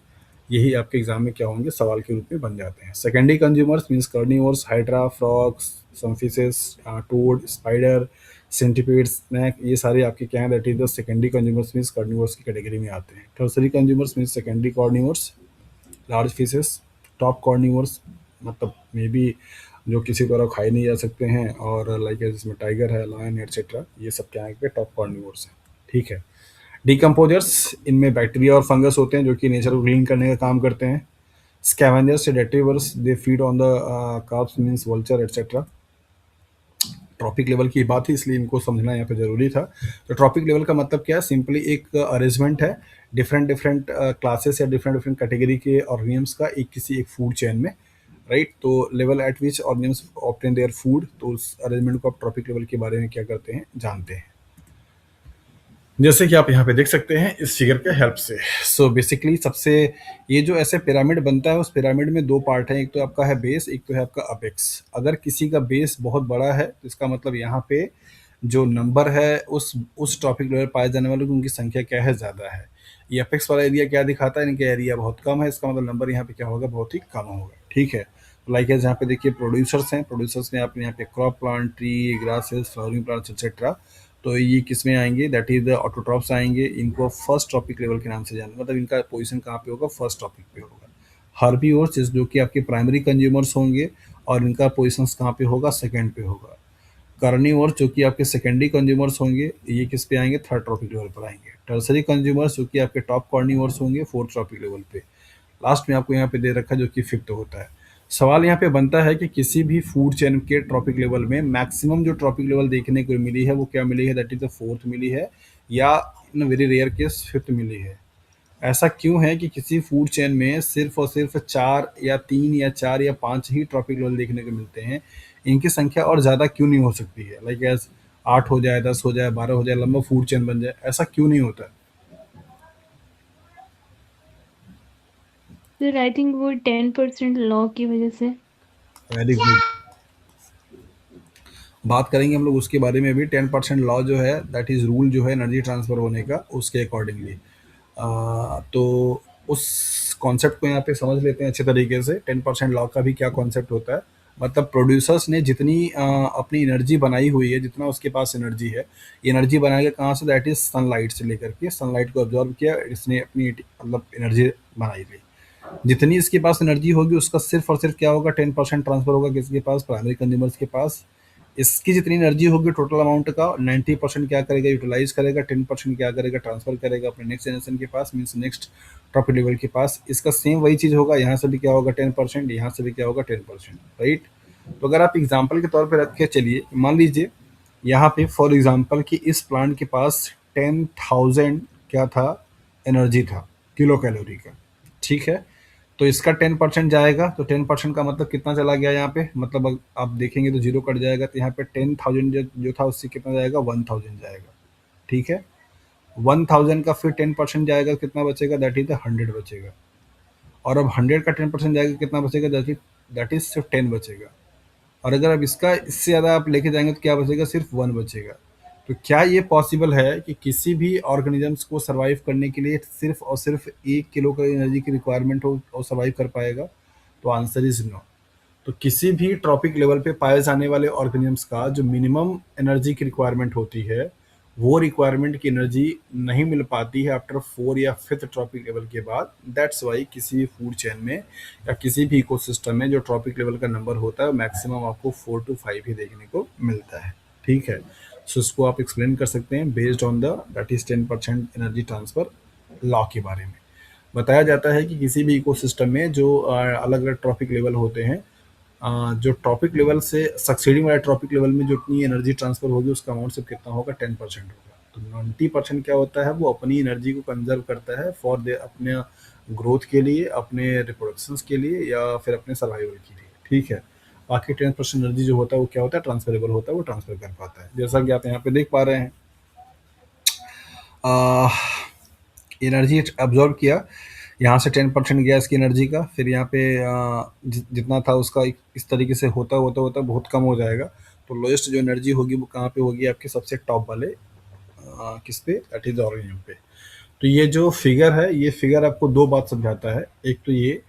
[SPEAKER 1] यही आपके एग्जाम में क्या होंगे, सवाल के रूप में बन जाते हैं। Secondary consumers means carnivores, hydra, frogs, some fishes, toad, spider, centipede, snake, ये सारे आपके क्या हैं, that is the secondary consumers means carnivores की कैटेगरी में आते हैं। Tertiary consumers means secondary carnivores, large fishes, top carnivores मतलब मे बी जो किसी द्वारा खाए नहीं जा सकते हैं, और लाइक जिसमें टाइगर है, लायन एटसेट्रा, ये सब क्या है, टॉप कार्निवोर्स हैं। ठीक है। डिकम्पोजर्स, इनमें बैक्टीरिया और फंगस होते हैं जो कि नेचर को क्लीन करने का काम करते हैं। Scavengers, detritivores, they feed on the carbs means vulture et cetera. Trophic level की बात है इसलिए इनको समझना यहाँ पे ज़रूरी था। तो ट्रॉपिक लेवल का मतलब क्या है, सिंपली एक अरेंजमेंट है डिफरेंट डिफरेंट क्लासेस या डिफरेंट डिफरेंट कैटेगरी के ऑर्गेनिम्स का किसी एक फूड चेन में, राइट। तो level eight which organisms obtain their food, तो उस अरेंजमेंट को आप ट्रॉपिक लेवल के बारे में क्या करते हैं, जानते हैं। जैसे कि आप यहाँ पे देख सकते हैं इस फिगर के हेल्प से। सो बेसिकली सबसे ये जो ऐसे पिरामिड बनता है, उस पिरामिड में दो पार्ट हैं, एक तो आपका है बेस, एक तो है आपका अपेक्स। अगर किसी का बेस बहुत बड़ा है तो इसका मतलब यहाँ पे जो नंबर है उस टॉपिक लेवल पाए जाने वालों की उनकी संख्या क्या है, ज़्यादा है। ये अपेक्स वाला एरिया क्या दिखाता है, इनका एरिया बहुत कम है, इसका मतलब नंबर यहाँ पे क्या होगा, बहुत ही कम होगा। ठीक है। लाइक है जहाँ पे देखिए प्रोड्यूसर्स हैं, प्रोड्यूसर्स में आप यहाँ पे crop plant, tree, grasses, flowering plants etcetera, तो ये किस में आएंगे, दैट इज द ऑटोट्रॉप्स आएंगे। इनको फर्स्ट टॉपिक लेवल के नाम से जानते, मतलब इनका पोजीशन कहाँ पे होगा, फर्स्ट टॉपिक पे होगा। हर्बीवोर्स जो कि आपके प्राइमरी कंज्यूमर्स होंगे और इनका पोजीशन कहाँ पे होगा, सेकंड पे होगा। कार्निवोर्स जो कि आपके सेकेंडरी कंज्यूमर्स होंगे, ये किस पे आएंगे, थर्ड ट्रॉपिक लेवल पर आएंगे। टर्सरी कंज्यूमर्स जो कि आपके टॉप कार्निवोर्स होंगे, फोर्थ ट्रॉपिक लेवल पे। लास्ट में आपको यहाँ पे दे रखा जो कि फिफ्थ होता है। सवाल यहाँ पे बनता है कि किसी भी फूड चेन के ट्रॉपिक लेवल में मैक्सिमम जो ट्रॉपिक लेवल देखने को मिली है वो क्या मिली है, दैट इज द फोर्थ मिली है, या in very rare case fifth मिली है। ऐसा क्यों है कि किसी फूड चेन में सिर्फ और सिर्फ 4 या 3 या 4 या 5 ही ट्रॉपिक लेवल देखने को मिलते हैं, इनकी संख्या और ज़्यादा क्यों नहीं हो सकती है, लाइक एज 8 हो जाए, 10 हो जाए, 12 हो जाए, लंबा फूड चेन बन जाए, ऐसा क्यों नहीं होता है?
[SPEAKER 4] सर आई थिंक वो 10% लॉ की वजह से।
[SPEAKER 1] वेरी गुड, बात करेंगे हम लोग उसके बारे में भी। 10% लॉ जो है दैट इज़ रूल जो है एनर्जी ट्रांसफ़र होने का, उसके अकॉर्डिंगली। तो उस कॉन्सेप्ट को यहाँ पे समझ लेते हैं अच्छे तरीके से। 10% लॉ का भी क्या कॉन्सेप्ट होता है, मतलब प्रोड्यूसर्स ने जितनी अपनी एनर्जी बनाई हुई है, जितना उसके पास एनर्जी है, ये एनर्जी बनाएगा कहाँ से, दैट इज़ सनलाइट से लेकर के। सनलाइट को ऑब्जॉर्व किया, इसने अपनी मतलब एनर्जी बनाई ली। जितनी इसके पास एनर्जी होगी उसका सिर्फ और सिर्फ क्या होगा, 10% ट्रांसफर होगा किसके पास, प्राइमरी कंज्यूमर्स के पास। इसकी जितनी एनर्जी होगी टोटल अमाउंट का 90% क्या करेगा, यूटिलाइज करेगा, 10% क्या करेगा, ट्रांसफर करेगा अपने नेक्स्ट जनरेशन के पास, मीन्स नेक्स्ट ट्रॉपिक लेवल के पास। इसका सेम वही चीज़ होगा, यहाँ से भी क्या होगा 10%, यहाँ से भी क्या होगा 10%, राइट। तो अगर आप एग्जाम्पल के तौर पर रख के चलिए, मान लीजिए यहाँ पे फॉर एग्जाम्पल कि इस प्लांट के पास 10,000 क्या था, एनर्जी था, किलो कैलोरी का। ठीक है। तो इसका 10% जाएगा, तो 10% का मतलब कितना चला गया यहाँ पे, मतलब आप देखेंगे तो जीरो कट जाएगा, तो यहाँ पे 10,000 जो था उससे कितना जाएगा, 1,000 जाएगा। ठीक है। 1,000 का फिर 10% जाएगा, कितना बचेगा, दैट इज 100 बचेगा। और अब 100 का 10% जाएगा, कितना बचेगा, दैट इज सिर्फ 10 बचेगा। और अगर अब इसका इससे ज़्यादा आप लेके जाएंगे तो क्या बचेगा, सिर्फ 1 बचेगा। तो क्या ये पॉसिबल है कि किसी भी ऑर्गेनिजम्स को सर्वाइव करने के लिए सिर्फ और सिर्फ 1 किलो का एनर्जी की रिक्वायरमेंट हो और सर्वाइव कर पाएगा? तो आंसर इज नो। तो किसी भी ट्रॉपिक लेवल पे पाए जाने वाले ऑर्गेनिजम्स का जो मिनिमम एनर्जी की रिक्वायरमेंट होती है, वो रिक्वायरमेंट की एनर्जी नहीं मिल पाती है आफ्टर 4 या 5th ट्रॉपिक लेवल के बाद। दैट्स वाई किसी भी फूड चेन में या किसी भी इकोसिस्टम में जो ट्रॉपिक लेवल का नंबर होता है मैक्सिमम आपको 4 to 5 ही देखने को मिलता है। ठीक है। सो इसको आप एक्सप्लेन कर सकते हैं based on the that is 10% energy transfer law के बारे में। बताया जाता है कि किसी भी इकोसिस्टम में जो अलग अलग ट्रॉपिक लेवल होते हैं, जो ट्रॉपिक लेवल से सक्सीडिंग वाले ट्रॉपिक लेवल में जो इतनी एनर्जी ट्रांसफर होगी उसका अमाउंट सिर्फ कितना होगा, 10% होगा। तो 90% क्या होता है, वो अपनी एनर्जी को कंजर्व करता है फॉर दे अपने ग्रोथ के लिए, अपने रिप्रोडक्शंस के लिए, या फिर अपने सर्वाइवल के लिए। ठीक है। बाकी 10% एनर्जी जो होता है वो क्या होता है, ट्रांसफरेबल होता है, वो ट्रांसफर कर पाता है। जैसा कि आप यहाँ पे देख पा रहे हैं, एनर्जी अब्जॉर्ब किया, यहाँ से 10% गया इसकी एनर्जी का, फिर यहाँ पे जितना था उसका इस तरीके से होता होता होता बहुत कम हो जाएगा। तो लोएस्ट जो एनर्जी होगी वो कहाँ पे होगी, आपके सबसे टॉप वाले किस पे, दैट इज ऑर्गेनिज्म पे। तो ये जो फिगर है, ये फिगर आपको दो बात समझाता है। एक तो ये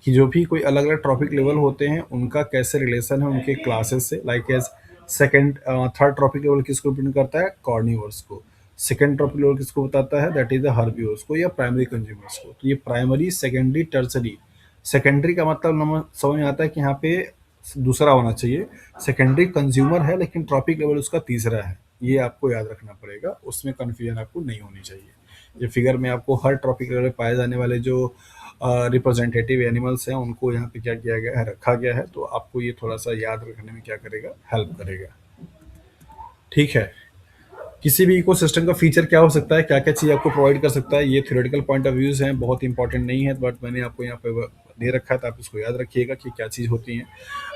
[SPEAKER 1] कि जो भी कोई अलग अलग ट्रॉपिक लेवल होते हैं उनका कैसे रिलेशन है उनके क्लासेस से, like as second third trophic level किसको रिप्रेजेंट करता है, कॉर्निवर्स को। सेकेंड ट्रॉपिक लेवल किसको बताता है, दैट इज द हर्बिवर्स को या प्राइमरी कंज्यूमर्स को। तो ये प्राइमरी, सेकेंडरी, टर्सरी। सेकेंडरी का मतलब समझ में आता है कि यहाँ पे दूसरा होना चाहिए। सेकेंडरी कंज्यूमर है लेकिन ट्रॉपिक लेवल उसका तीसरा है, ये आपको याद रखना पड़ेगा, उसमें कन्फ्यूजन आपको नहीं होनी चाहिए। ये फिगर में आपको हर ट्रॉपिक लेवल पे पाए जाने वाले जो रिप्रेजेंटेटिव एनिमल्स हैं उनको यहाँ पे क्या किया गया है, रखा गया है। तो आपको ये थोड़ा सा याद रखने में क्या करेगा, हेल्प करेगा। ठीक है, किसी भी इकोसिस्टम का फीचर क्या हो सकता है, क्या क्या चीज़ आपको प्रोवाइड कर सकता है, ये थ्योरेटिकल पॉइंट ऑफ व्यूज हैं, बहुत इंपॉर्टेंट नहीं है, बट मैंने आपको यहाँ पे दे रखा है तो आप इसको याद रखिएगा कि क्या चीज़ होती हैं।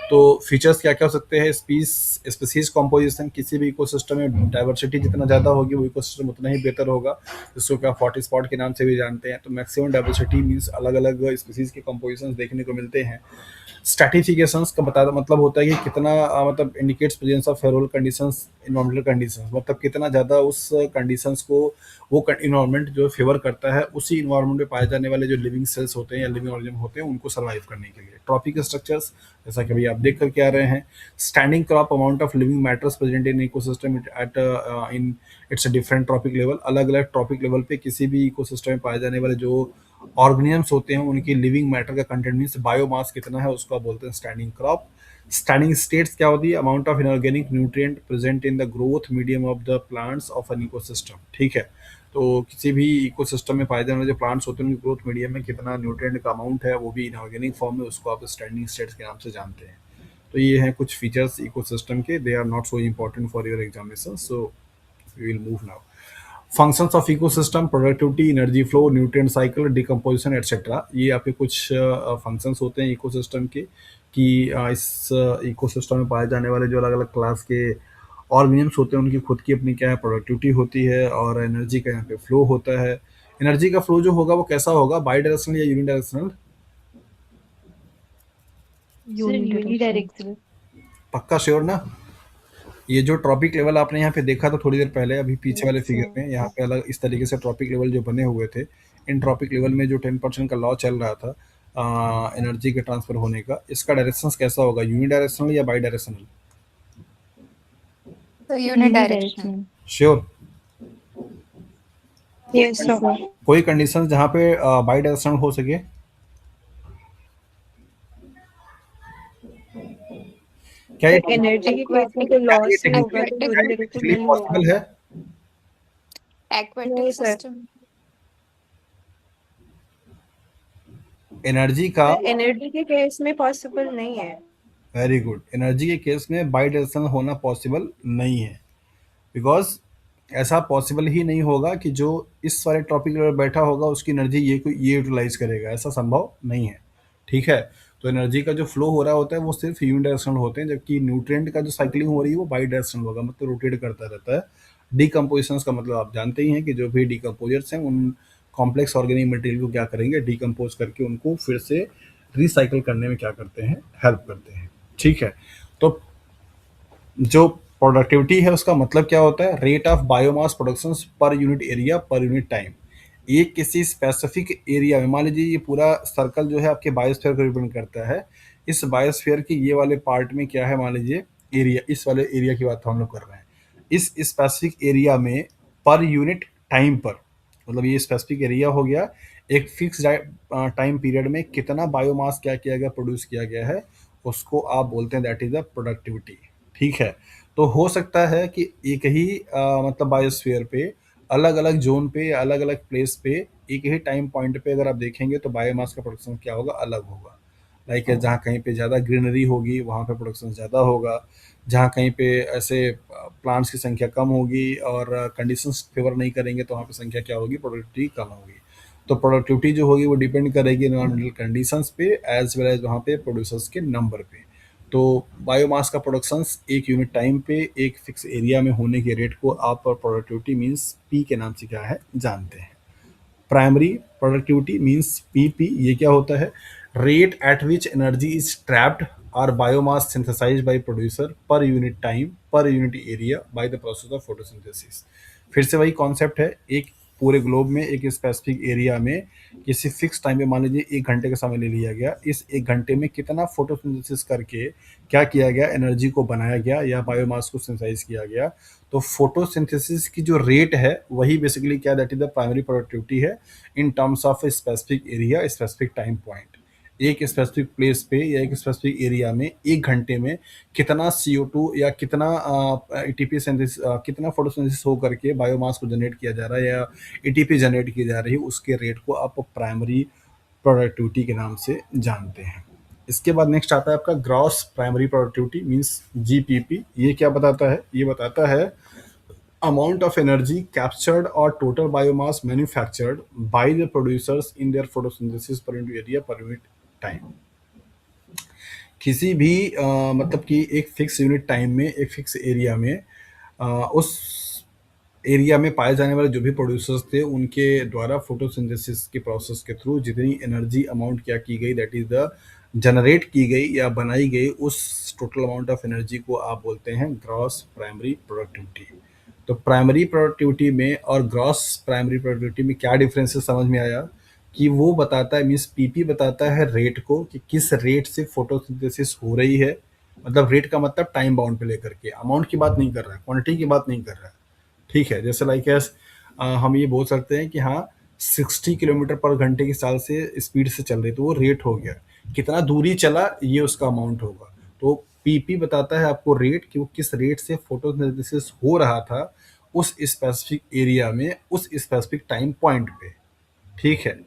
[SPEAKER 1] तो फीचर्स क्या क्या हो सकते हैं, स्पीसीज कॉम्पोजिशन, किसी भी इकोसिस्टम में डाइवर्सिटी जितना ज़्यादा होगी वो इकोसिस्टम उतना ही बेहतर होगा, जिसको क्या 40 स्पॉट के नाम से भी जानते हैं। तो मैक्सिमम डाइवर्सिटी मीन्स अलग अलग स्पीसीज के कॉम्पोजिशन देखने को मिलते हैं। स्ट्रैटिफिकेशंस का बता मतलब होता है कि कितना मतलब indicates presence of favourable conditions, environmental conditions, मतलब कितना ज़्यादा उस कंडीशंस को वो इन्वायरमेंट जो फेवर करता है उसी इन्वायरमेंट में पाए जाने वाले जो लिविंग सेल्स होते हैं या लिविंग ऑर्गेनिज्म होते हैं उनको सर्वाइव करने के लिए। ट्रॉपिक स्ट्रक्चर्स, जैसा कि अभी आप देख करके आ रहे हैं, standing crop, amount of living matters present in ecosystem at in its a different trophic level. अलग अलग ट्रॉपिक लेवल पे किसी भी इकोसिस्टम में पाए जाने वाले जो ऑर्गेनिजम्स होते हैं उनकी लिविंग मैटर का कंटेंट मीन्स बायोमास कितना है उसको आप बोलते हैं स्टैंडिंग क्रॉप। स्टैंडिंग स्टेट्स क्या होती है, amount of inorganic nutrient present in the growth medium of the plants of an ecosystem. ठीक है, तो किसी भी इकोसिस्टम में पाए जाने वाले जो प्लांट्स होते हैं उनकी ग्रोथ मीडियम में कितना न्यूट्रिएंट का अमाउंट है, वो भी इनऑर्गेनिक फॉर्म में, उसको आप स्टैंडिंग स्टेट्स के नाम से जानते हैं। तो ये हैं कुछ फीचर्स इकोसिस्टम के, they are not so important for your examination, so we will move now. Functions of ecosystem, productivity, energy flow, nutrient cycle, decomposition etcetera, ये आपके कुछ फंक्शंस होते हैं इकोसिस्टम के कि इस इकोसिस्टम में पाए जाने वाले जो अलग अलग क्लास के ऑर्गेनिजम्स होते हैं उनकी खुद की अपनी क्या है प्रोडक्टिविटी होती है, और एनर्जी का यहाँ पे फ्लो होता है। एनर्जी का फ्लो जो होगा वो कैसा होगा, बाई डायरेक्शनल या यूनिडायरेक्शनल?
[SPEAKER 4] यूनिडायरेक्शनल।
[SPEAKER 1] पक्का श्योर ना? ये जो ट्रॉपिक लेवल आपने यहाँ पे देखा था थोड़ी देर पहले, अभी पीछे वाले फिगर में, यहाँ पे अलग इस तरीके से ट्रॉपिक लेवल जो बने हुए थे, इन ट्रॉपिक लेवल में जो 10% का लॉ चल रहा था एनर्जी के ट्रांसफर होने का, इसका डायरेक्शन कैसा होगा, यूनिडायरेक्शनल या बाई डायरेक्शनल?
[SPEAKER 7] तो यूनिडायरेक्शनल।
[SPEAKER 1] श्योर?
[SPEAKER 3] Yes sir.
[SPEAKER 1] कोई कंडीशन जहाँ पे बाई डायरेक्शनल हो सके? क्या ये
[SPEAKER 3] एनर्जी की केस में तो लॉस ही होगा, तो यूनिडायरेक्शनल नहीं होगा।
[SPEAKER 1] पॉसिबल है?
[SPEAKER 7] एक्वेटिक
[SPEAKER 3] नहीं सर,
[SPEAKER 7] सिस्टम।
[SPEAKER 1] एनर्जी का,
[SPEAKER 3] एनर्जी के केस में पॉसिबल नहीं है।
[SPEAKER 1] वेरी गुड, एनर्जी के केस में बाई डायरेक्शनल होना पॉसिबल नहीं है, बिकॉज ऐसा पॉसिबल ही नहीं होगा कि जो इस वाले टॉपिक पर बैठा होगा उसकी एनर्जी ये यूटिलाइज करेगा, ऐसा संभव नहीं है। ठीक है, तो एनर्जी का जो फ्लो हो रहा होता है वो सिर्फ यूनिडायरेक्शनल होते हैं, जबकि न्यूट्रिएंट का जो साइकिलिंग हो रही है वो बाई डायरेक्शनल होगा, मतलब रोटेट करता रहता है। डिकम्पोजिशन का मतलब आप जानते ही हैं कि जो भी डिकम्पोजर्स हैं उन कॉम्प्लेक्स ऑर्गेनिक मटेरियल को क्या करेंगे, डिकम्पोज करके उनको फिर से रिसाइकिल करने में क्या करते हैं, हेल्प करते हैं। ठीक है, तो जो प्रोडक्टिविटी है उसका मतलब क्या होता है, रेट ऑफ बायोमास प्रोडक्शन पर यूनिट एरिया पर यूनिट टाइम। ये किसी स्पेसिफिक एरिया में, मान लीजिए ये पूरा सर्कल जो है आपके बायोस्फीयर को रिप्रेजेंट करता है, इस बायोस्फीयर के ये वाले पार्ट में क्या है, मान लीजिए एरिया, इस वाले एरिया की बात हम लोग कर रहे हैं, इस स्पेसिफिक एरिया में पर यूनिट टाइम पर, मतलब ये स्पेसिफिक एरिया हो गया, एक फिक्स टाइम पीरियड में कितना बायोमास क्या किया गया, प्रोड्यूस किया गया है, उसको आप बोलते हैं दैट इज द प्रोडक्टिविटी। ठीक है, तो हो सकता है कि एक ही मतलब बायोस्फीयर पे अलग अलग जोन पे, अलग अलग प्लेस पे, एक ही टाइम पॉइंट पे अगर आप देखेंगे तो बायोमास का प्रोडक्शन क्या होगा, अलग होगा। लाइक जहाँ कहीं पे ज़्यादा ग्रीनरी होगी वहाँ पे प्रोडक्शन ज़्यादा होगा, जहाँ कहीं पे ऐसे प्लांट्स की संख्या कम होगी और कंडीशंस फेवर नहीं करेंगे तो वहाँ पे संख्या क्या होगी, प्रोडक्टिविटी कम होगी। तो प्रोडक्टिविटी जो होगी वो डिपेंड करेगी एनवायरमेंटल कंडीशंस पे एज वेल एज वहाँ पे प्रोड्यूसर्स के नंबर पे। तो बायोमास का प्रोडक्शंस एक यूनिट टाइम पे एक फिक्स एरिया में होने के रेट को आप प्रोडक्टिविटी मींस पी के नाम से क्या है जानते हैं। प्राइमरी प्रोडक्टिविटी मींस पीपी, ये क्या होता है, rate at which energy is trapped और biomass synthesised by producer per unit time per unit area by the process of photosynthesis. फिर से वही कॉन्सेप्ट है, एक पूरे ग्लोब में एक स्पेसिफिक एरिया में किसी फिक्स टाइम पे मान लीजिए 1 घंटे का समय ले लिया गया, इस 1 घंटे में कितना फोटोसिंथेसिस करके क्या किया गया, एनर्जी को बनाया गया या बायोमास को सिंथेसाइज किया गया। तो फोटोसिंथेसिस की जो रेट है वही बेसिकली क्या, that is the primary productivity है in terms of a specific area, specific time point. एक स्पेसिफिक प्लेस पे या एक स्पेसिफिक एरिया में 1 घंटे में कितना CO2 या कितना एटीपी सिंथेसिस, कितना फोटोसिंथेसिस हो करके बायोमास को जनरेट किया जा रहा है या एटीपी जनरेट की जा रही है, उसके रेट को आप प्राइमरी प्रोडक्टिविटी के नाम से जानते हैं। इसके बाद नेक्स्ट आता है आपका gross primary productivity means GPP। ये क्या बताता है, ये बताता है amount of energy captured or total biomass manufactured by the producers in their photosynthesis per unit area per unit time। किसी भी मतलब कि एक फिक्स यूनिट टाइम में एक फिक्स एरिया में उस एरिया में पाए जाने वाले जो भी प्रोड्यूसर्स थे उनके द्वारा फोटोसिंथेसिस के प्रोसेस के थ्रू जितनी एनर्जी अमाउंट क्या की गई, दैट इज द जनरेट की गई या बनाई गई, उस टोटल अमाउंट ऑफ एनर्जी को आप बोलते हैं ग्रॉस प्राइमरी प्रोडक्टिविटी। तो प्राइमरी प्रोडक्टिविटी में और ग्रॉस प्राइमरी प्रोडक्टिविटी में क्या डिफरेंसेस समझ में आया कि वो बताता है, मीन्स PP बताता है रेट को कि किस रेट से फोटोसिंथेसिस हो रही है, मतलब रेट का मतलब टाइम बाउंड पे लेकर के, अमाउंट की बात नहीं कर रहा है, क्वांटिटी की बात नहीं कर रहा है। ठीक है, जैसे लाइक एस हम ये बोल सकते हैं कि हाँ 60 किलोमीटर पर घंटे की चाल से स्पीड से चल रही, तो वो रेट हो गया, कितना दूरी चला ये उसका अमाउंट होगा। तो PP बताता है आपको रेट कि वो किस रेट से फोटोसिंथेसिस हो रहा था उस स्पेसिफिक एरिया में उस स्पेसिफिक टाइम पॉइंट पे। ठीक है,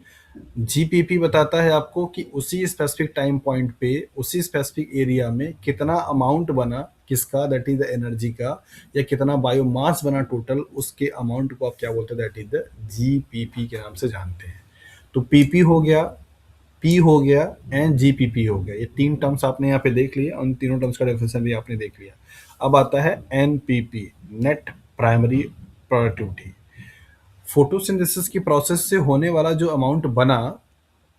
[SPEAKER 1] GPP बताता है आपको कि उसी स्पेसिफिक टाइम पॉइंट पे उसी स्पेसिफिक एरिया में कितना अमाउंट बना, किसका, दैट इज द एनर्जी का, या कितना बायोमास बना टोटल, उसके अमाउंट को आप क्या बोलते हैं, दैट इज द GPP के नाम से जानते हैं। तो PP हो गया, P हो गया एंड GPP हो गया, ये 3 टर्म्स आपने यहाँ पे देख लिए, उन तीनों टर्म्स का डेफिनेशन भी आपने देख लिया। अब आता है NPP, net primary productivity. Photosynthesis की प्रोसेस से होने वाला जो अमाउंट बना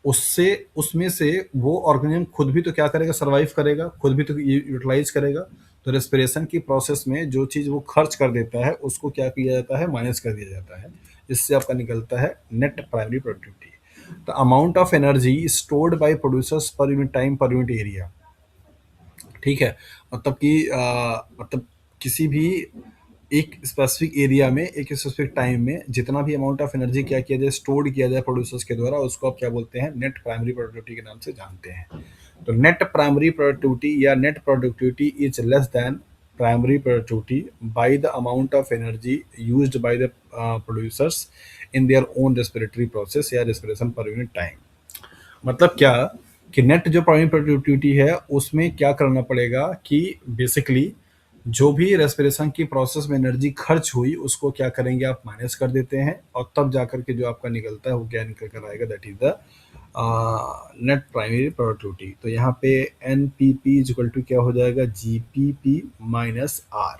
[SPEAKER 1] उससे उसमें से वो ऑर्गेनिज्म खुद भी तो क्या करेगा, सर्वाइव करेगा, खुद भी तो यूटिलाइज करेगा। तो रेस्पिरेशन की प्रोसेस में जो चीज़ वो खर्च कर देता है उसको क्या किया जाता है, माइनस कर दिया जाता है, इससे आपका निकलता है नेट प्राइमरी प्रोडक्टिविटी। तो amount of energy stored bye producers पर unit time per unit area. ठीक है, मतलब कि मतलब किसी भी एक स्पेसिफिक एरिया में एक स्पेसिफिक टाइम में जितना भी अमाउंट ऑफ एनर्जी क्या किया जाए, स्टोर्ड किया जाए प्रोड्यूसर्स के द्वारा, उसको आप क्या बोलते हैं, नेट प्राइमरी प्रोडक्टिविटी के नाम से जानते हैं। तो नेट प्राइमरी प्रोडक्टिविटी या net productivity is less than primary productivity by the amount of energy used by the producers in their own respiratory process या रेस्पिरेशन पर यूनिट टाइम। मतलब क्या कि नेट जो प्राइमरी प्रोडक्टिविटी है उसमें क्या करना पड़ेगा कि बेसिकली जो भी रेस्पिरेशन की प्रोसेस में एनर्जी खर्च हुई उसको क्या करेंगे, आप माइनस कर देते हैं, और तब जाकर के जो आपका निकलता है वो क्या निकल कर आएगा, that is the net primary productivity. तो यहाँ पे NPP इक्वल टू क्या हो जाएगा, GPP माइनस R।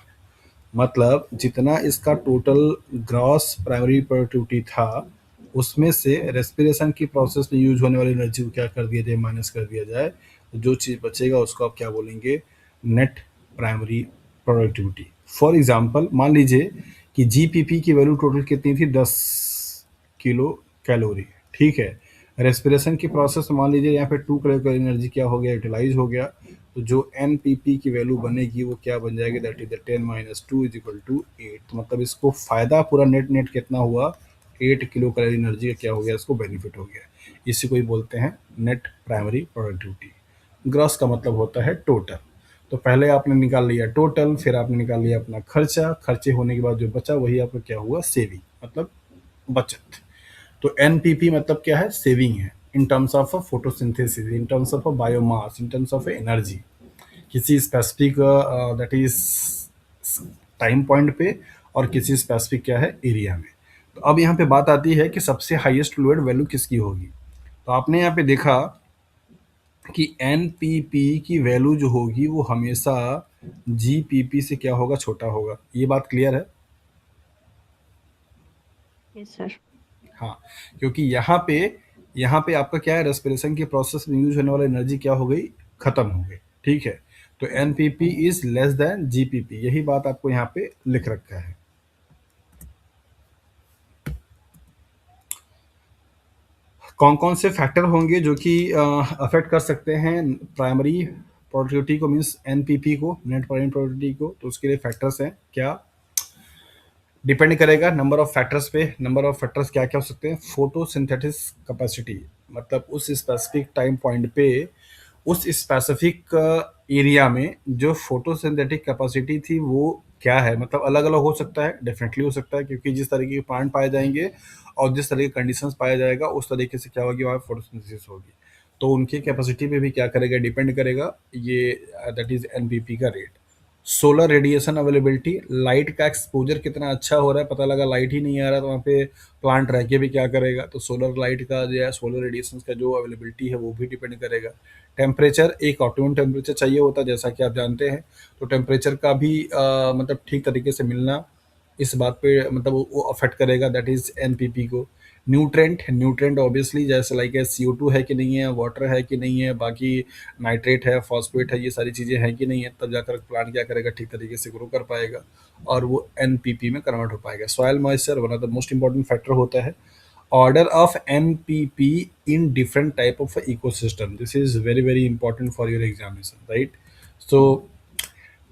[SPEAKER 1] मतलब जितना इसका टोटल ग्रॉस प्राइमरी प्रोडक्टिविटी था उसमें से रेस्पिरेशन की प्रोसेस में यूज होने वाली एनर्जी को क्या कर दिया जाए, माइनस कर दिया जाए, तो जो चीज़ बचेगा उसको आप क्या बोलेंगे, net primary productivity. For example मान लीजिए कि GPP की वैल्यू टोटल कितनी थी, 10 किलो कैलोरी। ठीक है, रेस्पिरेशन की प्रोसेस में मान लीजिए यहाँ पे 2 किलो कैलोरी एनर्जी क्या हो गया, यूटिलाइज हो गया। तो जो NPP की वैल्यू बनेगी वो क्या बन जाएगी, that is the 10 - 2 is equal to 8। तो मतलब इसको फायदा पूरा नेट कितना हुआ, 8 किलो कैलोरी एनर्जी का क्या हो गया, इसको बेनिफिट हो गया। इसी को ही बोलते हैं नेट प्राइमरी प्रोडक्टिविटी। ग्रॉस का मतलब होता है टोटल। तो पहले आपने निकाल लिया टोटल, फिर आपने निकाल लिया अपना खर्चा, खर्चे होने के बाद जो बचा वही आपका क्या हुआ, सेविंग, मतलब बचत। तो NPP मतलब क्या है, सेविंग है, in terms of photosynthesis, in terms of biomass, in terms of energy, किसी specific that is time point पे और किसी स्पेसिफिक क्या है, एरिया में। तो अब यहाँ पे बात आती है कि सबसे हाईएस्ट फ्लूइड वैल्यू किसकी होगी। तो आपने यहाँ पे देखा कि NPP की वैल्यू जो होगी वो हमेशा GPP से क्या होगा, छोटा होगा। ये बात क्लियर है?
[SPEAKER 4] Yes sir.
[SPEAKER 1] हाँ, क्योंकि यहाँ पे आपका क्या है, रेस्पिरेशन की प्रोसेस में यूज होने वाली एनर्जी क्या हो गई, खत्म हो गई। ठीक है, तो NPP is less than GPP, यही बात आपको यहाँ पे लिख रखा है। कौन-कौन से फैक्टर होंगे जो कि अफ़ेक्ट कर सकते हैं प्राइमरी प्रोडक्टिविटी को, मीन्स एनपीपी को, नेट प्राइमरी प्रोडक्टिविटी को? तो उसके लिए फैक्टर्स हैं क्या? डिपेंड करेगा नंबर ऑफ फैक्टर्स पे। नंबर ऑफ फैक्टर्स क्या-क्या हो सकते हैं? फोटोसिंथेसिस कैपेसिटी, मतलब उस स्पेसिफिक टाइम पॉइंट पे उस स्पेसिफिक एरिया में जो फोटोसिंथेटिक कैपेसिटी थी वो क्या है, मतलब अलग-अलग हो सकता है, डेफिनेटली हो सकता है, क्योंकि जिस तरीके के प्लांट पाए जाएंगे और जिस तरह के कंडीशंस पाया जाएगा उस तरीके से क्या होगी, वहाँ फोटोसिंथेसिस होगी। तो उनकी कैपेसिटी पे भी क्या करेगा, डिपेंड करेगा ये, दैट इज एनपीपी का rate. Solar radiation availability, light का एक्सपोजर कितना अच्छा हो रहा है, पता लगा लाइट ही नहीं आ रहा तो वहाँ पे प्लांट रह के भी क्या करेगा, तो सोलर लाइट का जो है, सोलर रेडिएशन का जो अवेलेबिलिटी है वो भी डिपेंड करेगा। टेम्परेचर, एक ऑप्टिमम टेम्परेचर चाहिए होता है जैसा कि आप जानते हैं, तो टेम्परेचर का भी मतलब ठीक तरीके से मिलना इस बात पे मतलब वो अफेक्ट करेगा, दैट इज एनपीपी को। न्यूट्रेंट ऑब्वियसली जैसे लाइक CO2 है कि नहीं है, वाटर है कि नहीं है, बाकी नाइट्रेट है, फॉस्फेट है, ये सारी चीज़ें हैं कि नहीं है, तब जाकर प्लांट क्या करेगा, ठीक तरीके से ग्रो कर पाएगा और वो एनपीपी में कन्वर्ट हो पाएगा। Soil moisture one of the most important factor होता है। Order of NPP in different type of ecosystem, this is very very important for your examination, right? So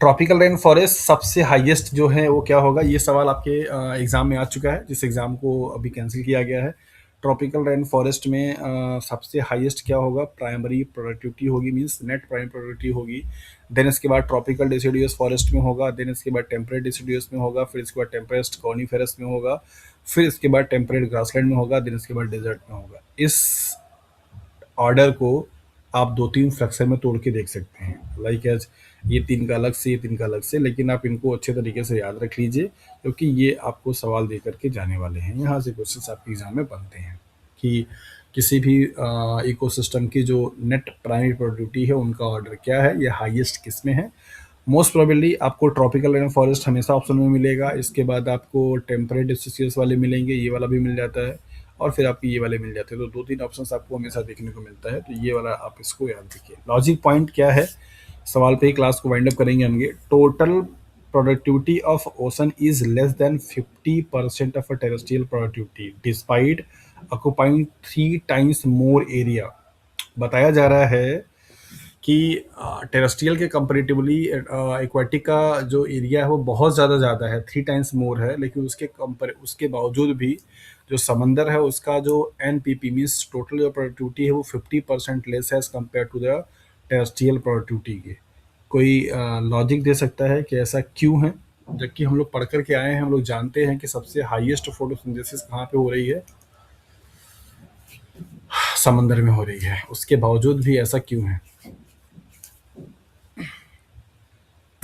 [SPEAKER 1] tropical rain forest सबसे highest जो है वो क्या होगा, ये सवाल आपके एग्जाम में आ चुका है, जिस एग्जाम को अभी कैंसिल किया गया है। ट्रॉपिकल रेन फॉरेस्ट में सबसे हाईएस्ट क्या होगा, प्राइमरी प्रोडक्टिविटी होगी, मींस नेट प्राइमरी प्रोडक्टिविटी होगी। देन इसके बाद ट्रॉपिकल डिसिडियस फॉरेस्ट में होगा, देन इसके बाद टेम्परेट डिसिडियस में होगा, फिर इसके बाद टेम्परेट कॉनिफेरस में होगा, फिर इसके बाद टेम्परेट ग्रासलैंड में होगा, देन इसके बाद डेजर्ट में होगा। इस ऑर्डर को आप 2-3 फ्रैक्शन में तोड़ के देख सकते हैं, लाइक एज ये 3 का अलग से, ये 3 का अलग से, लेकिन आप इनको अच्छे तरीके से याद रख लीजिए क्योंकि ये आपको सवाल दे करके जाने वाले हैं। यहाँ से क्वेश्चंस आपके एग्जाम में बनते हैं कि किसी भी इकोसिस्टम की जो नेट प्राइमरी प्रोडक्टिविटी है उनका ऑर्डर क्या है, ये हाईएस्ट किस में है। मोस्ट प्रोबेबली आपको ट्रॉपिकल रेन फॉरेस्ट हमेशा ऑप्शन में मिलेगा, इसके बाद आपको टेम्परेट डिसिडियस वाले मिलेंगे, ये वाला भी मिल जाता है, और फिर आपके ये वाले मिल जाते हैं। तो 2-3 ऑप्शंस आपको हमेशा देखने को मिलता है, तो ये वाला आप इसको याद रखिए। लॉजिक पॉइंट क्या है, सवाल पे ही क्लास को वाइंड अप करेंगे हम। Total productivity of ocean is less than 50% of a terrestrial productivity despite occupying 3 times more area. बताया जा रहा है कि टेरेस्ट्रियल के कंपेरेटिवली एक्वाटिक का जो एरिया है वो बहुत ज़्यादा है, 3 टाइम्स मोर है, लेकिन उसके बावजूद भी जो समंदर है उसका जो एनपीपी मीन्स टोटल जो प्रोडक्टिविटी है वो 50% लेस है as compare to the terrestrial productivity के। कोई लॉजिक दे सकता है कि ऐसा क्यों है, जबकि हम लोग पढ़ कर के आए हैं, हम लोग जानते हैं कि सबसे हाईएस्ट फोटोसिंथेसिस कहाँ पे हो रही है, समंदर में हो रही है, उसके बावजूद भी ऐसा क्यों है।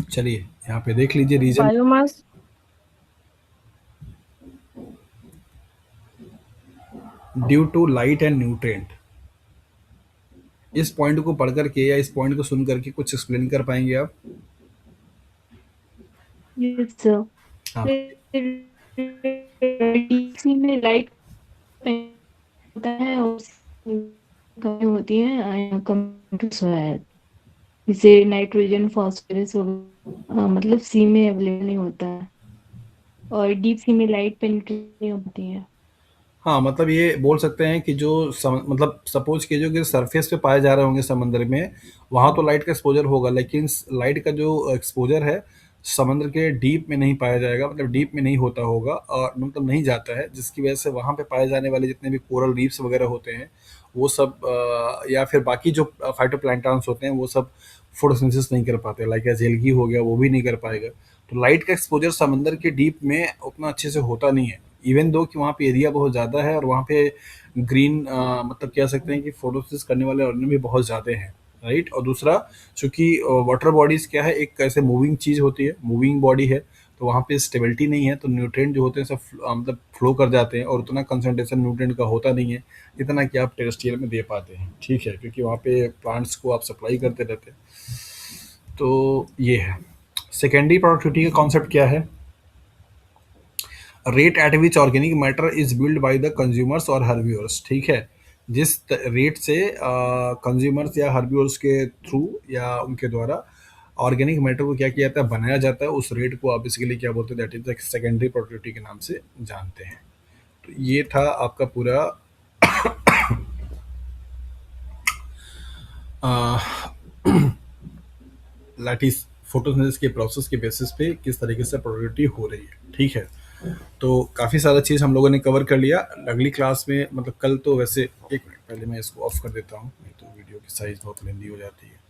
[SPEAKER 1] चलिए यहाँ पे देख लीजिए reason.
[SPEAKER 5] Biomass.
[SPEAKER 1] Due to light and nutrient. इस पॉइंट को पढ़ करके या इस पॉइंट को सुन करके कुछ एक्सप्लेन कर पाएंगे आप?
[SPEAKER 4] Yes sir.
[SPEAKER 1] हाँ,
[SPEAKER 4] डीसी में लाइट होता है और कमी होती है कंप्यूटर, जैसे नाइट्रोजन फॉस्फोरस मतलब सी में अवेलेबल नहीं होता है और डीप सी में लाइट पेनिट्रेट नहीं होती है।
[SPEAKER 1] हाँ, मतलब ये बोल सकते हैं कि जो मतलब सपोज कीजिए कि सरफेस पे पाए जा रहे होंगे समंदर में, वहाँ तो लाइट का एक्सपोजर होगा, लेकिन लाइट का जो एक्सपोजर है समुद्र के डीप में नहीं पाया जाएगा, मतलब डीप में नहीं होता होगा और मतलब नहीं जाता है, जिसकी वजह से वहाँ पे पाए जाने वाले जितने भी कोरल रीफ्स वगैरह होते हैं वो सब या फिर बाकी जो फाइटोप्लैंक्टन्स होते हैं वो सब फोटोसिंथेसिस नहीं कर पाते, लाइक एज एल्गी हो गया वो भी नहीं कर पाएगा। तो लाइट का एक्सपोजर समंदर के डीप में उतना अच्छे से होता नहीं है, इवन दो कि वहाँ पे एरिया बहुत ज़्यादा है और वहाँ पे ग्रीन मतलब कह सकते हैं कि फोटोसिंथेसिस करने वाले ऑर्गेनिज्म भी बहुत ज़्यादा हैं, राइट। और दूसरा चूँकि वाटर बॉडीज़ क्या है, एक ऐसे मूविंग चीज़ होती है, मूविंग बॉडी है, तो वहाँ पे स्टेबिलिटी नहीं है, तो न्यूट्रिएंट जो होते हैं सब मतलब फ्लो कर जाते हैं और उतना कंसंट्रेशन न्यूट्रिएंट का होता नहीं है जितना कि आप टेरेस्ट्रियल में दे पाते हैं, ठीक है, क्योंकि वहाँ पे प्लांट्स को आप सप्लाई करते रहते हैं। तो ये है। सेकेंडरी प्रोडक्टिविटी का कॉन्सेप्ट क्या है, rate at which organic matter is build by the consumers और हर्बिवर्स, ठीक है, जिस रेट से कंज्यूमर्स या हर्बिवर्स के थ्रू या उनके द्वारा ऑर्गेनिक मैटर को क्या किया जाता है, बनाया जाता है, उस रेट को आप बेसिकली क्या बोलते हैं, that is the secondary productivity के नाम से जानते हैं। तो ये था आपका पूरा लैटिस फोटोसिंथेसिस के प्रोसेस के बेसिस पे किस तरीके से प्रोडक्टिविटी हो रही है, ठीक है। तो काफ़ी सारा चीज़ हम लोगों ने कवर कर लिया। अगली क्लास में मतलब कल तो वैसे, एक मिनट पहले मैं इसको ऑफ कर देता हूँ, नहीं तो वीडियो की साइज़ बहुत लेंदी हो जाती है।